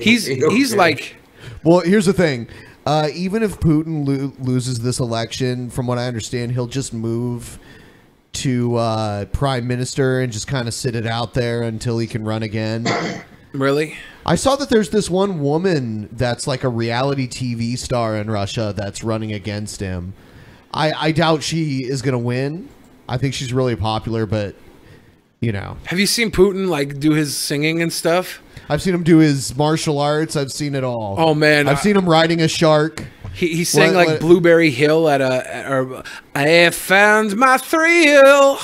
He's like... Well, here's the thing. Even if Putin loses this election, from what I understand, he'll just move to prime minister and just kind of sit it out there until he can run again. Really? I saw that there's this one woman that's like a reality TV star in Russia that's running against him. I doubt she is going to win. I think she's really popular, but, Have you seen Putin, like, do his singing and stuff? I've seen him do his martial arts. I've seen it all. Oh, man. I've seen him riding a shark. He sang like Blueberry Hill at I have found my thrill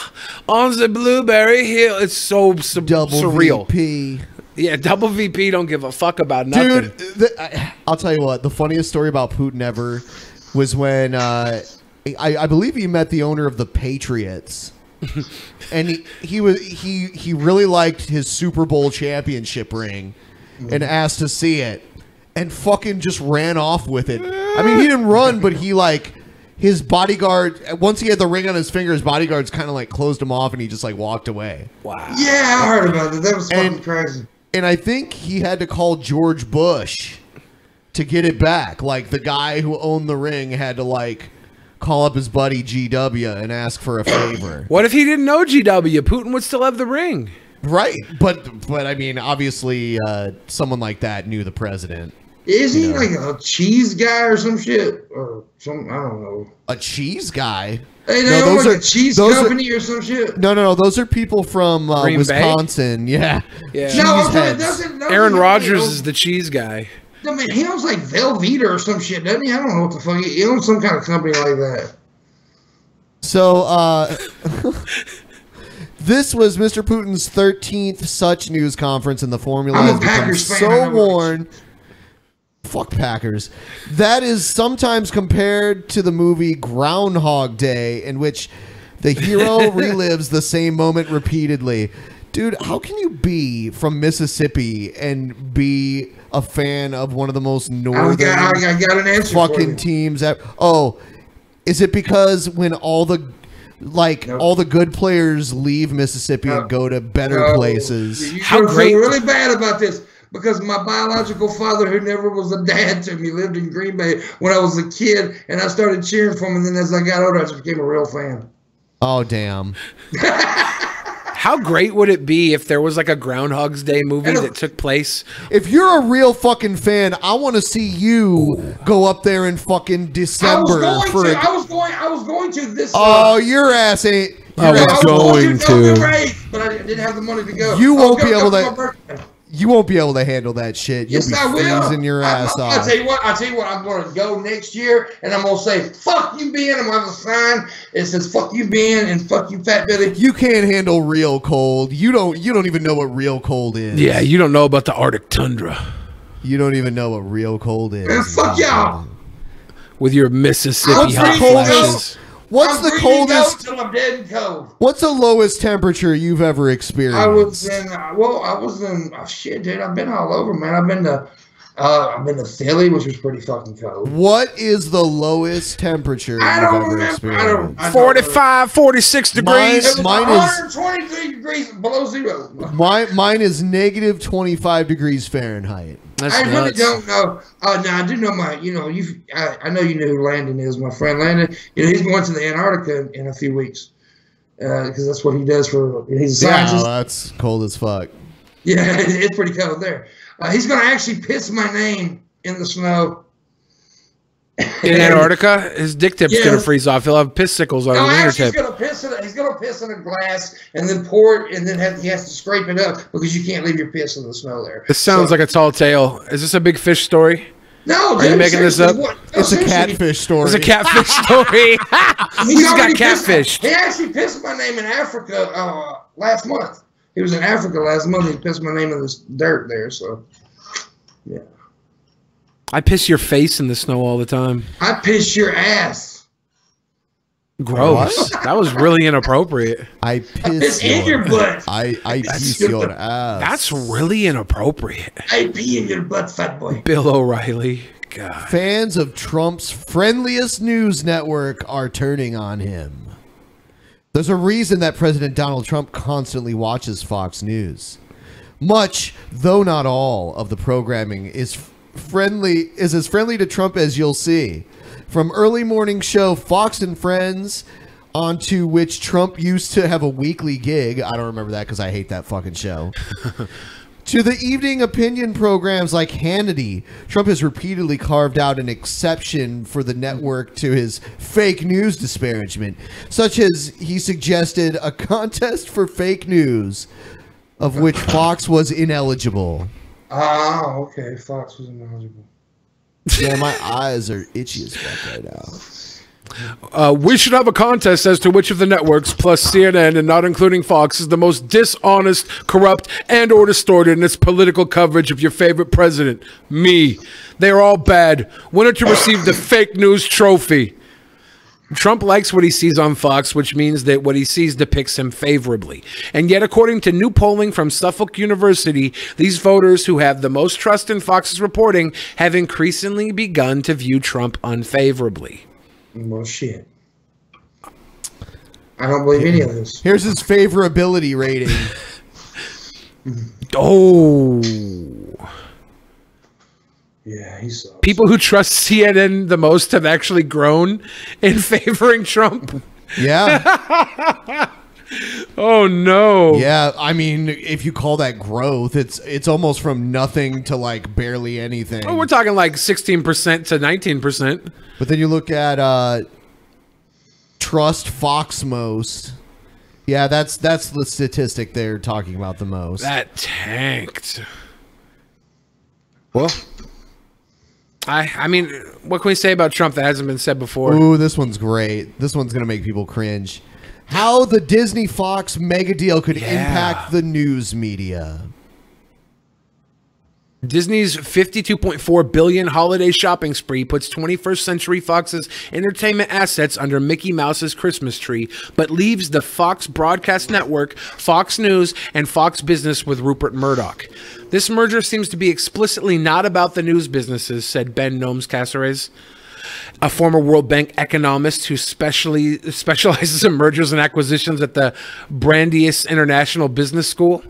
on the Blueberry Hill. It's so surreal. VP. Yeah, double VP don't give a fuck about nothing. Dude, I'll tell you what. The funniest story about Putin ever was when I believe he met the owner of the Patriots. And he really liked his Super Bowl championship ring and asked to see it and fucking just ran off with it. I mean, he didn't run, but his bodyguard, once he had the ring on his finger, his bodyguards kind of like closed him off and he just like walked away. Wow. Yeah, I heard about that. That was fucking crazy. And I think he had to call George Bush to get it back. Like, the guy who owned the ring had to like call up his buddy GW and ask for a favor. What if he didn't know GW? Putin would still have the ring. Right. But I mean, obviously, someone like that knew the president. Is he like a cheese guy or some shit? Or some, I don't know. A cheese guy? Hey, they own like a cheese company or some shit. No. Those are people from Wisconsin. Yeah. No, Aaron Rodgers is the cheese guy. No, man, he owns like Velveeta or some shit, doesn't he? I don't know what the fuck. He owns some kind of company like that. So, this was Mr. Putin's 13th such news conference, and the formula has become so worn. Fuck Packers. That is sometimes compared to the movie Groundhog Day, in which the hero relives the same moment repeatedly. Dude, how can you be from Mississippi and be a fan of one of the most northern I got an answer fucking teams? Is it because when all the good players leave Mississippi and go to better places? How great! Really bad about this. Because my biological father, who never was a dad to me, lived in Green Bay when I was a kid, and I started cheering for him, and then as I got older, I just became a real fan. Oh, damn. How great would it be if there was like a Groundhog's Day movie that took place? If you're a real fucking fan, I want to see you go up there in fucking December. I was going to this. Oh, your ass ain't. I was going to. But I didn't have the money to go. You won't be able to. You won't be able to handle that shit. You'll be freezing your ass off. I'll tell you what, I'm going to go next year, and I'm going to say, fuck you, Ben. I'm going to have a sign. It says, fuck you, Ben, and fuck you, Fat Billy. You can't handle real cold. You don't even know what real cold is. Yeah, you don't know about the Arctic tundra. You don't even know what real cold is. Man, fuck y'all. With your Mississippi hot flashes. What's the coldest? Till I'm dead and cold. What's the lowest temperature you've ever experienced? I was in shit, dude. I've been all over, man. I've been to Philly, which was pretty fucking cold. What is the lowest temperature you've ever experienced? 45, 46 degrees. Mine is 123 degrees below zero. Mine is negative 25 degrees Fahrenheit. I really don't know. Now I do know I know you know who Landon is, my friend Landon. He's going to the Antarctica in a few weeks because that's what he does he's a scientist. Yeah, that's cold as fuck. Yeah, it's pretty cold there. He's going to actually piss my name in the snow. In Antarctica, his dick tip's going to freeze off. He'll have piss sickles on his fingertip. He's going to piss in a glass and then pour it, and then he has to scrape it up because you can't leave your piss in the snow there. This sounds like a tall tale. Is this a big fish story? No, are you making this up? It's a catfish story. It's a catfish story. He's got catfished. He actually pissed my name in Africa last month. He was in Africa last month. He pissed my name in this dirt there. So, yeah. I piss your face in the snow all the time. I piss your ass. Gross. That was really inappropriate. I piss in your butt. I piss your ass. That's really inappropriate. I pee in your butt, fat boy. Bill O'Reilly. God. Fans of Trump's friendliest news network are turning on him. There's a reason that President Donald Trump constantly watches Fox News. Much, though not all, of the programming is as friendly to Trump as you'll see. From early morning show Fox and Friends, onto which Trump used to have a weekly gig. I don't remember that because I hate that fucking show. To the evening opinion programs like Hannity, Trump has repeatedly carved out an exception for the network to his fake news disparagement, such as he suggested a contest for fake news, of which Fox was ineligible. Oh, okay. Fox was ineligible. Yeah, my eyes are itchy as fuck right now. We should have a contest as to which of the networks, plus CNN and not including Fox, is the most dishonest, corrupt, and or distorted in its political coverage of your favorite president. Me. They are all bad. Winner to receive the fake news trophy. Trump likes what he sees on Fox, which means that what he sees depicts him favorably. And yet, according to new polling from Suffolk University, these voters who have the most trust in Fox's reporting have increasingly begun to view Trump unfavorably. Well, shit. I don't believe any of this. Here's his favorability rating. Oh. Yeah, he sucks. People who trust CNN the most have actually grown in favoring Trump. Yeah. Oh no. Yeah, I mean, if you call that growth, it's almost from nothing to like barely anything. Oh, we're talking like 16% to 19%. But then you look at Trust Fox most. Yeah, that's the statistic they're talking about the most. That tanked. Well, I mean, what can we say about Trump that hasn't been said before? Ooh, this one's great. This one's gonna make people cringe. How the Disney Fox mega deal could impact the news media. Disney's $52.4 billion holiday shopping spree puts 21st Century Fox's entertainment assets under Mickey Mouse's Christmas tree, but leaves the Fox Broadcast Network, Fox News, and Fox Business with Rupert Murdoch. This merger seems to be explicitly not about the news businesses, said Ben Nomes Caceres, a former World Bank economist who specializes in mergers and acquisitions at the Brandeis International Business School.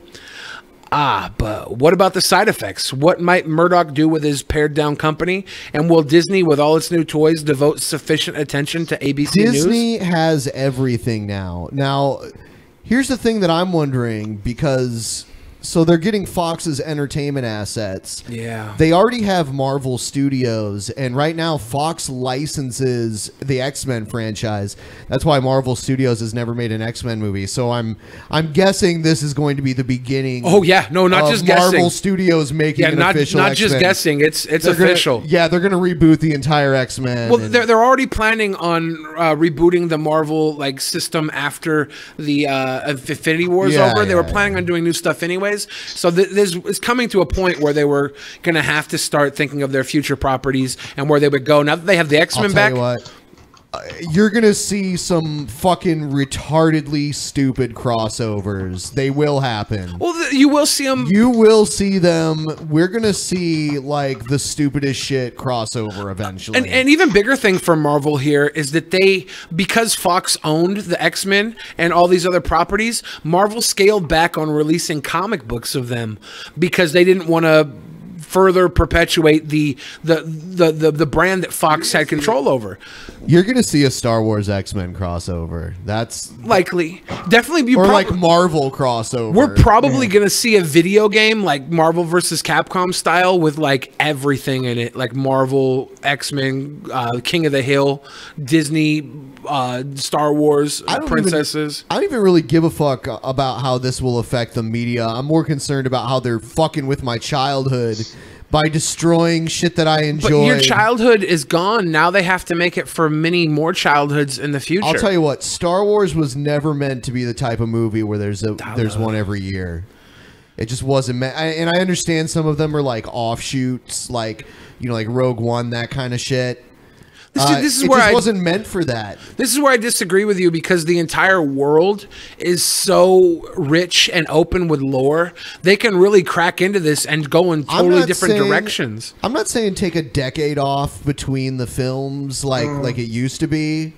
But what about the side effects? What might Murdoch do with his pared down company? And will Disney, with all its new toys, devote sufficient attention to ABC News? Disney has everything now. Now, here's the thing that I'm wondering, because so they're getting Fox's entertainment assets. Yeah. They already have Marvel Studios, and right now Fox licenses the X-Men franchise. That's why Marvel Studios has never made an X-Men movie. So I'm guessing this is going to be the beginning. Oh yeah, no, not just Marvel guessing. Studios making an official not X-Men. just guessing. It's official. Yeah, they're going to reboot the entire X-Men. Well, they're already planning on rebooting the Marvel system after the Infinity War is over. They were planning on doing new stuff anyways. So it's coming to a point where they were going to have to start thinking of their future properties and where they would go. Now that they have the X-Men back. You what, you're going to see some fucking retardedly stupid crossovers. They will happen. Well, you will see them. You will see them. We're going to see like the stupidest shit crossover eventually. And an even bigger thing for Marvel here is that because Fox owned the X-Men and all these other properties, Marvel scaled back on releasing comic books of them because they didn't want to further perpetuate the brand that Fox had control over. You're gonna see a Star Wars X-Men crossover. That's likely, definitely, or like Marvel crossover. We're probably gonna see a video game like Marvel vs. Capcom style with like everything in it, like Marvel, X-Men, King of the Hill, Disney, Star Wars, princesses. I don't even really give a fuck about how this will affect the media. I'm more concerned about how they're fucking with my childhood by destroying shit that I enjoy. But your childhood is gone. Now they have to make it for many more childhoods in the future. I'll tell you what, Star Wars was never meant to be the type of movie where there's one every year. It just wasn't meant. And I understand some of them are like offshoots, like, you know, like Rogue One, that kind of shit. This is it where just wasn't meant for that. This is where I disagree with you, because the entire world is so rich and open with lore. They can really crack into this and go in totally different directions. I'm not saying take a decade off between the films like it used to be.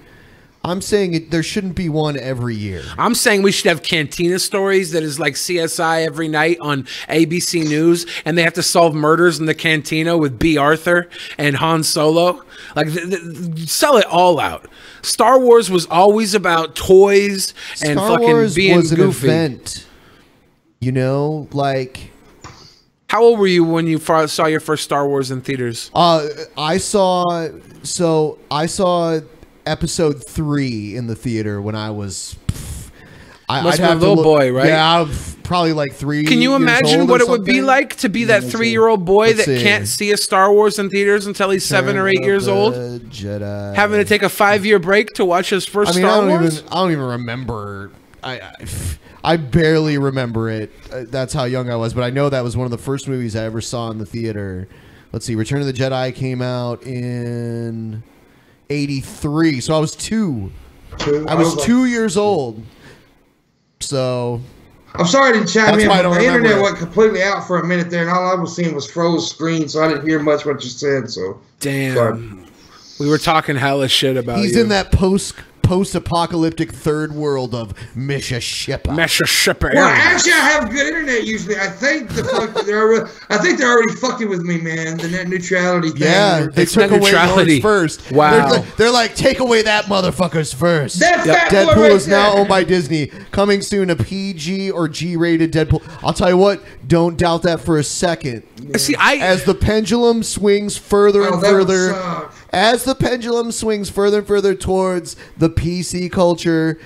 I'm saying there shouldn't be one every year. I'm saying we should have Cantina Stories that is like CSI every night on ABC News, and they have to solve murders in the cantina with B. Arthur and Han Solo. Like, sell it all out. Star Wars was always about toys and Star fucking Wars being was an goofy. event. You know, like... How old were you when you saw your first Star Wars in theaters? I saw Episode 3 in the theater when I was... Must have been a little boy, right? Yeah, probably like 3 Can you years imagine old what or it would be something. like to be that 3-year-old boy Let's that see. can't see a Star Wars in theaters until he's 7 or 8 years old? Jedi. Having to take a 5-year break to watch his first Star Wars? I don't even remember. I barely remember it. That's how young I was, but I know that was one of the first movies I ever saw in the theater. Let's see, Return of the Jedi came out in 83, so I was 2. I was 2 years old. So I'm sorry to chime in, why I but don't the remember internet it. went completely out for a minute there, and all I was seeing was froze screen, so I didn't hear much what you said. So damn, sorry. We were talking hella shit about He's you. in that post post-apocalyptic third world of Mississippi. Well, actually, I have good internet usually. I think they're already fucking with me, man. The net neutrality thing. Yeah, they took away yours first. Wow. They're like, take away that motherfucker's first. That fat boy Deadpool right is now there. owned by Disney. Coming soon, a PG or G-rated Deadpool. I'll tell you what, don't doubt that for a second. See, as the pendulum swings further and further, as the pendulum swings further and further towards the PC culture,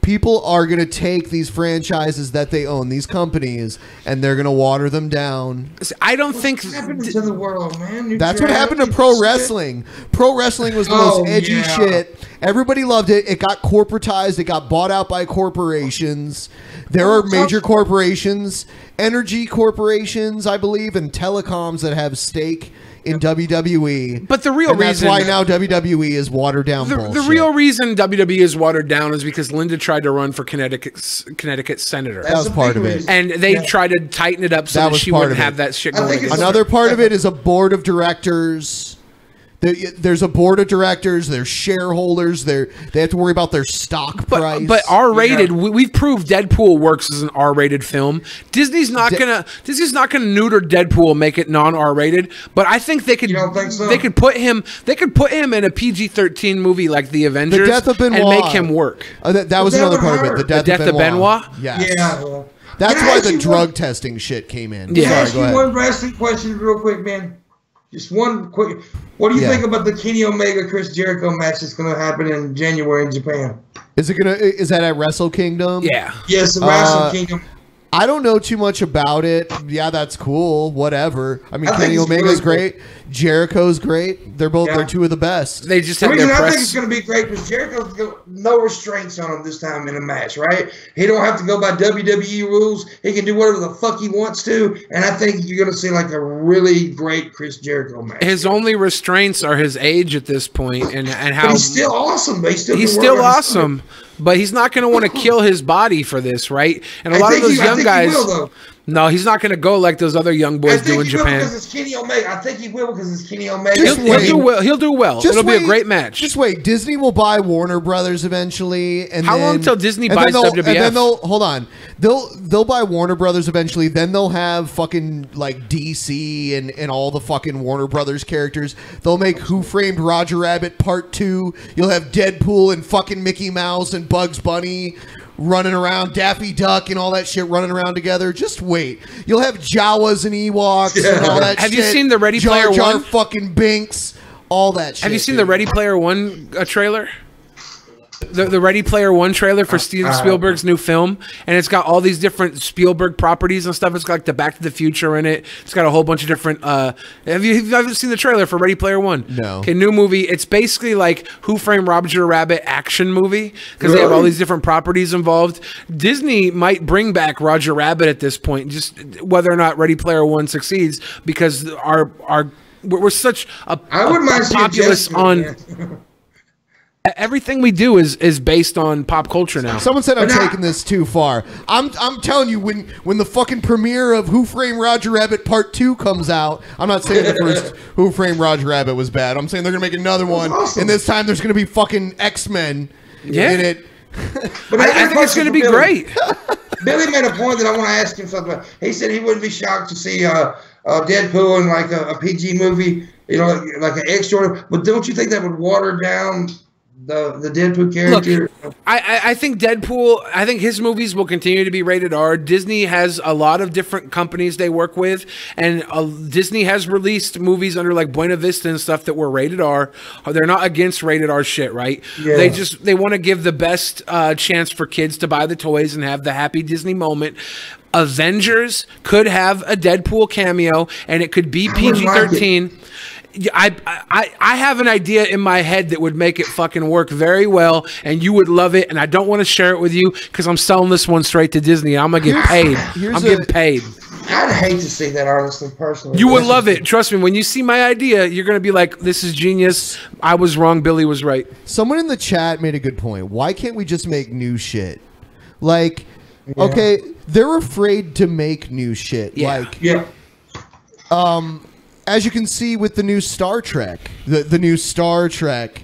people are going to take these franchises that they own, these companies, and they're going to water them down. I don't think What's happening to the world, man? That's what happened to pro wrestling. Pro wrestling was the most edgy shit. Everybody loved it. It got corporatized. It got bought out by corporations. There are major corporations, energy corporations, I believe, and telecoms that have stake in WWE. But the real reason... That's why now WWE is watered down bullshit. The real reason WWE is watered down is because Linda tried to run for Connecticut senator. That was part of it. And they tried to tighten it up so that she wouldn't have that shit going against her. Another part of it is a board of directors. There's a board of directors. There's shareholders. They have to worry about their stock price. But R-rated, we've proved Deadpool works as an R-rated film. Disney's not gonna neuter Deadpool and make it non-R-rated. But I think they could. You don't think so? They could put him in a PG-13 movie like The Avengers. The Death of Benoit. And make him work. That was another part of it. The Death of Benoit. Yes. Yeah. That's why the drug testing shit came in. Can I Sorry, ask go you ahead. one wrestling question real quick, man? Just one quick. What do you think about the Kenny Omega Chris Jericho match that's going to happen in January in Japan? Is that at Wrestle Kingdom? Yeah. Yes, Wrestle Kingdom. I don't know too much about it. Yeah, that's cool. Whatever. I mean, Kenny Omega's great. Jericho's great. They're two of the best. They just I think it's going to be great because Jericho's got no restraints on him this time in a match, right? He don't have to go by WWE rules. He can do whatever the fuck he wants to, and I think you're going to see like a really great Chris Jericho match. His only restraints are his age at this point, and how but he's still awesome. He's still awesome. But he's not going to want to kill his body for this, right? And a lot of those young guys. No, he's not going to go like those other young boys do in Japan. Because it's Kenny Omega. I think he will because it's Kenny Omega. He'll do well. It'll be a great match. Just wait. Disney will buy Warner Brothers eventually, and how long till Disney buys WWF? And then hold on. They'll buy Warner Brothers eventually. Then they'll have fucking like DC and all the fucking Warner Brothers characters. They'll make Who Framed Roger Rabbit Part 2. You'll have Deadpool and fucking Mickey Mouse and Bugs Bunny running around, Daffy Duck and all that shit running around together. Just wait. You'll have Jawas and Ewoks and all that shit. Have you seen the Ready Player One? Jar Jar fucking Binks, all that shit. Have you seen the Ready Player One trailer? The Ready Player One trailer for Steven Spielberg's new film, and it's got all these different Spielberg properties and stuff. It's got like the Back to the Future in it. It's got a whole bunch of different. Have you seen the trailer for Ready Player One? No. Okay, new movie. It's basically like Who Framed Roger Rabbit action movie because they have all these different properties involved. Disney might bring back Roger Rabbit at this point, just whether or not Ready Player One succeeds, because we're such a populace on. Everything we do is based on pop culture now. Someone said I'm taking this too far. I'm telling you, when the fucking premiere of Who Framed Roger Rabbit Part 2 comes out, I'm not saying the first Who Framed Roger Rabbit was bad. I'm saying they're gonna make another one, and this time there's gonna be fucking X-Men in it. But I think it's gonna be great. Billy made a point that I want to ask him something about. He said he wouldn't be shocked to see Deadpool in like a PG movie, like an X-rated. But don't you think that would water down the Deadpool character? Look, I think Deadpool, I think his movies will continue to be rated R. Disney has a lot of different companies they work with, and Disney has released movies under like Buena Vista and stuff that were rated R. They're not against rated R shit, right? Yeah. They want to give the best chance for kids to buy the toys and have the happy Disney moment. Avengers could have a Deadpool cameo, and it could be PG-13. I have an idea in my head that would make it fucking work very well, and you would love it, and I don't want to share it with you because I'm selling this one straight to Disney. I'm going to get paid. I'm getting paid. I'd hate to see that, honestly, personally. You would love it. Trust me. When you see my idea, you're going to be like, this is genius. I was wrong. Billy was right. Someone in the chat made a good point. Why can't we just make new shit? Like, okay, they're afraid to make new shit. As you can see with the new Star Trek, the new Star Trek,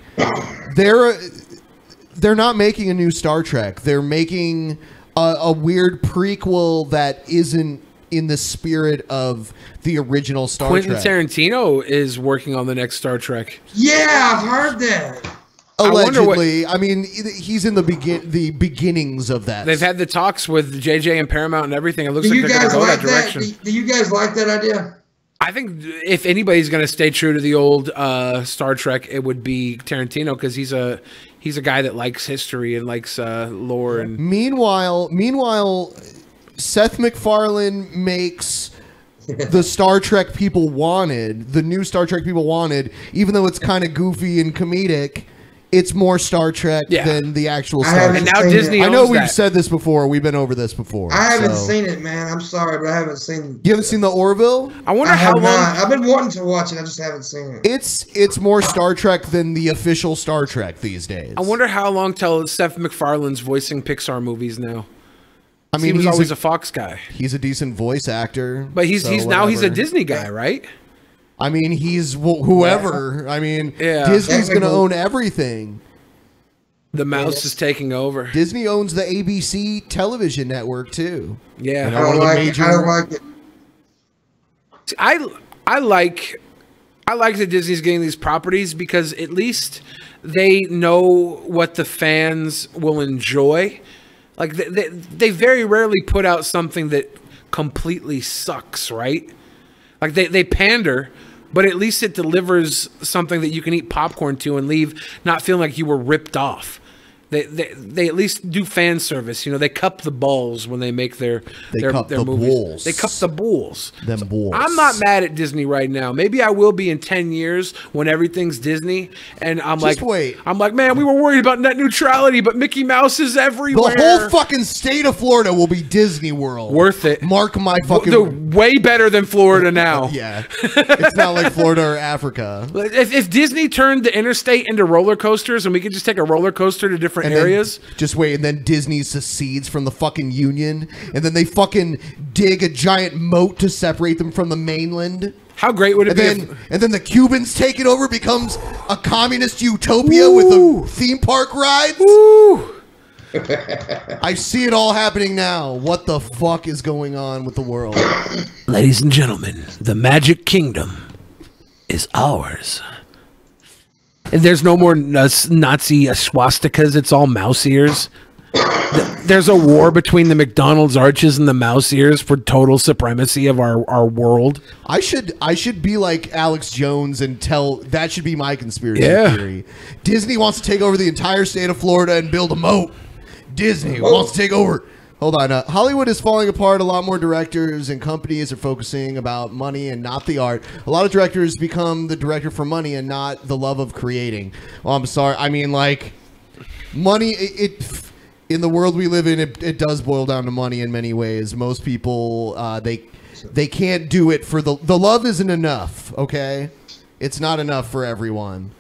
they're not making a new Star Trek. They're making a weird prequel that isn't in the spirit of the original Star Quentin Trek. Tarantino is working on the next Star Trek. Yeah, I've heard that. Allegedly, I mean, he's in the beginnings of that. They've had the talks with JJ and Paramount and everything. It looks Do like you they're going to guys go like that direction. Do you guys like that idea? I think if anybody's going to stay true to the old Star Trek, it would be Tarantino, because he's a guy that likes history and likes lore. And Meanwhile, Seth MacFarlane makes the Star Trek people wanted, the new Star Trek people wanted, even though it's kind of goofy and comedic. It's more Star Trek than the actual Star Trek. And now Disney I know owns we've that. said this before. We've been over this before. I haven't seen it, man. I'm sorry, but I haven't seen. You haven't seen the Orville? I wonder I how have long. not. I've been wanting to watch it. I just haven't seen it. It's more Star Trek than the official Star Trek these days. I wonder how long till Seth MacFarlane's voicing Pixar movies now. I mean, he was he's always a Fox guy, He's a decent voice actor, but he's so now he's a whatever. Disney guy, right? I mean, he's whoever. I mean, Yeah. Disney's going to own everything. The mouse is taking over. Disney owns the ABC television network too. Yeah, You know, one of the major- I don't like it. I like that Disney's getting these properties, because at least they know what the fans will enjoy. Like they very rarely put out something that completely sucks, right? Like they pander, but at least it delivers something that you can eat popcorn to and leave not feeling like you were ripped off. They at least do fan service. You know, they cup the balls when they make their the movies. bulls. They cup the bulls. Them bulls. I'm not mad at Disney right now. Maybe I will be in 10 years when everything's Disney, and I'm Just like, wait. I'm like, man, we were worried about net neutrality, but Mickey Mouse is everywhere. The whole fucking state of Florida will be Disney World. Worth it. Mark my fucking. They're way better than Florida now. Yeah, it's not like Florida or Africa. If Disney turned the interstate into roller coasters and we could just take a roller coaster to different And then- areas. Just wait, and then Disney secedes from the fucking Union, and then they fucking dig a giant moat to separate them from the mainland. How great would it be? And then the Cubans take it over, becomes a communist utopia with a theme park rides. I see it all happening now. What the fuck is going on with the world? Ladies and gentlemen, the Magic Kingdom is ours. There's no more Nazi swastikas. It's all mouse ears. There's a war between the McDonald's arches and the mouse ears for total supremacy of our world. I should be like Alex Jones and tell that should be my conspiracy theory. Disney wants to take over the entire state of Florida and build a moat. Disney wants to take over. Hold on. Hollywood is falling apart. A lot more directors and companies are focusing about money and not the art. A lot of directors become the director for money and not the love of creating. Oh, I'm sorry. I mean, like, money, in the world we live in, it does boil down to money in many ways. Most people, they can't do it for the love isn't enough, okay? It's not enough for everyone.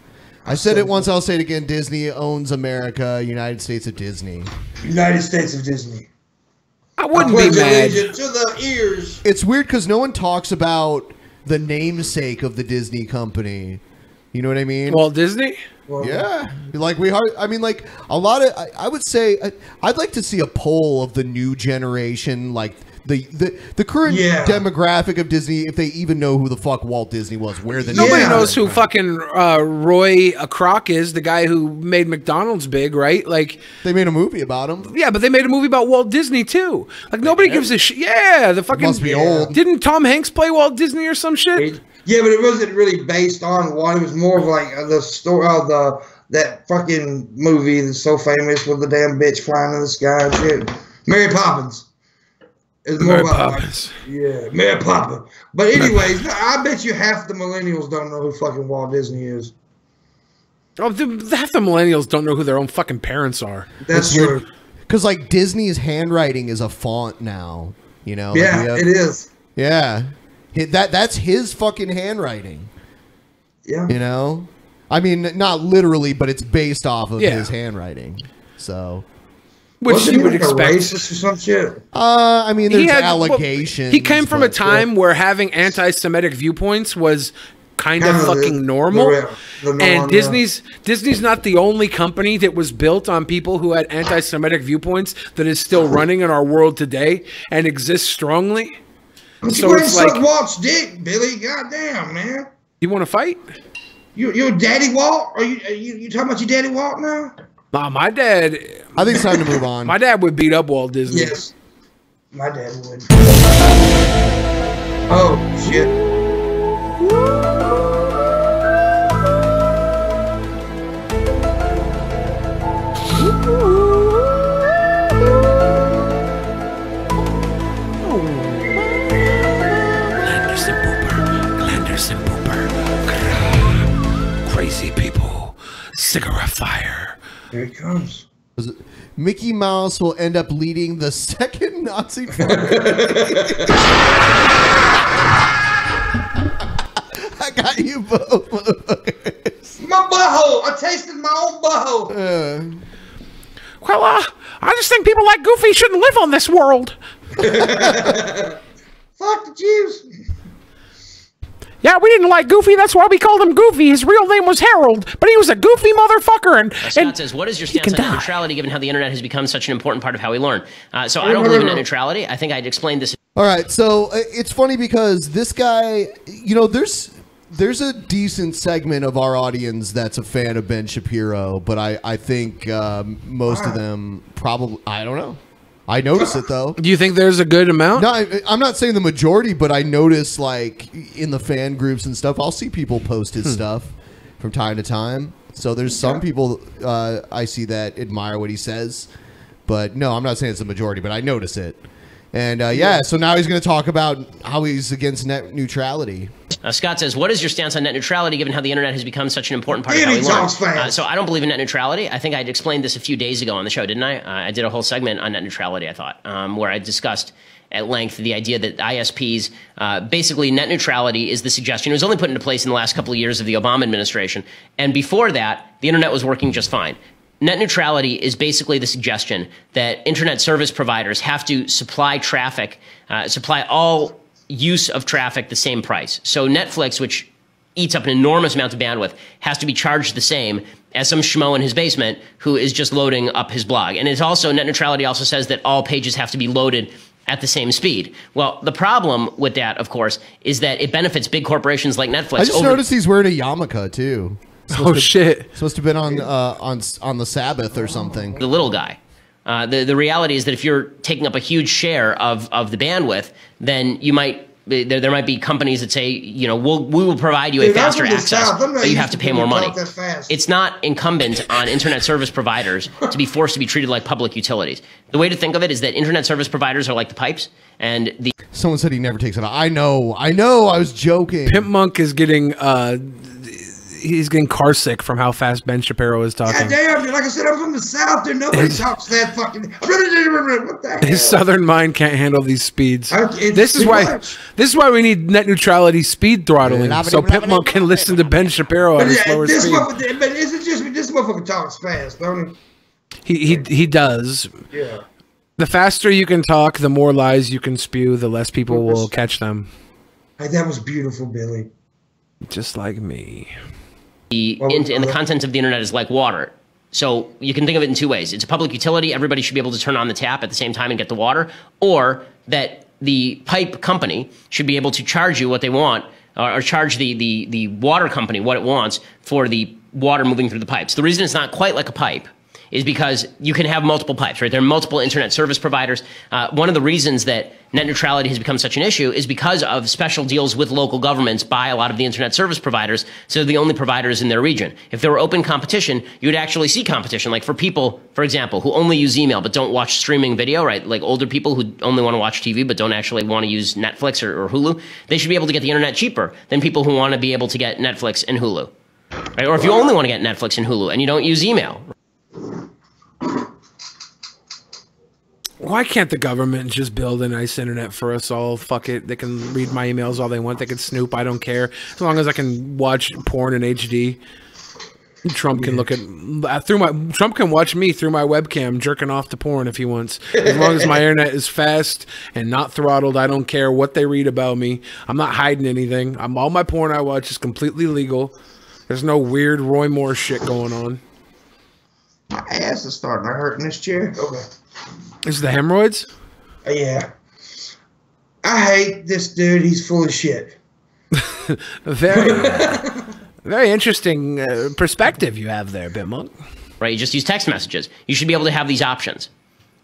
I said it once, I'll say it again. Disney owns America, United States of Disney. United States of Disney. I wouldn't be mad. To the ears. It's weird because no one talks about the namesake of the Disney company. You know what I mean? Walt Disney? Yeah. Like I mean, like a lot of, I would say, I'd like to see a poll of the new generation, like the current demographic of Disney, if they even know who the fuck Walt Disney was, where the Nobody knows who fucking Roy Kroc is, the guy who made McDonald's big, right? Like they made a movie about him. Yeah, but they made a movie about Walt Disney too. Like nobody gives a shit. Yeah, the fucking must be old. Didn't Tom Hanks play Walt Disney or some shit? Yeah, but it wasn't really based on one. It was more of like the story of that fucking movie that's so famous with the damn bitch flying in the sky and shit. Mary Poppins. It's more about Poppins. Mary Poppins. But anyways, I bet you half the millennials don't know who fucking Walt Disney is. Oh, half the millennials don't know who their own fucking parents are. That's true. Because like Disney's handwriting is a font now. You know? Yeah, like it is. Yeah. That's his fucking handwriting. Yeah. You know? I mean, not literally, but it's based off of his handwriting. So... Which you would expect. Racist or some shit? I mean, there's allegations. He came from a time where having anti-Semitic viewpoints was kind of fucking normal. And Disney's not the only company that was built on people who had anti-Semitic viewpoints that is still running in our world today and exists strongly. So it's like Walt's dick, Billy. Goddamn, man. You want to fight? Your daddy Walt? Are you talking about your daddy Walt now? Nah, my dad. I think it's time to move on. My dad would beat up Walt Disney. Yes, my dad would. Oh shit. Glanderson Pooper. Crazy people. Cigarette fire. Here it comes. Mickey Mouse will end up leading the second Nazi party. I got you both, motherfuckers. My butthole. I tasted my own butthole. Well, I just think people like Goofy shouldn't live on this world. Fuck the Jews. Yeah, we didn't like Goofy. That's why we called him Goofy. His real name was Harold, but he was a goofy motherfucker. And Scott says, what is your stance on net neutrality, given how the internet has become such an important part of how we learn? So I don't believe in net neutrality. I think I'd explained this. All right, so it's funny because this guy, you know, there's a decent segment of our audience that's a fan of Ben Shapiro, but I think most of them probably, I don't know. I notice it though. Do you think there's a good amount? No, I'm not saying the majority, but I notice like in the fan groups and stuff, I'll see people post his stuff from time to time. So there's some people I see that admire what he says, but no, I'm not saying it's the majority, but I notice it. And yeah, so now he's going to talk about how he's against net neutrality. Scott says, what is your stance on net neutrality, given how the internet has become such an important part of how we learn? So I don't believe in net neutrality. I think I'd explained this a few days ago on the show, didn't I? I did a whole segment on net neutrality, I thought, where I discussed at length the idea that ISPs, basically net neutrality is the suggestion. It was only put into place in the last couple of years of the Obama administration. And before that, the internet was working just fine. Net neutrality is basically the suggestion that internet service providers have to supply traffic, supply all use of traffic the same price. So Netflix, which eats up an enormous amount of bandwidth, has to be charged the same as some schmo in his basement who is just loading up his blog. And it's also, net neutrality also says that all pages have to be loaded at the same speed. Well, the problem with that, of course, is that it benefits big corporations like Netflix. I just noticed he's wearing a yarmulke too. Shit! Supposed to have been on the Sabbath or something. The little guy. The reality is that if you're taking up a huge share of the bandwidth, then you might there might be companies that say, you know, we will provide you a faster access, but you have to pay more money. It's not incumbent on internet service providers to be forced to be treated like public utilities. The way to think of it is that internet service providers are like the pipes, and the someone said he never takes it out. I know. I was joking. PIPP Monk is getting he's getting car sick from how fast Ben Shapiro is talking. God damn, like I said, I'm from the South. There nobody talks that fucking. What the hell? His southern mind can't handle these speeds. This is why we need net neutrality speed throttling, so PIPP Monk can listen to Ben Shapiro at a slower speed. But is it just this motherfucker talks fast, don't he? He does. Yeah. The faster you can talk, the more lies you can spew, the less people will catch them. Hey, that was beautiful, Billy. Just like me. And the content of the internet is like water. So you can think of it in two ways. It's a public utility. Everybody should be able to turn on the tap at the same time and get the water. Or that the pipe company should be able to charge you what they want, or charge the water company what it wants for the water moving through the pipes. The reason it's not quite like a pipe is because you can have multiple pipes, right? There are multiple internet service providers. One of the reasons that net neutrality has become such an issue is because of special deals with local governments by a lot of the internet service providers, so they're the only providers in their region. If there were open competition, you would actually see competition. Like for people, for example, who only use email but don't watch streaming video, right? Like older people who only want to watch TV but don't actually want to use Netflix or Hulu, they should be able to get the internet cheaper than people who want to be able to get Netflix and Hulu, right? Or if you only want to get Netflix and Hulu and you don't use email. Why can't the government just build a nice internet for us all? Fuck it. They can read my emails all they want. They can snoop. I don't care. As long as I can watch porn in HD. Trump can look at Trump can watch me through my webcam jerking off to porn if he wants. As long as my internet is fast and not throttled, I don't care what they read about me. I'm not hiding anything. All my porn I watch is completely legal. There's no weird Roy Moore shit going on. My ass is starting to hurt in this chair. Okay. Is it the hemorrhoids? Yeah. I hate this dude. He's full of shit. Very interesting perspective you have there, PIPP Monk. Right, you just use text messages. You should be able to have these options.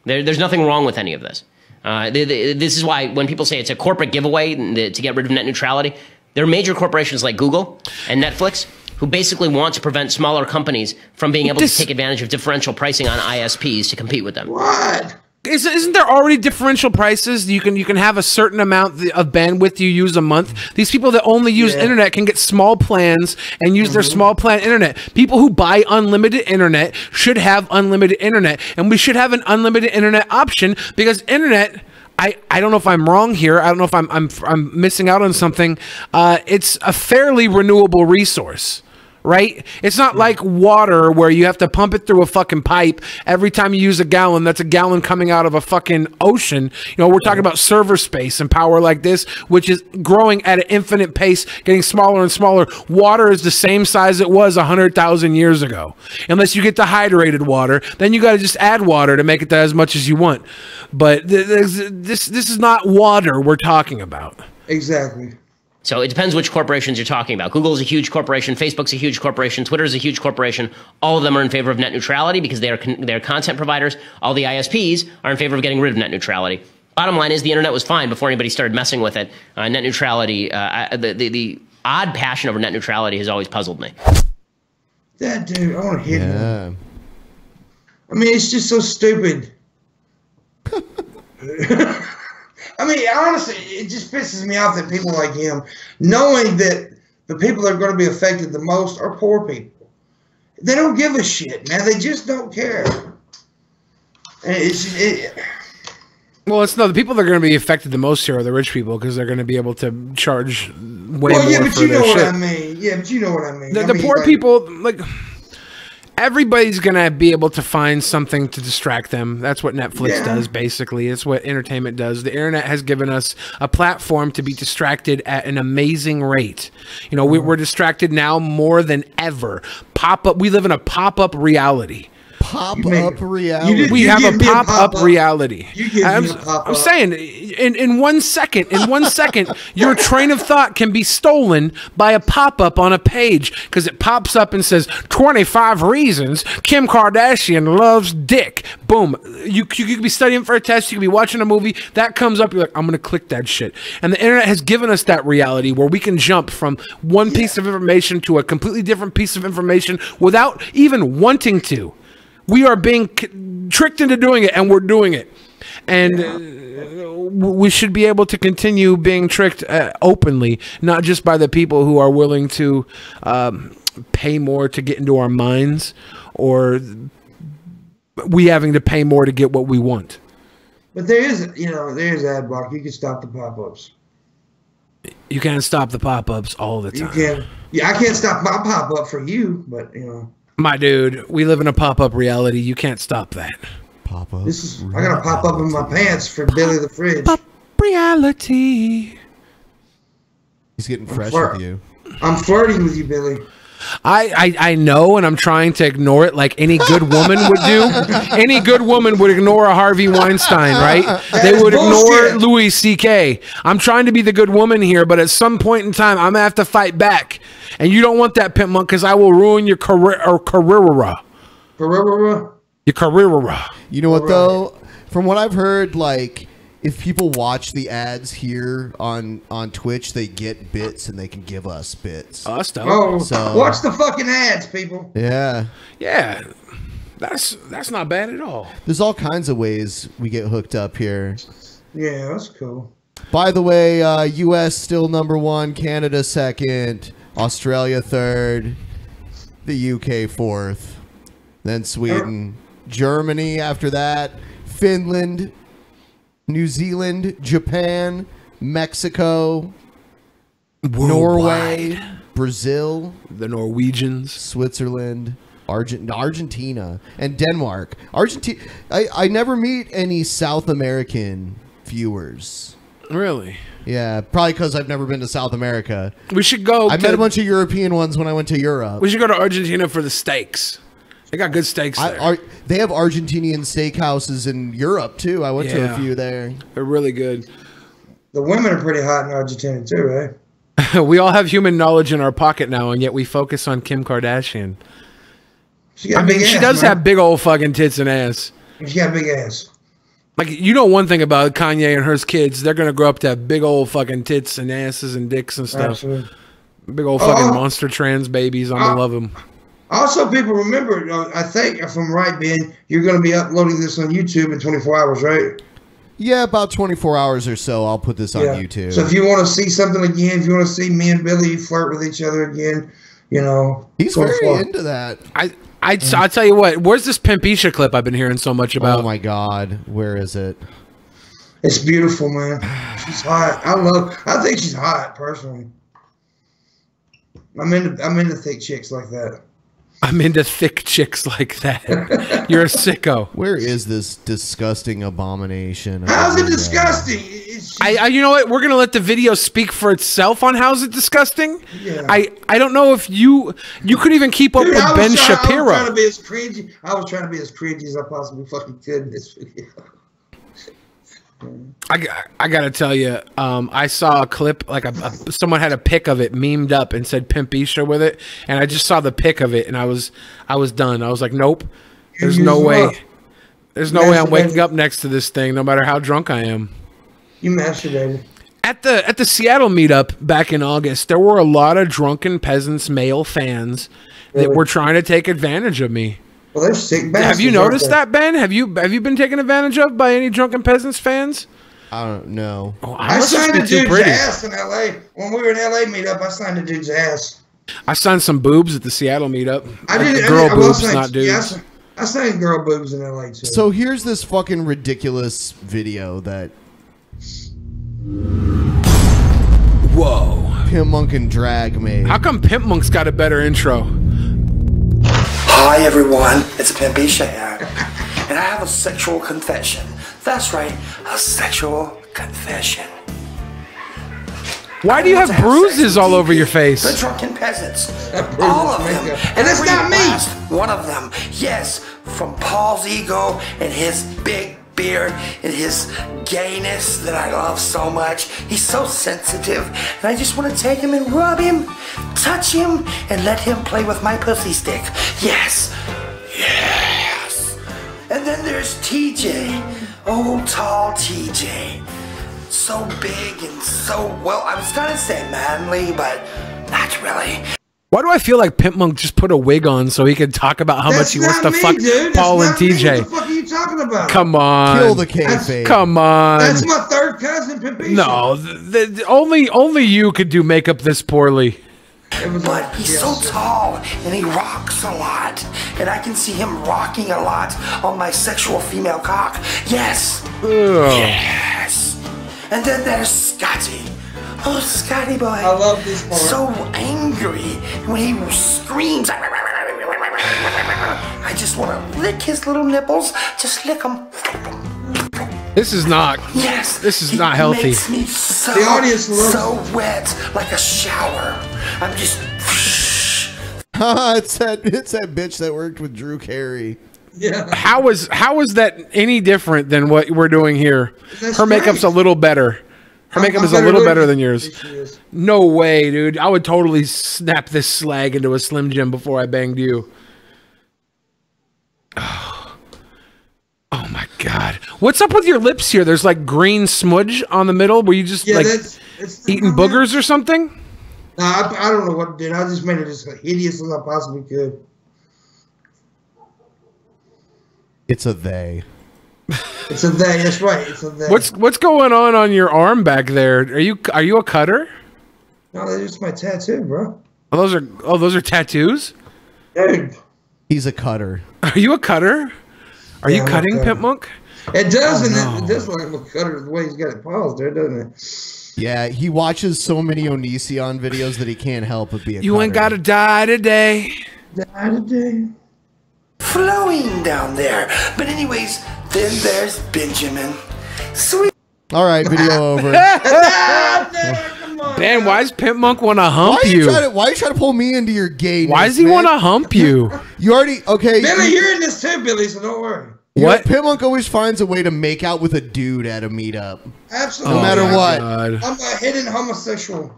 There's nothing wrong with any of this. This is why when people say it's a corporate giveaway to get rid of net neutrality, there are major corporations like Google and Netflix who basically want to prevent smaller companies from being able to take advantage of differential pricing on ISPs to compete with them. What? Isn't there already differential prices? You can have a certain amount of bandwidth you use a month. These people that only use internet can get small plans and use their small plan internet. People who buy unlimited internet should have unlimited internet, and we should have an unlimited internet option because internet. I don't know if I'm wrong here. I don't know if I'm missing out on something. It's a fairly renewable resource. Right? It's not like water where you have to pump it through a fucking pipe every time you use a gallon. That's a gallon coming out of a fucking ocean. You know, we're talking about server space and power like this, which is growing at an infinite pace, getting smaller and smaller. Water is the same size it was 100,000 years ago. Unless you get dehydrated water, then you got to just add water to make it as much as you want. But this is not water we're talking about. Exactly. So it depends which corporations you're talking about. Google is a huge corporation. Facebook's a huge corporation. Twitter is a huge corporation. All of them are in favor of net neutrality because they're content providers. All the ISPs are in favor of getting rid of net neutrality. Bottom line is the internet was fine before anybody started messing with it. Net neutrality, the odd passion over net neutrality has always puzzled me. That dude, I want to hit him. I mean, it's just so stupid. I mean, honestly, it just pisses me off that people like him, knowing that the people that are going to be affected the most are poor people. They don't give a shit, man. They just don't care. And well, it's no, the people that are going to be affected the most here are the rich people because they're going to be able to charge way more for their shit. Well, yeah, but you know what I mean. Yeah, but you know what I mean. The poor people, like... Everybody's going to be able to find something to distract them. That's what Netflix does, basically. It's what entertainment does. The internet has given us a platform to be distracted at an amazing rate. You know, we're distracted now more than ever. Pop-up. We live in a pop-up reality. Pop-up reality. We have a pop-up reality. I'm saying, in 1 second, your train of thought can be stolen by a pop-up on a page because it pops up and says 25 reasons Kim Kardashian loves dick. Boom. You could be studying for a test. You could be watching a movie. That comes up. You're like, I'm going to click that shit. And the internet has given us that reality where we can jump from one piece of information to a completely different piece of information without even wanting to. We are being tricked into doing it, and we're doing it. And we should be able to continue being tricked openly, not just by the people who are willing to pay more to get into our minds, or we having to pay more to get what we want. But there is ad block. You can stop the pop-ups. You can't stop the pop-ups all the time. You can. Yeah, I can't stop my pop-up for you, but you know. My dude, we live in a pop-up reality. You can't stop that. Pop-up. I got to pop up in my pants for Billy the Fridge. Pop reality. He's getting fresh with you. I'm flirting with you, Billy. I know, and I'm trying to ignore it like any good woman would do. Any good woman would ignore a Harvey Weinstein, right? They would ignore Louis C.K. I'm trying to be the good woman here, but at some point in time, I'm going to have to fight back. And you don't want that, PIPP Monk, because I will ruin your career. Your career. You know what, though? From what I've heard, like, if people watch the ads here on Twitch, they get bits and they can give us bits. Oh, so watch the fucking ads, people. Yeah. Yeah. That's not bad at all. There's all kinds of ways we get hooked up here. Yeah, that's cool. By the way, U.S. still #1, Canada 2nd, Australia 3rd, the UK 4th, then Sweden, Germany after that, Finland, New Zealand, Japan, Mexico, Norway, Brazil, the Norwegians, Switzerland, Argentina, and Denmark. Argentina. I never meet any South American viewers. Really? Yeah, probably because I've never been to South America. We should go. I met a bunch of European ones when I went to Europe. We should go to Argentina for the steaks. They got good steaks there. They have Argentinian steakhouses in Europe too. I went to a few there. They're really good. The women are pretty hot in Argentina too, right? We all have human knowledge in our pocket now, and yet we focus on Kim Kardashian. She got a big ass, she does man. have big old fucking tits and ass. She got a big ass. Like, you know one thing about Kanye and her kids, they're gonna grow up to have big old fucking tits and asses and dicks and stuff. Absolutely. Big old fucking monster trans babies. I'm gonna love them. Also, people remember, I think, if I'm right, Ben, you're going to be uploading this on YouTube in 24 hours, right? Yeah, about 24 hours or so. I'll put this on YouTube. So if you want to see something again, if you want to see me and Billy flirt with each other again, you know. He's very into that. I'll tell you what. Where's this Pimpisha clip I've been hearing so much about? Oh my God, where is it? It's beautiful, man. She's hot. I think she's hot, personally. I'm into thick chicks like that. I'm into thick chicks like that. You're a sicko. Where is this disgusting abomination? How's it disgusting? You know what? We're gonna let the video speak for itself on how's it disgusting. Yeah. I don't know if you could even keep up with Ben Shapiro. I was trying to be as cringy. I was trying to be as cringy as I possibly fucking could in this video. I gotta tell you, I saw a clip, like someone had a pic of it memed up and said Pimpisha with it, and I just saw the pic of it, and I was done. I was like, nope, there's no way. There's no way I'm waking up next to this thing, no matter how drunk I am. You masturbated. At the Seattle meetup back in August, there were a lot of Drunken Peasants male fans that were trying to take advantage of me. Well, they're sick bastards. Have you noticed that, Ben? Have you been taken advantage of by any Drunken Peasants fans? I don't know. Oh, I signed a dude's ass in LA. When we were in LA meetup, I signed a dude's ass. I signed some boobs at the Seattle meetup. I did. Girl boobs, not dudes. Yeah, I signed girl boobs in LA too. So here's this fucking ridiculous video that. Whoa. Pimp Monk and Drag made. How come Pimp Monk's got a better intro? Hi everyone, it's Pimpisha here, and I have a sexual confession. That's right, a sexual confession. Why do you have bruises all over your face? The Drunken Peasants, all of them, and it's not me. Last one of them, yes, from Paul's ego and his big beard and his gayness that I love so much. He's so sensitive, and I just want to take him and rub him, touch him, and let him play with my pussy stick. Yes, yes. And then there's TJ, old tall TJ, so big and so, well, I was gonna say manly, but not really. Why do I feel like Pimp Monk just put a wig on so he could talk about how much he wants to fuck Paul and TJ? What the fuck are you talking about? Come on. Kill the kayfabe. Come on. That's my third cousin, Pimpisha. No, only you could do makeup this poorly. But he's so tall and he rocks a lot, and I can see him rocking a lot on my sexual female cock. Yes. Ugh. Yes. And then there's Scotty. Oh, Scotty boy. I love this part. So angry when he screams. I just want to lick his little nipples. Just lick them. This is not. Yes. This is not healthy. Makes me so, the audience loves so wet, like a shower. I'm just. it's that bitch that worked with Drew Carey. Yeah. How is that any different than what we're doing here? That's Her makeup's a little better. Her makeup is a little better than yours. No way, dude. I would totally snap this slag into a Slim Jim before I banged you. Oh my God. What's up with your lips here? There's like green smudge on the middle. Were you just like eating boogers or something? No, I don't know what did. I just made it as hideous as I possibly could. It's a they. It's a they. That's right. It's a they. What's going on your arm back there? Are you a cutter? No, that's just my tattoo, bro. Those are tattoos? Dude. He's a cutter. Are you a cutter? Are you cutting, Pimp Monk? It does, it does look like a cutter the way he's got it paused there, doesn't it? Yeah, he watches so many Onision videos that he can't help but be a You ain't cutter. gotta die today. Die today. Flowing down there. But anyways, then there's Benjamin. Sweet. All right, video over. Man, why does Pimp Monk want to hump Why you? are you trying to pull me into your gayness? Why does he want to hump you? You already okay? Billy, you're in this too, Billy. So don't worry. What? Pimp Monk always finds a way to make out with a dude at a meetup. Absolutely. No matter what. I'm a hidden homosexual.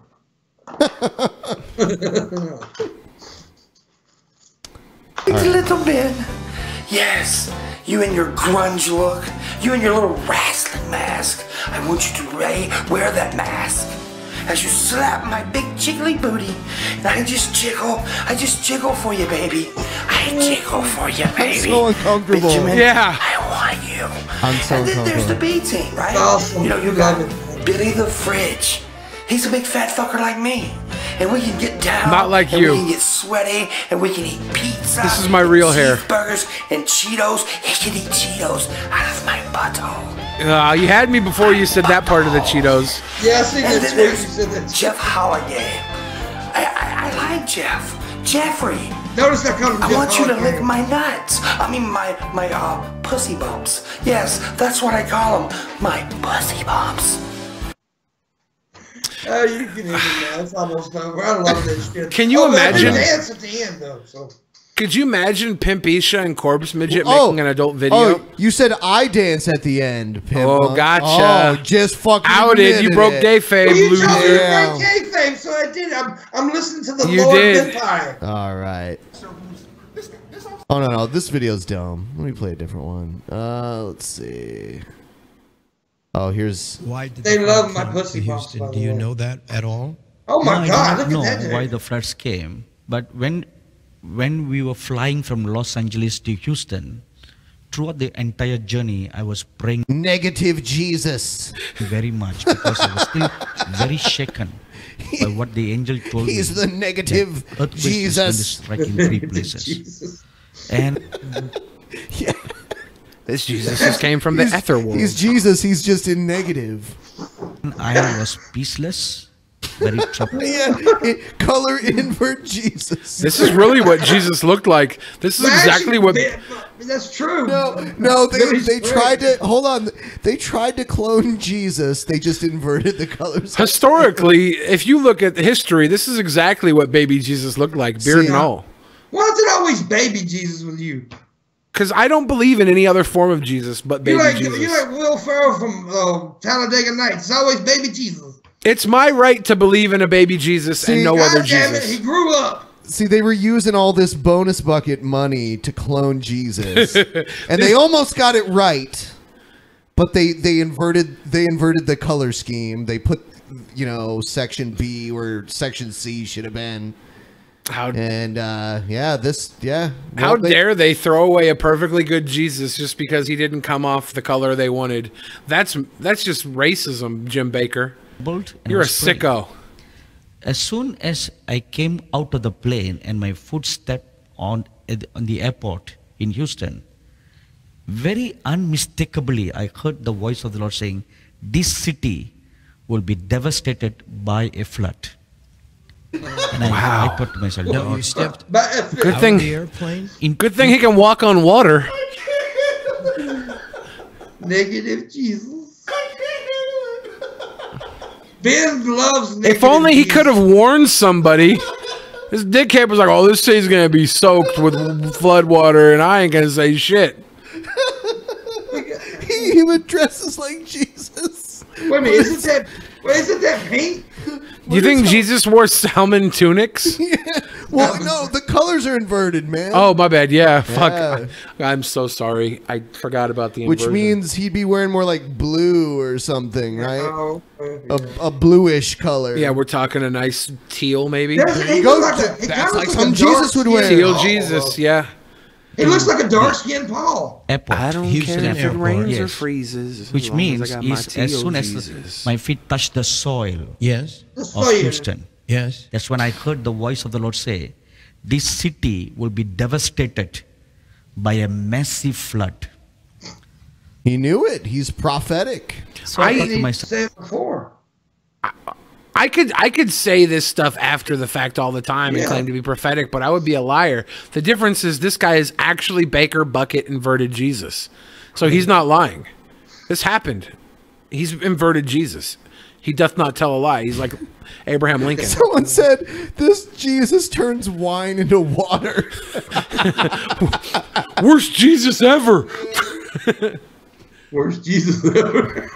Little Ben. Yes, you and your grunge look. You and your little wrestling mask. I want you to wear that mask as you slap my big jiggly booty. And I just jiggle for you, baby. I jiggle for you, baby. I'm so uncomfortable. Benjamin, Yeah. I want you. I'm so and then there's the uncomfortable. B team, right? Awesome. You know, you got Billy the Fridge. He's a big fat fucker like me. And we can get down. Not like and you. We can get sweaty. And we can eat pizza. This is my real hair. Cheeseburgers and Cheetos. He can eat Cheetos out of my butthole. You had me before you said that part of the Cheetos. Yes, he And did. then there's Jeff Holiday. I like Jeff. Jeffrey. Notice I call him I Jeff want you to Holiday. lick my nuts. I mean my pussy bumps. Yes, that's what I call them. My pussy bumps. Oh, you can end it now. It's almost over. I love this shit. Can you imagine- They dance at the end though. So. Could you imagine Pimp Isha and Corpse Midget Oh. making an adult video? Oh, you said I dance at the end, Pimp Oh, Monk. gotcha. Oh, just fucking Outed. You admitted broke it. kayfabe, Well, you loser. told me to Yeah. break kayfabe, so I did. I'm listening to the You Lord did. Empire. All right. Oh no, this video's dumb. Let me play a different one. Let's see. Oh, here's. Why did They the love flood my come pussy to bumps, Houston? by Do the you way. know that at all? Oh my No, God! I Look do not at know that. why dude. the floods came, but when we were flying from Los Angeles to Houston, throughout the entire journey, I was praying Negative Jesus. very much because I was still very shaken by what the angel told me. He's the negative that earthquakes Jesus. was going to strike in 3 places. Jesus. And Yeah. This Jesus just came from the ether world. He's Jesus. He's just in negative. I was peaceless, very troubled. Yeah. Color invert Jesus. This is really what Jesus looked like. This is exactly what. That's true. No, they Billy's tried to hold on. They tried to clone Jesus. They just inverted the colors. Historically, if you look at the history, this is exactly what baby Jesus looked like, beard See, and all. Why is it always baby Jesus with you? Because I don't believe in any other form of Jesus but baby Jesus. You're like Will Ferrell from Talladega Nights. It's always baby Jesus. It's my right to believe in a baby Jesus and no other God damn it, Jesus. he grew up. See, they were using all this bonus bucket money to clone Jesus, and they almost got it right, but they inverted the color scheme. They put section B where section C should have been. How dare they throw away a perfectly good Jesus just because he didn't come off the color they wanted? That's just racism, Jim Baker. You're a sicko. As soon as I came out of the plane and my foot stepped on the airport in Houston, very unmistakably I heard the voice of the Lord saying, "This city will be devastated by a flood." And I thought to myself, No, you stepped Good out thing. of the airplane. Good thing he can walk on water. Negative Jesus. Ben loves negative If only he Jesus. could have warned somebody. This dickhead was like, "Oh, this city's gonna be soaked with flood water, and I ain't gonna say shit." he would dresses like Jesus. Wait a minute, isn't that pink? Do you think Jesus wore salmon tunics? Well, no, the colors are inverted, man. Oh, my bad. Yeah, fuck. Yeah. I'm so sorry. I forgot about the Which inversion. means he'd be wearing more like blue or something, right? A bluish color. Yeah, we're talking a nice teal, maybe. He Go looks to- like he that's kinda like looks some a Jesus would wear. Teal dark-skinned Jesus, yeah. He looks like a dark-skinned Paul. Airport, I don't Houston care if it Airport. rains or Yes. freezes, as Which long as I means got my as teal soon as Jesus. my feet touched the soil The of soil. Houston, that's when I heard the voice of the Lord say, "This city will be devastated by a massive flood." He knew it. He's prophetic. So I thought to myself, Said it before. I could say this stuff after the fact all the time and claim to be prophetic, but I would be a liar. The difference is this guy is actually Baker Bucket inverted Jesus. So he's not lying. This happened. He's inverted Jesus. He doth not tell a lie. He's like Abraham Lincoln. Someone said, this Jesus turns wine into water. Worst Jesus ever. Worst Jesus ever.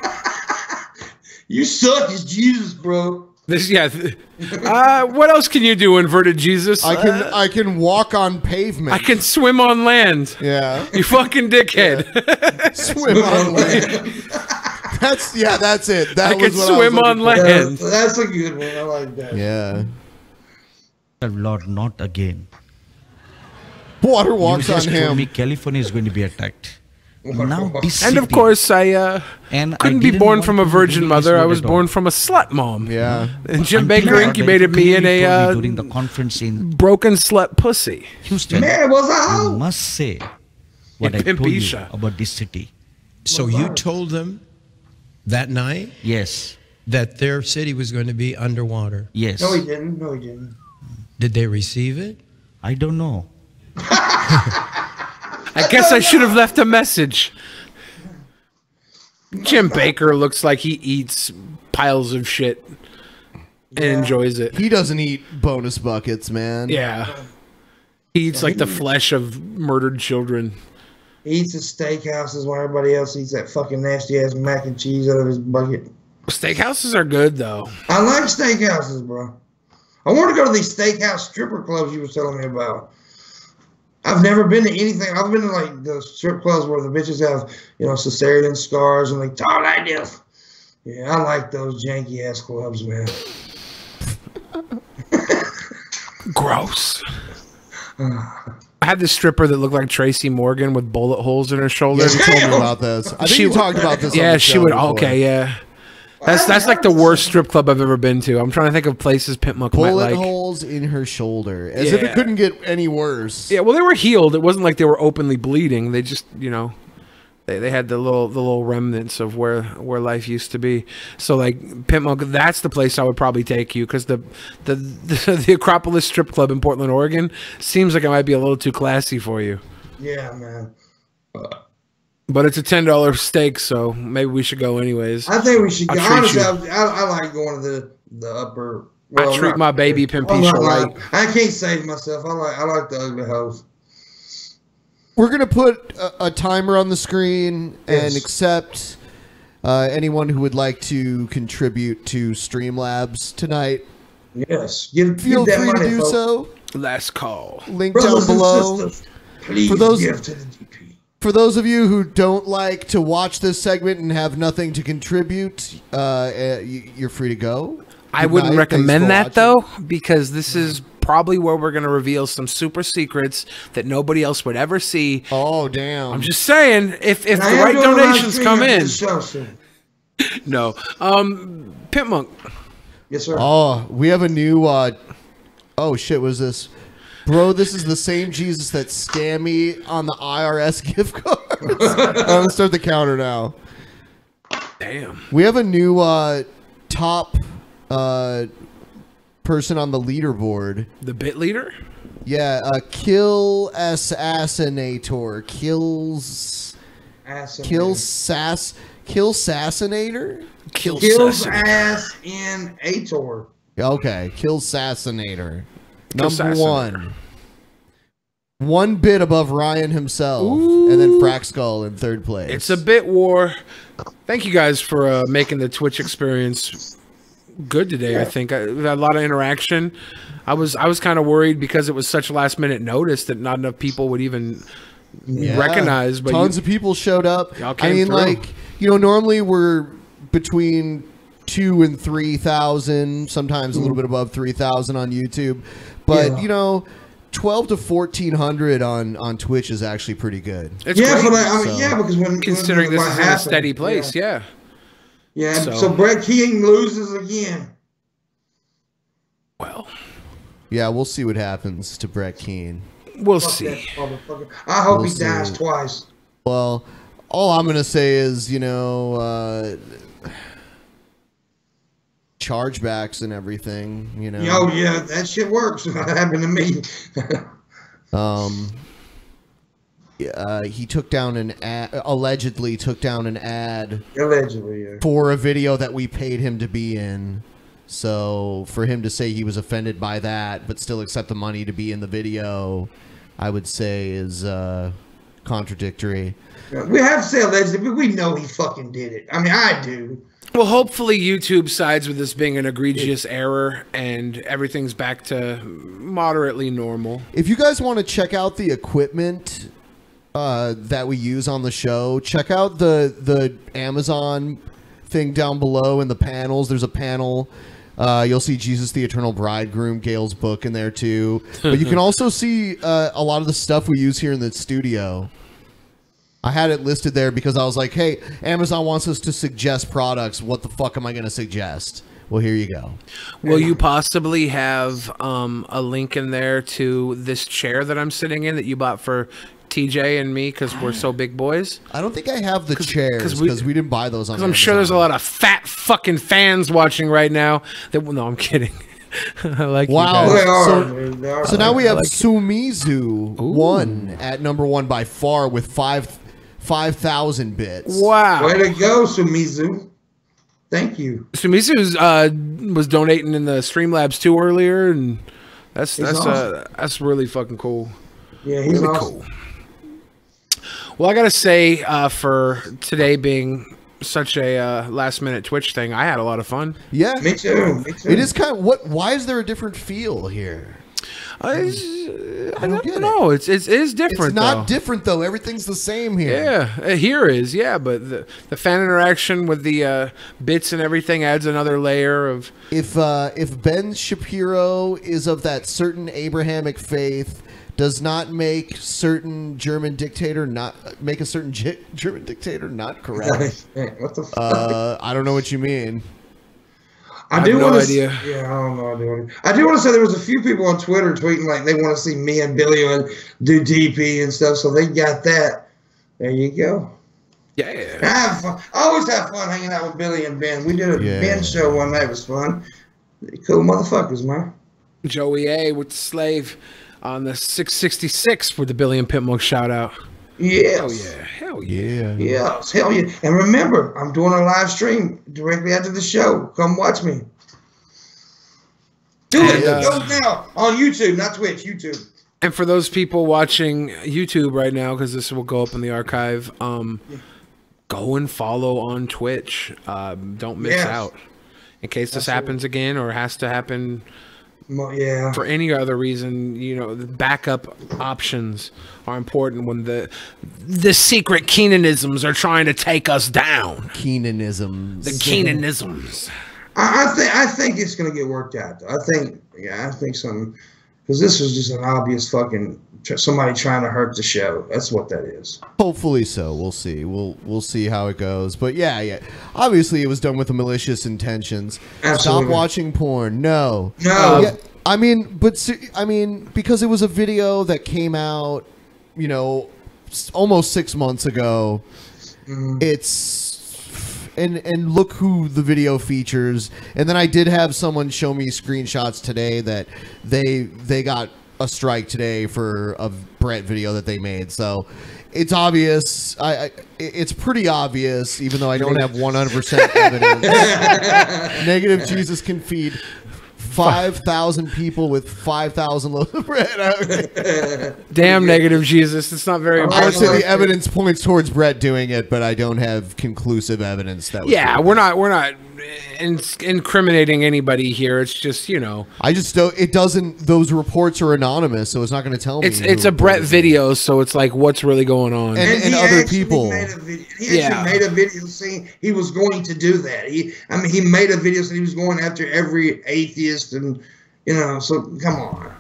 You suck as Jesus, bro. This, what else can you do, inverted Jesus? I can walk on pavement. I can swim on land. Yeah. You fucking dickhead. Swim on land. That's it. That I was can what swim I was on land. That's a good one. I like that. Yeah. Lord, not again. Water walks you just on told him. me California is going to be attacked. Now this And of city- course, I couldn't be didn't born want from a to virgin do mother. this I word was at all. born from a slut mom. Yeah. And Jim Until Baker they incubated me in clearly told a during the conference in broken slut pussy. Houston. Man, was a I hoe. must say what In I told you Pimpecia. about this city. So you told them that night Yes. that their city was going to be underwater. Yes. No, he didn't. No, he didn't. Did they receive it? I don't know. I guess I should have left a message. Jim Baker looks like he eats piles of shit and enjoys it. He doesn't eat bonus buckets, man. Yeah. He eats like the flesh of murdered children. He eats at steakhouses while everybody else eats that fucking nasty ass mac and cheese out of his bucket. Steakhouses are good though. I like steakhouses, bro. I want to go to these steakhouse stripper clubs you were telling me about. I've never been to anything. I've been to like the strip clubs where the bitches have, cesarean scars and like talk like this. Yeah, I like those janky ass clubs, man. Gross. I had this stripper that looked like Tracy Morgan with bullet holes in her shoulder. Yeah, you told me about this. I think you talked about this. Yeah, on the she show would. before. Okay, yeah. That's like the worst strip club I've ever been to. I'm trying to think of places PIPP Monk might Bullet like. holes in her shoulder, as if it couldn't get any worse. Yeah, well, they were healed. It wasn't like they were openly bleeding. They just, they had the little remnants of where life used to be. So like PIPP Monk, that's the place I would probably take you, because the Acropolis Strip Club in Portland, Oregon, seems like it might be a little too classy for you. Yeah, man. But it's a $10 steak, so maybe we should go anyways. I think we should go. Honestly, you. I like going to the upper. I treat my baby Pimpecia right. I can't save myself. I like the ugly hoes. We're gonna put a timer on the screen and accept anyone who would like to contribute to Streamlabs tonight. Yes, feel free money, to do folks. so. Last call. Link Brothers down and below. sisters, please For those give to the DP. For those of you who don't like to watch this segment and have nothing to contribute, you're free to go. I wouldn't recommend that though, because this is probably where we're going to reveal some super secrets that nobody else would ever see. Oh, damn. I'm just saying, if the right donations come in. No. PIPP Monk. Yes, sir. Oh, we have a new, oh shit, what is this? Bro, this is the same Jesus that scammed me on the IRS gift cards. I'm going to start the counter now. Damn. We have a new top person on the leaderboard. The bit leader? Yeah, Kill Assassinator. Kills Assassinator? Kills ass in Ator. Okay, Kill Assassinator. Number Assassinator. 1. 1 bit above Ryan himself. And then Frack Skull in 3rd place. It's a bit war. Thank you guys for making the Twitch experience good today. I think we had a lot of interaction. I was kind of worried because it was such last minute notice that not enough people would even recognize. But tons of people showed up. Y'all I came mean, through. like, normally we're between 2,000 and 3,000, sometimes a little bit above 3,000 on YouTube. But 12 to 1,400 on Twitch is actually pretty good. It's Yeah, great. but because when Considering this what is in a happened, steady place, yeah. Yeah, so Bret Kane loses again. Well, yeah, we'll see what happens to Bret Kane. We'll Fuck see. that motherfucker. I hope We'll he dies see. twice. Well, all I'm gonna say is, chargebacks and everything, you know. Oh yeah, that shit works. That happened to me. He took down an ad, allegedly took down an ad Allegedly, yeah. for a video that we paid him to be in. So for him to say he was offended by that, but still accept the money to be in the video, I would say is contradictory. We have to say allegedly, but we know he fucking did it. I mean, I do. Well, hopefully YouTube sides with this being an egregious error and everything's back to moderately normal. If you guys want to check out the equipment that we use on the show, check out the Amazon thing down below in the panels. There's a panel. You'll see Jesus the Eternal Bridegroom, Gail's book in there too. But you can also see a lot of the stuff we use here in the studio. I had it listed there because I was like, hey, Amazon wants us to suggest products. What the fuck am I going to suggest? Well, here you go. Will you possibly have a link in there to this chair that I'm sitting in that you bought for TJ and me because we're so big boys? I don't think I have the chairs because we didn't buy those on Amazon. I'm sure there's a lot of fat fucking fans watching right now. No, I'm kidding. I like wow. You guys. So now we have Sumizu 1 at number 1 by far with 5,000 bits. Wow. Way to go, Sumizu. Thank you. Sumizu was donating in the Streamlabs too earlier, and that's really fucking cool. Yeah, he's really awesome. Cool. Well, I gotta say, for today being such a last-minute Twitch thing, I had a lot of fun. Yeah, me too. Me too. It is kind of why is there a different feel here? I don't know. It is different. It's not different though. Everything's the same here. Yeah, here is. Yeah, but the fan interaction with the bits and everything adds another layer of. If Ben Shapiro is of that certain Abrahamic faith, does not make certain German dictator not make a certain German dictator not correct. What the fuck? I don't know what you mean. I do want to. Yeah, I don't know. I do want to say there was a few people on Twitter tweeting like they want to see me and Billy do DP and stuff. So they got that. There you go. Yeah. I have fun. I always have fun hanging out with Billy and Ben. We did a Ben show one night. It was fun. Cool motherfuckers, man. Joey A with the Slave on the 666 for the Billy and PIPP Monk shout out. Yes. Hell yeah. Hell yeah. Yes. Hell yeah. And remember, I'm doing a live stream directly after the show. Come watch me. Do it. Go now on YouTube, not Twitch. YouTube. And for those people watching YouTube right now, because this will go up in the archive, go and follow on Twitch. Don't miss out. In case this happens again or has to happen for any other reason, you know, the backup options are important when the secret Keenanisms are trying to take us down. Keenanisms. The Keenanisms. I think it's gonna get worked out though. I think something, because this was just an obvious fucking somebody trying to hurt the show. That's what that is. Hopefully so. We'll see. We'll see how it goes. But yeah. Obviously, it was done with the malicious intentions. Absolutely. Stop watching porn. No. No. I mean, because it was a video that came out, you know, almost 6 months ago. It's and look who the video features. And then I did have someone show me screenshots today that they got a strike today for a Bret video that they made. So it's obvious. It's pretty obvious, even though I don't have 100% evidence. Negative Jesus can feed 5,000 people with 5,000 loaves of bread. Damn, Negative Jesus. It's not very important. Honestly, the evidence points towards Bret doing it, but I don't have conclusive evidence that was true. we're not incriminating anybody here. It's just, you know, I just don't. It doesn't. Those reports are anonymous, so it's not going to tell me. It's a Bret video, so it's like, what's really going on? And other people. He actually made a video saying he was going to do that. He made a video saying he was going after every atheist, and you know. So come on.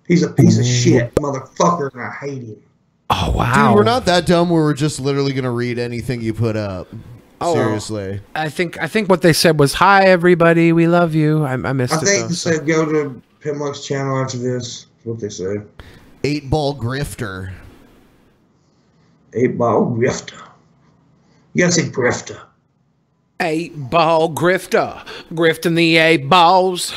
He's a piece of shit, motherfucker, and I hate him. Oh wow, dude, we're not that dumb where we're just literally gonna read anything you put up. Seriously, I think what they said was, "Hi everybody, we love you." I missed it. I think they said go to PIPP Monk's channel after this. That's what they said. 8-ball grifter. 8-ball grifter. You gotta say grifter. 8-ball grifter. Grifting the 8 balls.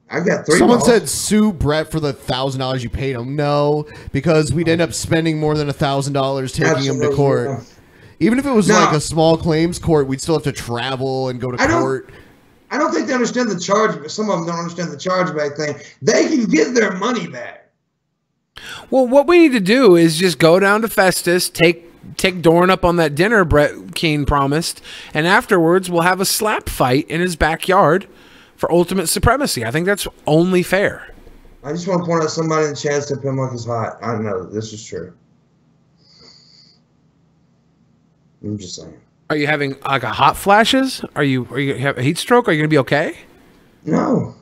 I got 3 Someone balls. said sue Bret for the $1,000 you paid him. No, because we'd end up spending more than $1,000 taking him to court. Yeah. Even if it was No. like a small claims court, we'd still have to travel and go to court. I don't think they understand the charge. Some of them don't understand the chargeback thing. They can get their money back. Well, what we need to do is just go down to Festus, take Dorn up on that dinner Bret Kane promised, and afterwards we'll have a slap fight in his backyard for ultimate supremacy. I think that's only fair. I just want to point out somebody in the chat said PIPP Monk is hot. I know this is true. I'm just saying. Are you having like a hot flashes? Are you have a heat stroke? Are you gonna be okay? No.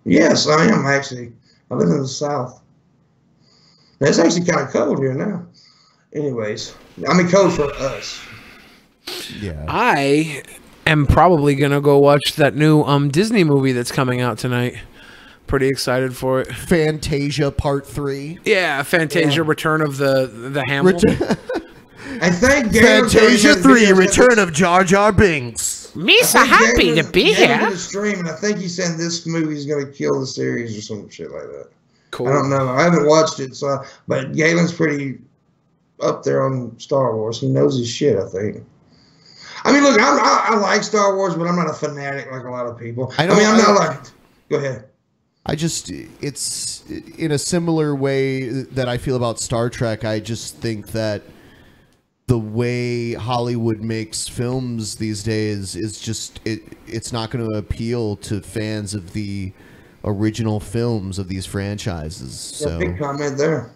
Yes, I am actually. I live in the South. It's actually kind of cold here now. Anyways, I mean cold for us. Yeah. I am probably gonna go watch that new Disney movie that's coming out tonight. Pretty excited for it. Fantasia Part 3. Yeah, Fantasia, Return of the Hamill. I think Fantasia 3, Return of Jar Jar Binks. Me so happy to be here. Stream, and I think he's saying this movie is going to kill the series or some shit like that. Cool. I don't know. I haven't watched it, but Galen's pretty up there on Star Wars. He knows his shit, I think. I mean, look, I like Star Wars, but I'm not a fanatic like a lot of people. I'm not like. Go ahead. It's in a similar way that I feel about Star Trek. I just think that the way Hollywood makes films these days is just it's not going to appeal to fans of the original films of these franchises. So Big comment there.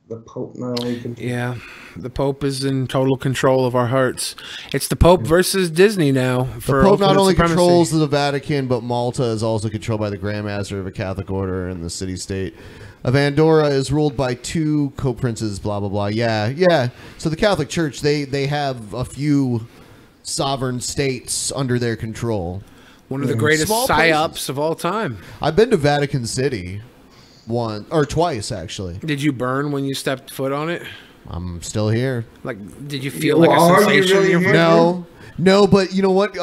The Pope not only can. Yeah, the Pope is in total control of our hearts. It's the Pope versus Disney now. The Pope not only controls the Vatican, but Malta is also controlled by the Grand Master of a Catholic Order, and the city-state of Andorra is ruled by 2 co-princes, blah, blah, blah. Yeah. So the Catholic Church, they have a few sovereign states under their control. One of the greatest psyops of all time. I've been to Vatican City twice, actually. Did you burn when you stepped foot on it? I'm still here. Like, did you feel like a sensation in your foot? No, but you know what?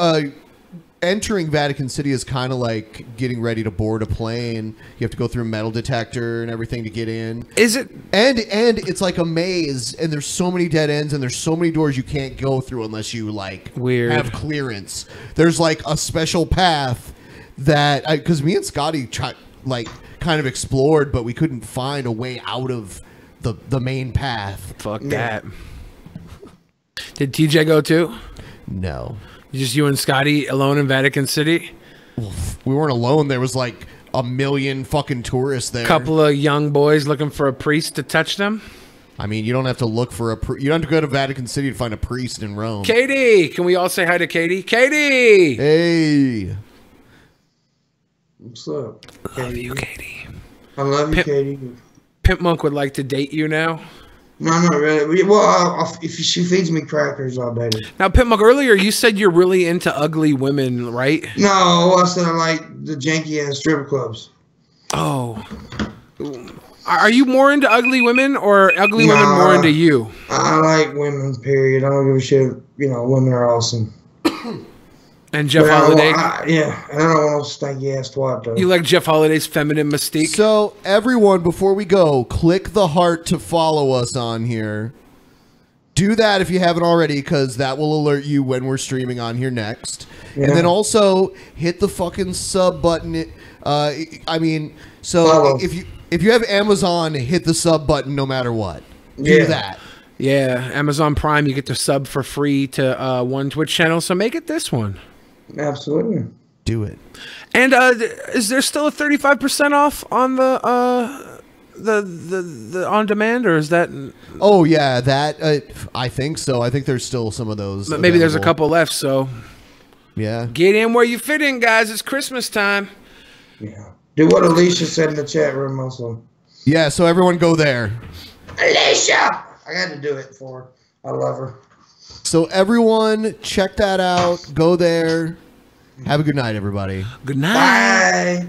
Entering Vatican City is kind of like getting ready to board a plane. You have to go through a metal detector and everything to get in. Is it? And it's like a maze, and there's so many dead ends, and there's so many doors you can't go through unless you have clearance. There's like a special path that because me and Scotty kind of explored, but we couldn't find a way out of the main path. Fuck that. Did TJ go too? No. Just you and Scotty alone in Vatican City? We weren't alone. There was like a million fucking tourists there. Couple of young boys looking for a priest to touch them? I mean, you don't have to look for you don't have to go to Vatican City to find a priest in Rome. Katie! Can we all say hi to Katie? Katie! Hey! What's up? Love you, Katie. I love you, Katie. PIPP Monk would like to date you now? No, not really. Well, if she feeds me crackers, I'll date her. Now, PIPP Monk, earlier you said you're really into ugly women, right? No, I said I like the janky ass strip clubs. Oh. Are you more into ugly women or ugly women more into you? I like women, period. I don't give a shit. Women are awesome. And Jeff Holiday? Yeah, and I don't want to stanky ass twat, though. You like Jeff Holiday's feminine mystique? So, everyone, before we go, click the heart to follow us on here. Do that if you haven't already, because that will alert you when we're streaming on here next. Yeah. And then also, hit the fucking sub button. Follow. If you have Amazon, hit the sub button no matter what. Do that. Yeah, Amazon Prime, you get to sub for free to one Twitch channel, so make it this one. Absolutely. Do it. And is there still a 35% off on the on demand, or is that? Oh yeah, that I think so. I think there's still some of those. But maybe there's a couple left. So yeah, get in where you fit in, guys. It's Christmas time. Yeah. Do what Alicia said in the chat room also. Yeah. So everyone go there. Alicia, I had to do it for her. I love her. So everyone, check that out. Go there. Have a good night, everybody. Good night. Bye.